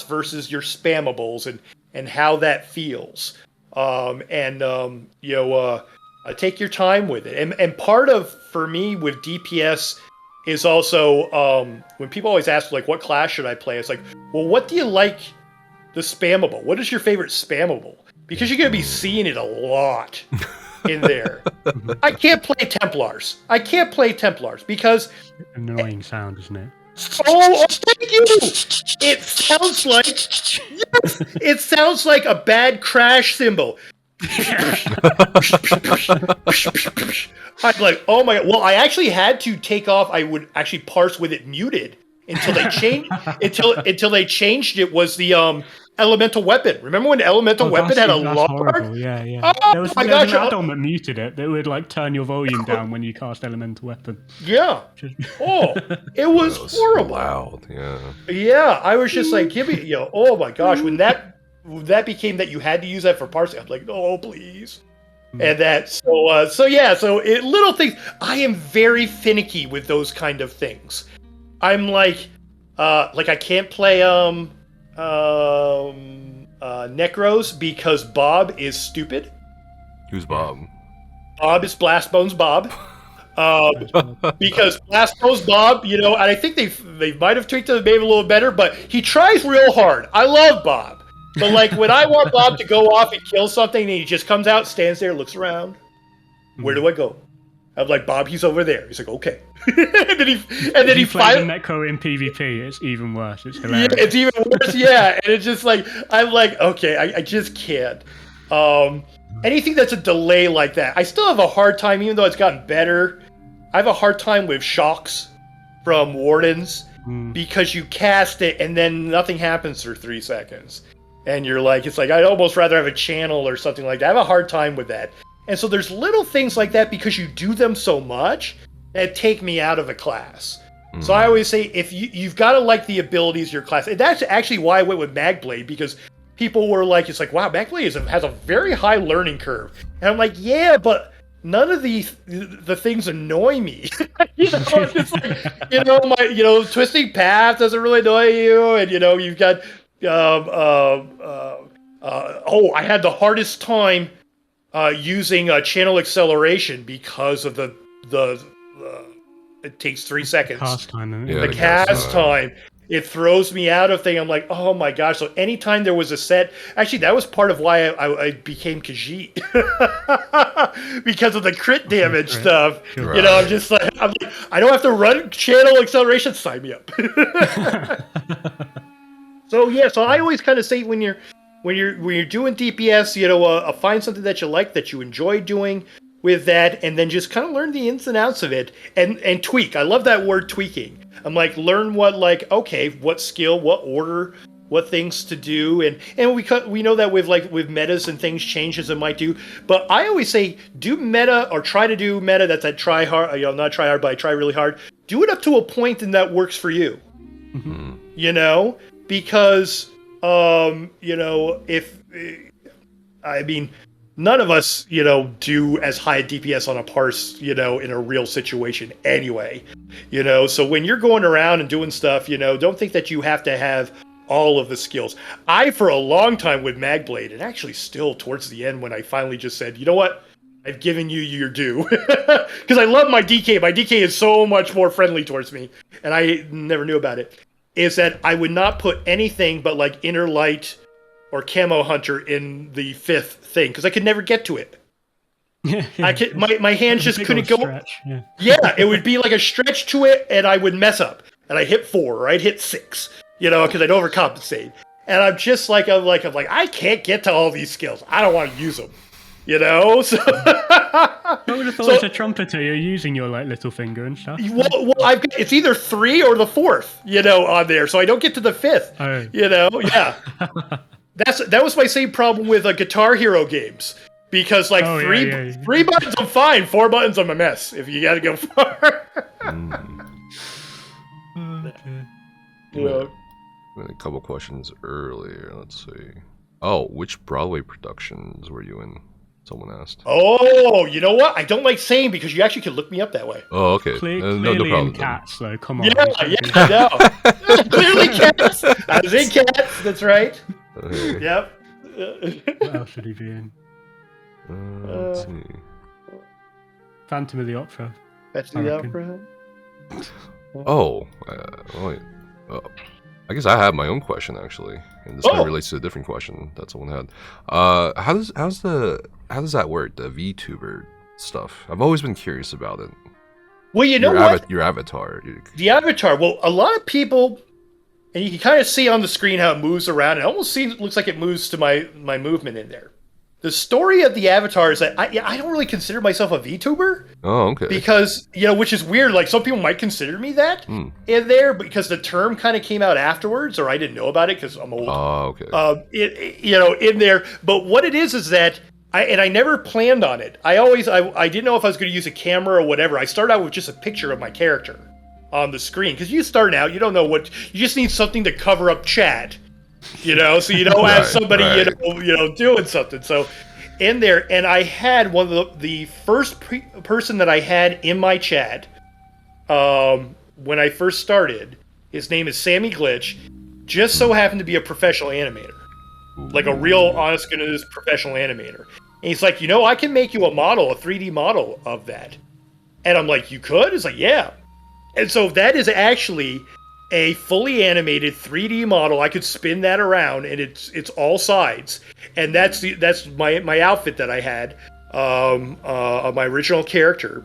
versus your spammables and how that feels, you know. Take your time with it. And part of, for me, with DPS is also, when people always ask, like, what class should I play? It's like, well, what do you like the spammable? What is your favorite spammable? Because you're going to be seeing it a lot in there. I can't play Templars. Because... Annoying sound, isn't it? Oh, thank you! It sounds like a bad crash cymbal. I'm like, oh my god. Well, I actually had to take off. I would actually parse with it muted until they changed until they changed it. Was the elemental weapon? Remember when elemental weapon had a lock? Yeah. Oh, there was an add-on that muted it. That would like turn your volume down when you cast elemental weapon. Yeah. Oh, it was horrible. Loud. Yeah. Yeah, I was just like, give me, you know. Oh my gosh, when that became that you had to use that for parsing, I'm like, oh please. And that so little things. I am very finicky with those kind of things. I'm like I can't play Necros because Bob is stupid. Who's Bob? Bob is Blastbones Bob. Because Blastbones Bob, you know, and I think they might have tweaked it maybe a little better, but he tries real hard. I love Bob. But like when I want Bob to go off and kill something, and he just comes out, stands there, looks around. Where do I go? I'm like, Bob, he's over there. He's like, okay. and then he finds the Necro in PvP. It's even worse. It's hilarious. Yeah, it's even worse. Yeah, and it's just like I'm like, okay, I just can't. Anything that's a delay like that, I still have a hard time, even though it's gotten better. I have a hard time with shocks from wardens because you cast it and then nothing happens for 3 seconds, and you're like, it's like I'd almost rather have a channel or something like that. I have a hard time with that. And so there's little things like that because you do them so much that take me out of a class. So I always say, if you've got to like the abilities of your class. And that's actually why I went with Magblade, because people were like, it's like, wow, Magblade has a very high learning curve. And I'm like, yeah, but none of the things annoy me. It's just like, Twisting Path doesn't really annoy you. And, you've got, I had the hardest time using channel acceleration because of the it takes 3 seconds. Cast time. The cast time. It throws me out of thing. I'm like, oh my gosh. So anytime there was a set, actually that was part of why I became Khajiit. Because of the crit damage stuff. Right. I'm just like, I don't have to run channel acceleration, sign me up. So I always kind of say when you're doing DPS, find something that you like, that you enjoy doing with that, and then just kind of learn the ins and outs of it and tweak. I love that word, tweaking. I'm like, learn what skill, what order, what things to do, and we know that with metas and things changes it might do. But I always say do meta, or try to do meta that's at try hard, not try hard, but I try really hard. Do it up to a point and that works for you. Mm-hmm. Because none of us, do as high a DPS on a parse, in a real situation anyway. So when you're going around and doing stuff, don't think that you have to have all of the skills. For a long time with Magblade, and actually still towards the end when I finally just said, you know what? I've given you your due. Because I love my DK. My DK is so much more friendly towards me, and I never knew about it. Is that I would not put anything but like Inner Light or Camo Hunter in the 5th thing, because I could never get to it. My hands just couldn't go. Stretch, yeah, it would be like a stretch to it, and I would mess up. And I'd hit 4 or I'd hit 6, because I'd overcompensate. And I'm just like, I'm like, I can't get to all these skills. I don't want to use them. So I would have thought as a trumpeter you're using your little finger and stuff. Well, it's either 3 or the 4th, on there, so I don't get to the 5th. Oh. Yeah. That was my same problem with Guitar Hero games, because 3 buttons I'm fine, 4 buttons I'm a mess. If you got to go far. Okay. A couple questions earlier. Let's see. Oh, which Broadway productions were you in? Someone asked. Oh, you know what? I don't like saying, because you actually can look me up that way. Oh, okay. No problem. Cats, though. Come on. Yeah, I know. Clearly Cats. I was in Cats. That's right. Yep. What else should he be in? Let's see. Phantom of the Opera. Phantom of the Opera. Wait. I guess I have my own question actually, and this kind of relates to a different question that someone had. How does that work? The VTuber stuff. I've always been curious about it. Well, you know what? Your avatar. The avatar. Well, a lot of people, and you can kind of see on the screen how it moves around. It almost looks like it moves to my movement in there. The story of the avatar is that I don't really consider myself a VTuber. Oh, okay. Because, which is weird. Like, some people might consider me that in there, because the term kind of came out afterwards, or I didn't know about it because I'm old. Oh, okay. In there. But what it is that I never planned on it. I didn't know if I was going to use a camera or whatever. I started out with just a picture of my character on the screen, because you start out, you don't know you just need something to cover up chat. So you don't have somebody, doing something. So in there, and I had one of the first person that I had in my chat when I first started. His name is Sammy Glitch. Just so happened to be a professional animator, like a real honest-to-goodness professional animator. And he's like, I can make you a 3D model of that. And I'm like, you could? He's like, yeah. And so that is actually a fully animated 3D model. I could spin that around, and it's all sides. And that's my outfit that I had on my original character,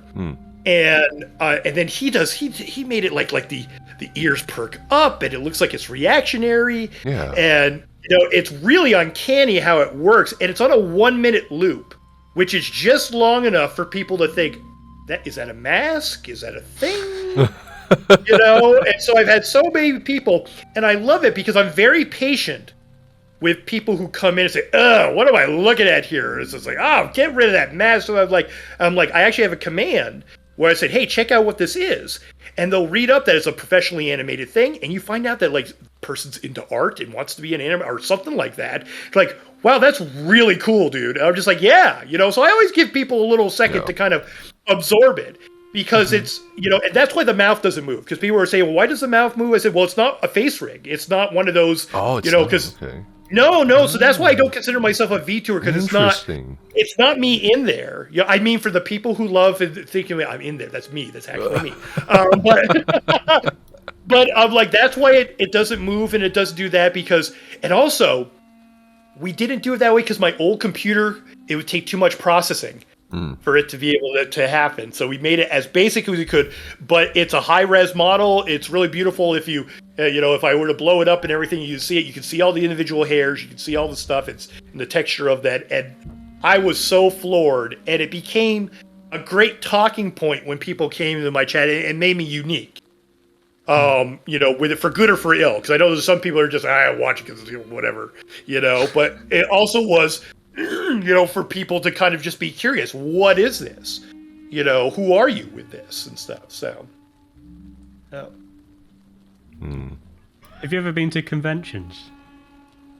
and then he made it like the ears perk up and it looks like it's reactionary, and it's really uncanny how it works, and it's on a 1-minute loop, which is just long enough for people to think, is that a mask? Is that a thing? And so I've had so many people, and I love it because I'm very patient with people who come in and say, what am I looking at here? It's just like, get rid of that mask. So I'm like, I actually have a command where I said, hey, check out what this is. And they'll read up that it's a professionally animated thing, and you find out that, like, the person's into art and wants to be an animator or something like that. It's like, wow, that's really cool, dude. And I'm just like, yeah, so I always give people a little second to kind of absorb it. Because it's, and that's why the mouth doesn't move. Because people are saying, well, why does the mouth move? I said, well, it's not a face rig. It's not one of those, because... Okay. No, so that's why I don't consider myself a VTuber, because it's not me in there. I mean, for the people who love and thinking I'm in there, that's me. That's actually me. But I'm like, that's why it doesn't move and it doesn't do that, because, and also, we didn't do it that way because my old computer, it would take too much processing for it to be able to happen. So we made it as basic as we could, but it's a high-res model. It's really beautiful. If you, if I were to blow it up and everything, you see it. You can see all the individual hairs. You can see all the stuff. It's in the texture of that. And I was so floored, and it became a great talking point when people came into my chat. It made me unique. With it for good or for ill, because I know there's some people who are just watch it because whatever, But it also was, for people to kind of just be curious. What is this? Who are you with this and stuff? So, Have you ever been to conventions?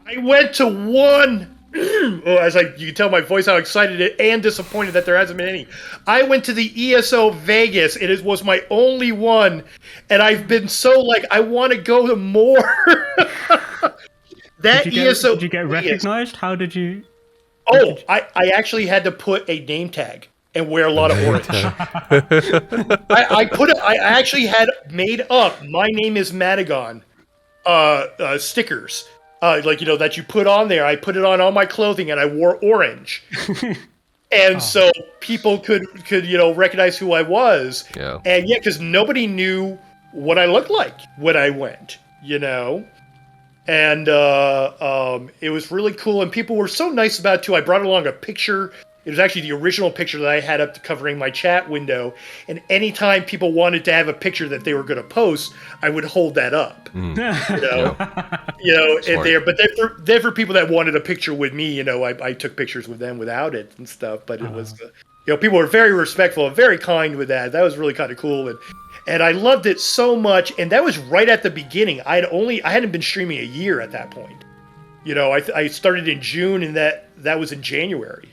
I went to one. You can tell my voice how excited and disappointed that there hasn't been any. I went to the ESO Vegas, and it was my only one, and I've been so I want to go to more. Did you get recognized? How did you? I actually had to put a name tag and wear a lot of orange. I actually had made up "My name is Madagon" stickers. That you put on there. I put it on all my clothing, and I wore orange. And so people could recognize who I was. Yeah. And because nobody knew what I looked like when I went, And it was really cool, and people were so nice about it too. I brought along a picture. It was actually the original picture that I had up covering my chat window. And anytime people wanted to have a picture that they were going to post, I would hold that up. And there. But then for people that wanted a picture with me, I took pictures with them without it and stuff. But it was, people were very respectful and very kind with that. That was really kind of cool. And I loved it so much. And that was right at the beginning. I hadn't been streaming a year at that point. I started in June, and that was in January.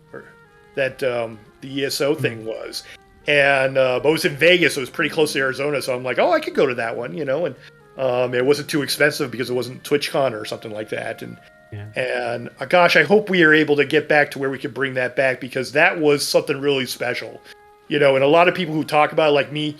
That the ESO thing was, and but it was in Vegas, so it was pretty close to Arizona. So I'm like, I could go to that one, and it wasn't too expensive because it wasn't TwitchCon or something like that. And gosh, I hope we are able to get back to where we could bring that back, because that was something really special, And a lot of people who talk about it, like me,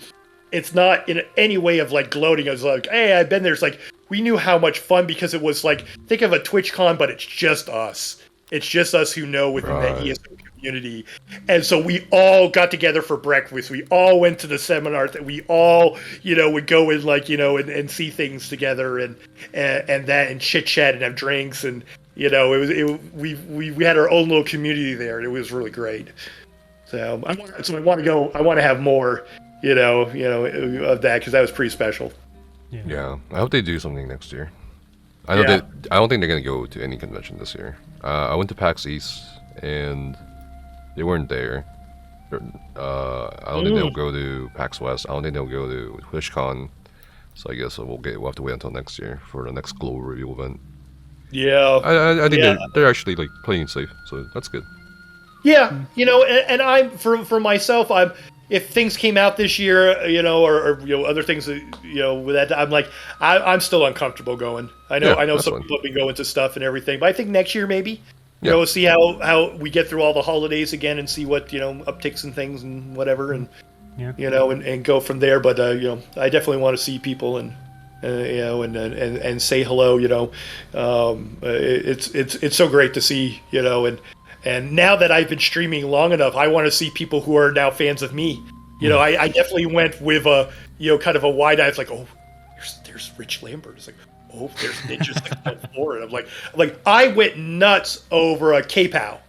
it's not in any way of gloating. I was like, hey, I've been there. It's like we knew how much fun, because it was think of a TwitchCon, but it's just us. It's just us who know within that ESO community. And so we all got together for breakfast. We all went to the seminar. That we all, would go and and see things together and chit chat and have drinks. And, we had our own little community there, and it was really great. So I want to go. I want to have more, of that, because that was pretty special. Yeah. I hope they do something next year. I don't think they're gonna go to any convention this year. I went to PAX East, and they weren't there. I don't think they'll go to PAX West. I don't think they'll go to TwitchCon. So I guess we'll have to wait until next year for the next global review event. Yeah, I think they're actually playing safe, so that's good. Yeah, and I'm for myself, if things came out this year, or other things, with that, I'm I'm still uncomfortable going. I know some people have been going to stuff and everything, but I think next year maybe, we'll see how we get through all the holidays again and see what upticks and things and whatever, and and go from there. But I definitely want to see people and say hello. It's so great to see, and And now that I've been streaming long enough, I want to see people who are now fans of me. I definitely went with a, kind of a wide eye. It's like, oh, there's Rich Lambert. It's like, oh, there's Ninja 614. And I'm like, I went nuts over a K-Pow.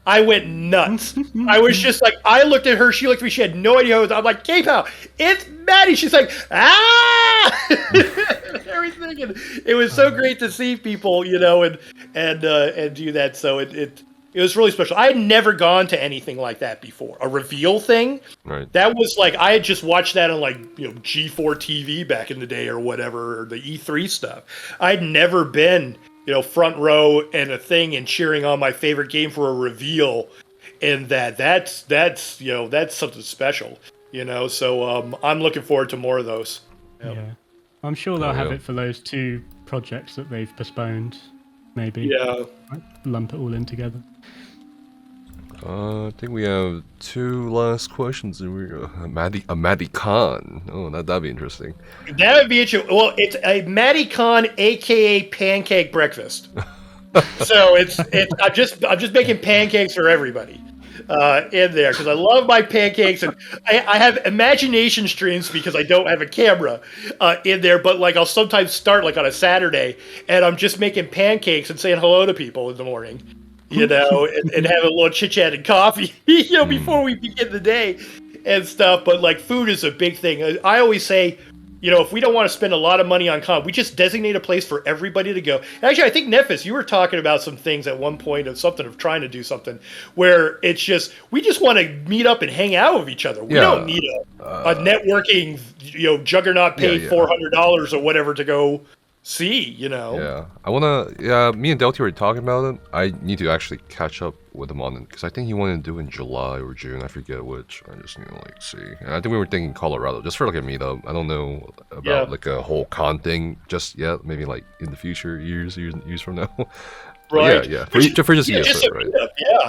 I went nuts. I was just like, I looked at her, she looked at me, she had no idea who it was. I'm like, K-Pow, it's Maddie. She's like, ah! Everything. And it was so great to see people, and do that. So it was really special. I had never gone to anything like that before. A reveal thing. Right. That was like, I had just watched that on G4 TV back in the day or whatever, or the E3 stuff. I'd never been front row and a thing and cheering on my favorite game for a reveal, and that's something special, So I'm looking forward to more of those. Yeah, I'm sure they'll have it for those 2 projects that they've postponed. Maybe. Yeah. Lump it all in together. I think we have 2 last questions. Maddie Khan. Oh, that'd be interesting. That would be interesting. Well, it's a Maddie Khan, aka Pancake Breakfast. So I'm just making pancakes for everybody in there because I love my pancakes, and I have imagination streams because I don't have a camera in there. But like I'll sometimes start like on a Saturday, and I'm just making pancakes and saying hello to people in the morning. And have a little chit chat and coffee, before we begin the day and stuff. But like food is a big thing. I always say, if we don't want to spend a lot of money on con, we just designate a place for everybody to go. Actually, I think Nephis, you were talking about some things at one point of trying to do something where it's just, we just want to meet up and hang out with each other. We don't need a networking, juggernaut paid $400 or whatever to go see, Yeah, I wanna. Me and Delty were talking about it. I need to actually catch up with him on it because I think he wanted to do it in July or June. I forget which. I just need to see. And I think we were thinking Colorado just for like a meetup. I don't know about like a whole con thing just yet. Maybe like in the future, years from now. Right. Yeah. For just right? Meetup,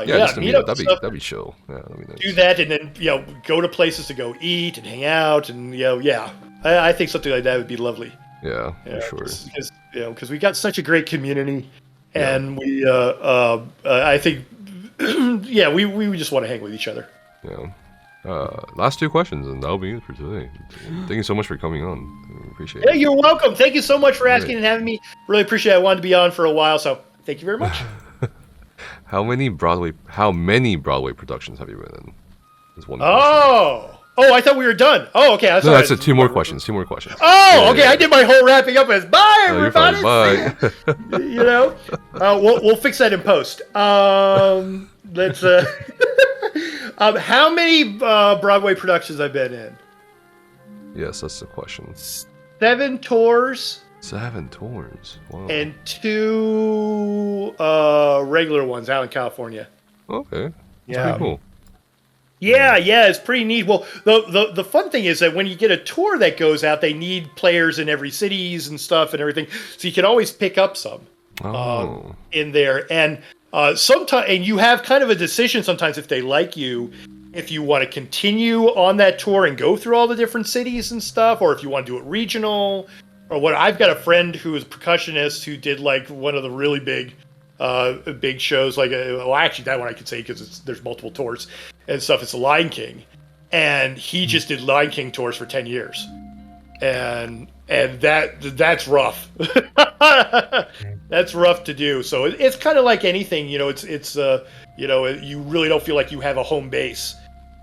just a meetup. That'd be chill. Yeah, that'd be nice. Do that and then go to places to go eat and hang out and I think something like that would be lovely. Yeah, for sure. Because we got such a great community, and we, I think, we just want to hang with each other. Yeah. Last 2 questions, and that'll be it for today. Thank you so much for coming on. I appreciate it. Yeah, you're welcome. Thank you so much for asking and having me. Really appreciate it. I wanted to be on for a while, so thank you very much. How many Broadway productions have you been in? Is one question. Oh, I thought we were done. Oh, okay. No, that's it. 2 more questions. 2 more questions. Oh, okay. I did my whole wrapping up as bye, everybody. Bye. We'll fix that in post. Let's. How many Broadway productions I've been in? Yes, that's the question. 7 tours. 7 tours. Wow. And 2 regular ones out in California. Okay. That's pretty cool. Yeah, it's pretty neat. Well, the fun thing is that when you get a tour that goes out, they need players in every cities and stuff and everything, so you can always pick up some in there. And sometimes, and you have kind of a decision sometimes if they like you, if you want to continue on that tour and go through all the different cities and stuff, or if you want to do it regional, or what. I've got a friend who is a percussionist who did like one of the really big shows, like actually that one I could say because there's multiple tours and stuff. It's the Lion King, and he just did Lion King tours for 10 years, and that's rough. That's rough to do. So it's kind of like anything, it's you really don't feel like you have a home base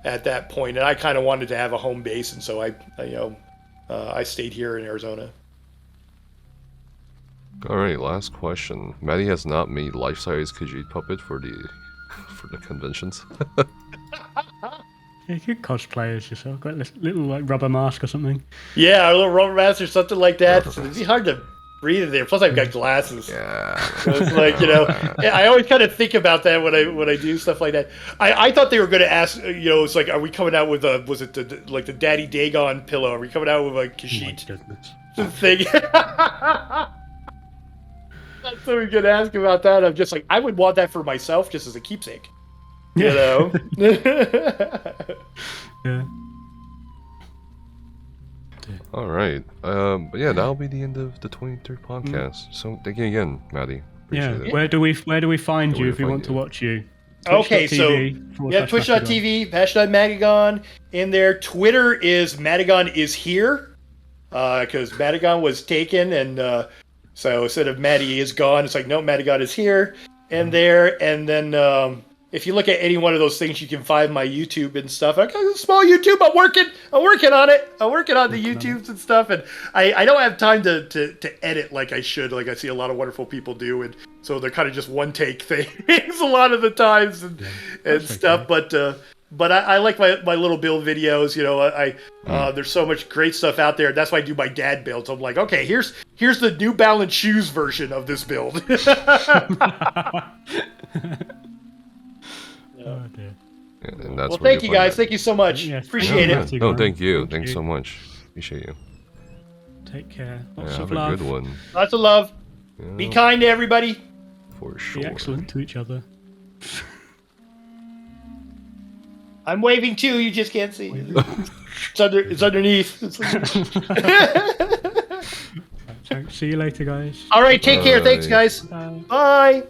at that point, and I kind of wanted to have a home base, and so I stayed here in Arizona. Alright, last question. Maddie has not made life-size Khajiit puppet for the conventions. You could cosplay as yourself, got a little like rubber mask or something. Yeah, a little rubber mask or something like that. It'd be hard to breathe in there. Plus, I've got glasses. Yeah. So it's like, I always kind of think about that when I do stuff like that. I thought they were going to ask, it's like, are we coming out with the Daddy Dagon pillow? Are we coming out with a Khajiit thing? That's what we could ask about that. I'm just like, I would want that for myself just as a keepsake. Yeah. All right. But yeah, that'll be the end of the 23rd podcast. So thank you again, Maddie. Appreciate it. Where do we find you if we want to watch you? Okay, so Twitch.tv/Madagon. Twitch.tv, #Madagon in there. Twitter is Madagon is here, because Madagon was taken, and so instead of Maddie is gone, it's like, no, Madagon is here and there. And then if you look at any one of those things, you can find my YouTube and stuff. I got a small YouTube. I'm working on it. I'm working on the YouTubes and stuff. And I don't have time to edit like I should, like I see a lot of wonderful people do. And so they're kind of just one take things a lot of the times and stuff. Okay. But I like my little build videos. You know, there's so much great stuff out there. That's why I do my dad builds. I'm like, okay, here's the New Balance shoes version of this build. Oh, dear. And that's well, thank you guys. Thank you so much. Yes, appreciate it. No, thank you. Thanks so much. Appreciate you. Take care. Lots have of love. a good one. Lots of love. Yeah, be kind to everybody. For sure. Be excellent to each other. I'm waving too. You just can't see. It's underneath. See you later, guys. All right. Take care. Thanks, guys. Bye. Bye.